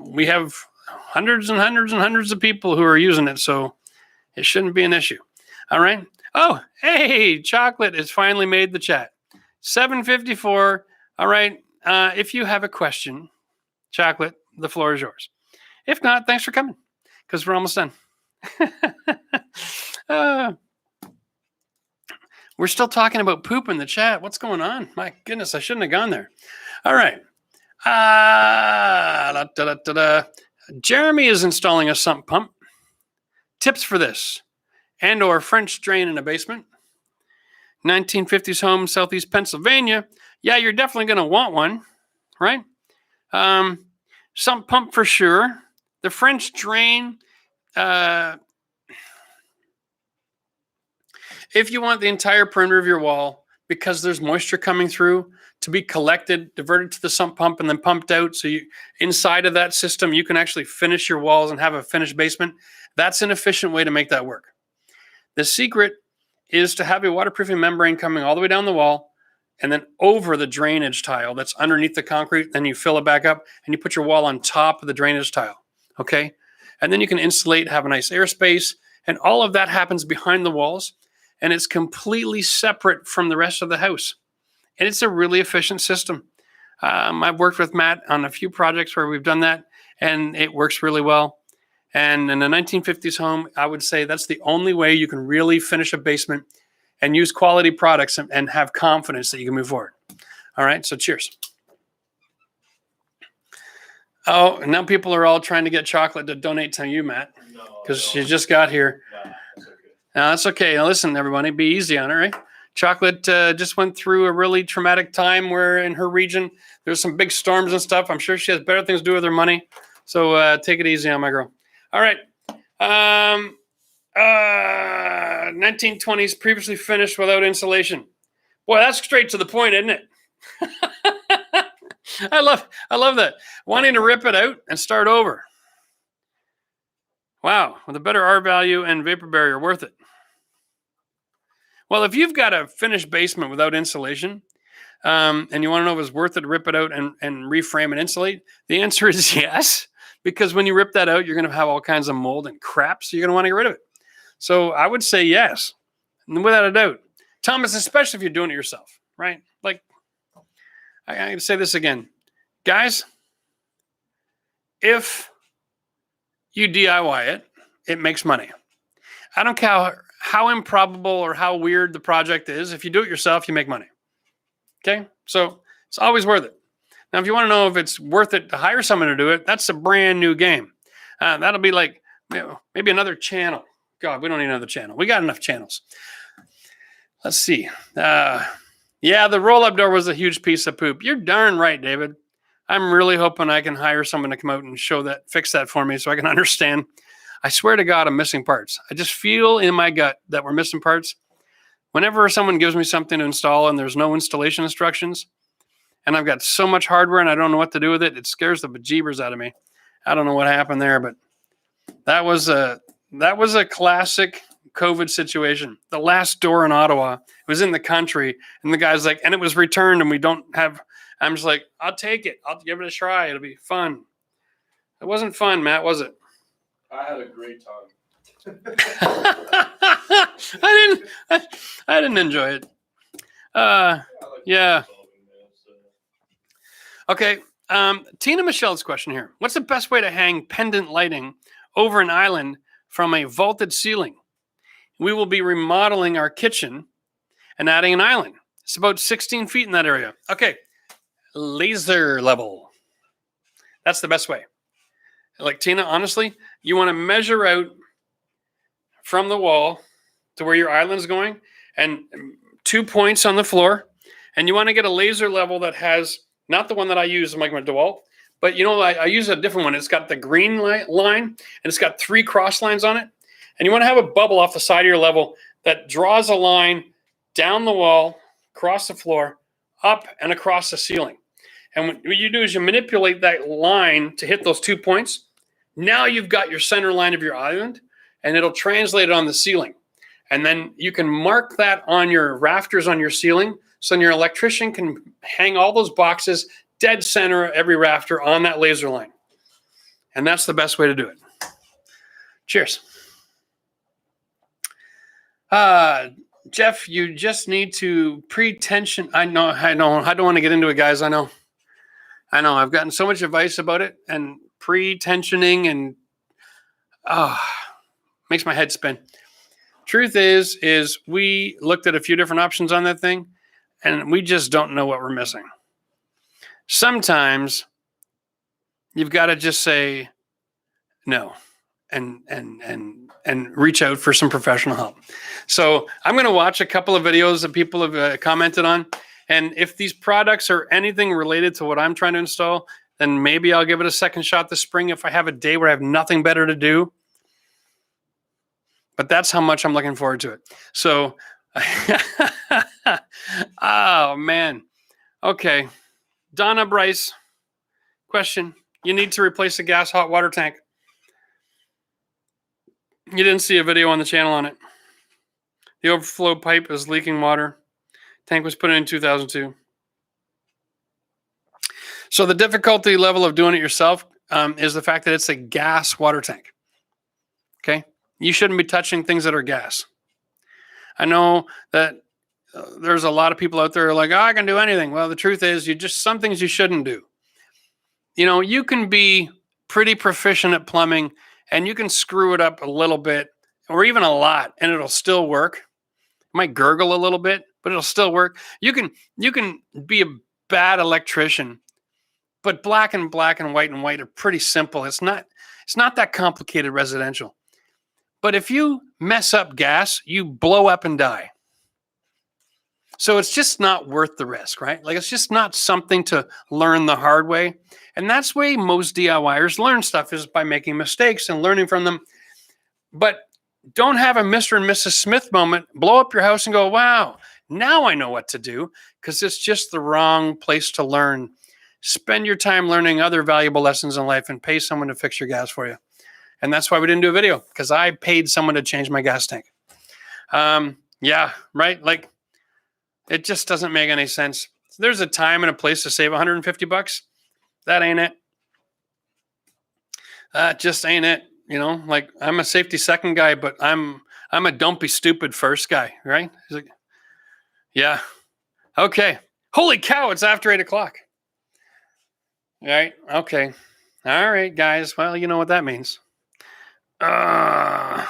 we have hundreds and hundreds and hundreds of people who are using it, so it shouldn't be an issue. All right. Oh, hey, Chocolate has finally made the chat. 7:54. All right. If you have a question, Chocolate, the floor is yours. If not, thanks for coming, because we're almost done. We're still talking about poop in the chat. What's going on? My goodness, I shouldn't have gone there. All right. Jeremy is installing a sump pump. Tips for this and or French drain in a basement. 1950s home, Southeast Pennsylvania. Yeah, you're definitely going to want one, right? Sump pump for sure. The French drain, if you want the entire perimeter of your wall, because there's moisture coming through, to be collected, diverted to the sump pump, and then pumped out, so you inside of that system, you can actually finish your walls and have a finished basement. That's an efficient way to make that work. The secret is to have a waterproofing membrane coming all the way down the wall and then over the drainage tile that's underneath the concrete. Then you fill it back up and you put your wall on top of the drainage tile. Okay. And then you can insulate, have a nice airspace, and all of that happens behind the walls. And it's completely separate from the rest of the house. And it's a really efficient system. I've worked with Matt on a few projects where we've done that, and it works really well. And in a 1950s home, I would say that's the only way you can really finish a basement and use quality products and have confidence that you can move forward. All right, so cheers. Oh, and now people are all trying to get Chocolate to donate to you, Matt, because she just got here. No, that's okay. Now listen, everybody, be easy on her, right? Chocolate just went through a really traumatic time where in her region, there's some big storms and stuff. I'm sure she has better things to do with her money. So take it easy on my girl. All right. 1920s, previously finished without insulation. Boy, that's straight to the point, isn't it? I love that. Wanting to rip it out and start over. Wow, with a better R value and vapor barrier, worth it. Well, if you've got a finished basement without insulation, and you want to know if it's worth it to rip it out and reframe and insulate, the answer is yes, because when you rip that out, you're going to have all kinds of mold and crap, so you're going to want to get rid of it. So I would say yes, without a doubt. Thomas, especially if you're doing it yourself, right? Like, I can say this again. Guys, if you DIY it, it makes money. I don't care how improbable or how weird the project is. If you do it yourself, you make money. Okay? So it's always worth it. Now, if you want to know if it's worth it to hire someone to do it, that's a brand new game. That'll be like, maybe another channel. God, we don't need another channel. We got enough channels. Let's see. Yeah, the roll-up door was a huge piece of poop. You're darn right, David. I'm really hoping I can hire someone to come out and fix that for me so I can understand. I swear to God, I'm missing parts. I just feel in my gut that we're missing parts. Whenever someone gives me something to install and there's no installation instructions, and I've got so much hardware and I don't know what to do with it, it scares the bejeebers out of me. I don't know what happened there, but that was a classic COVID situation. The last door in Ottawa, it was in the country, and the guy's like, and it was returned, and we don't have. I'm just like, I'll take it. I'll give it a try. It'll be fun. It wasn't fun, Matt, was it? I had a great time. I didn't enjoy it. Yeah. Okay. Tina Michelle's question here. What's the best way to hang pendant lighting over an island from a vaulted ceiling? We will be remodeling our kitchen and adding an island. It's about 16 feet in that area. Okay. Laser level. That's the best way. Like, Tina, honestly, you want to measure out from the wall to where your island's going and 2 points on the floor. And you want to get a laser level that has, not the one that I use, like my DeWalt, but I use a different one. It's got the green line and it's got 3 cross lines on it. And you want to have a bubble off the side of your level that draws a line down the wall, across the floor, up and across the ceiling. And what you do is you manipulate that line to hit those 2 points. Now you've got your center line of your island, and it'll translate it on the ceiling. And then you can mark that on your rafters on your ceiling, so your electrician can hang all those boxes dead center every rafter on that laser line. And that's the best way to do it. Cheers. Jeff, you just need to pre-tension. I know. I don't want to get into it, guys. I know. I've gotten so much advice about it, and pre-tensioning and makes my head spin. Truth is we looked at a few different options on that thing, and we just don't know what we're missing. Sometimes you've got to just say no and reach out for some professional help. So I'm going to watch a couple of videos that people have commented on. And if these products are anything related to what I'm trying to install, then maybe I'll give it a second shot this spring if I have a day where I have nothing better to do. But that's how much I'm looking forward to it. So, oh, man. Okay. Donna Bryce, question. You need to replace the gas hot water tank. You didn't see a video on the channel on it. The overflow pipe is leaking water. Tank was put in 2002. So the difficulty level of doing it yourself is the fact that it's a gas water tank. Okay? You shouldn't be touching things that are gas. I know that there's a lot of people out there who are like, I can do anything. Well, the truth is some things you shouldn't do. You can be pretty proficient at plumbing and you can screw it up a little bit or even a lot and it'll still work. It might gurgle a little bit, but it'll still work. You can be a bad electrician, but black and white are pretty simple. It's not that complicated residential. But if you mess up gas, you blow up and die. So it's just not worth the risk, right? Like, it's just not something to learn the hard way. And that's the way most DIYers learn stuff, is by making mistakes and learning from them. But don't have a Mr. and Mrs. Smith moment, blow up your house and go, wow, now I know what to do, because it's just the wrong place to learn. Spend your time learning other valuable lessons in life and pay someone to fix your gas for you. And that's why we didn't do a video, because I paid someone to change my gas tank. Yeah, right? Like, it just doesn't make any sense. There's a time and a place to save $150. That ain't it. That just ain't it. Like, I'm a safety second guy, but I'm a don't be stupid first guy, right? He's like, yeah. Okay. Holy cow, it's after 8 o'clock. All right. Okay. All right, guys. Well, you know what that means. Now,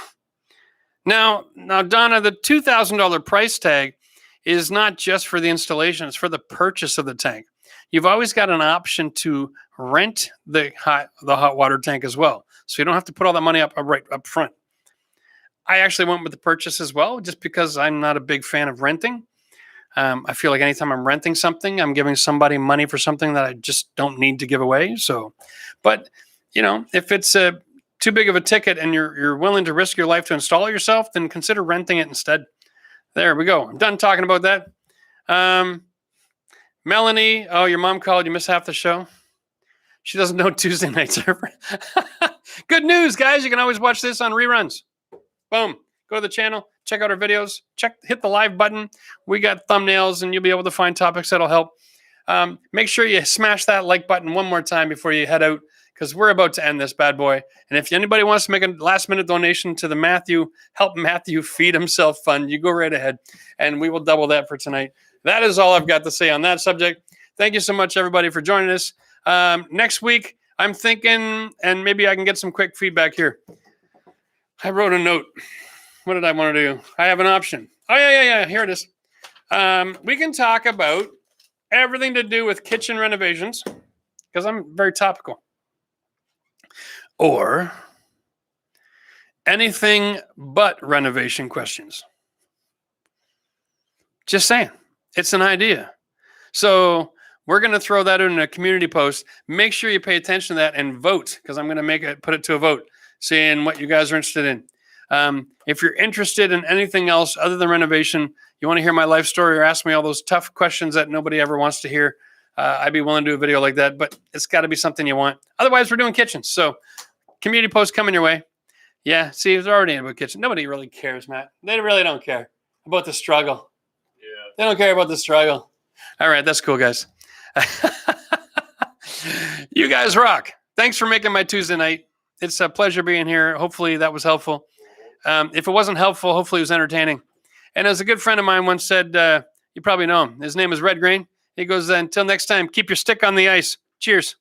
Donna, the $2,000 price tag is not just for the installation; it's for the purchase of the tank. You've always got an option to rent the hot water tank as well, so you don't have to put all that money up right up front. I actually went with the purchase as well, just because I'm not a big fan of renting. I feel like anytime I'm renting something, I'm giving somebody money for something that I just don't need to give away. So, but if it's too big of a ticket and you're willing to risk your life to install it yourself, then consider renting it instead. There we go. I'm done talking about that. Melanie, oh, your mom called. You missed half the show. She doesn't know Tuesday nights are. Good news, guys. You can always watch this on reruns. Boom. Go to the channel. Check out our videos. Hit the live button. We got thumbnails, and you'll be able to find topics that'll help. Make sure you smash that like button one more time before you head out, because we're about to end this bad boy. And if anybody wants to make a last-minute donation to the Help Matthew Feed Himself Fund, you go right ahead, and we will double that for tonight. That is all I've got to say on that subject. Thank you so much, everybody, for joining us. Next week, I'm thinking, and maybe I can get some quick feedback here. I wrote a note. What did I want to do? I have an option. Oh, yeah. Here it is. We can talk about everything to do with kitchen renovations, because I'm very topical. Or anything but renovation questions. Just saying. It's an idea. So we're going to throw that in a community post. Make sure you pay attention to that and vote, because I'm going to put it to a vote, seeing what you guys are interested in. If you're interested in anything else other than renovation, you want to hear my life story or ask me all those tough questions that nobody ever wants to hear, I'd be willing to do a video like that, but it's got to be something you want. Otherwise, we're doing kitchens. So community posts coming your way. Yeah, see, it's already about kitchen. Nobody really cares, Matt. They really don't care about the struggle. Yeah. They don't care about the struggle. All right, that's cool, guys. You guys rock. Thanks for making my Tuesday night. It's a pleasure being here. Hopefully that was helpful. If it wasn't helpful, hopefully it was entertaining. And as a good friend of mine once said, you probably know him. His name is Red Grain. He goes, until next time, keep your stick on the ice. Cheers.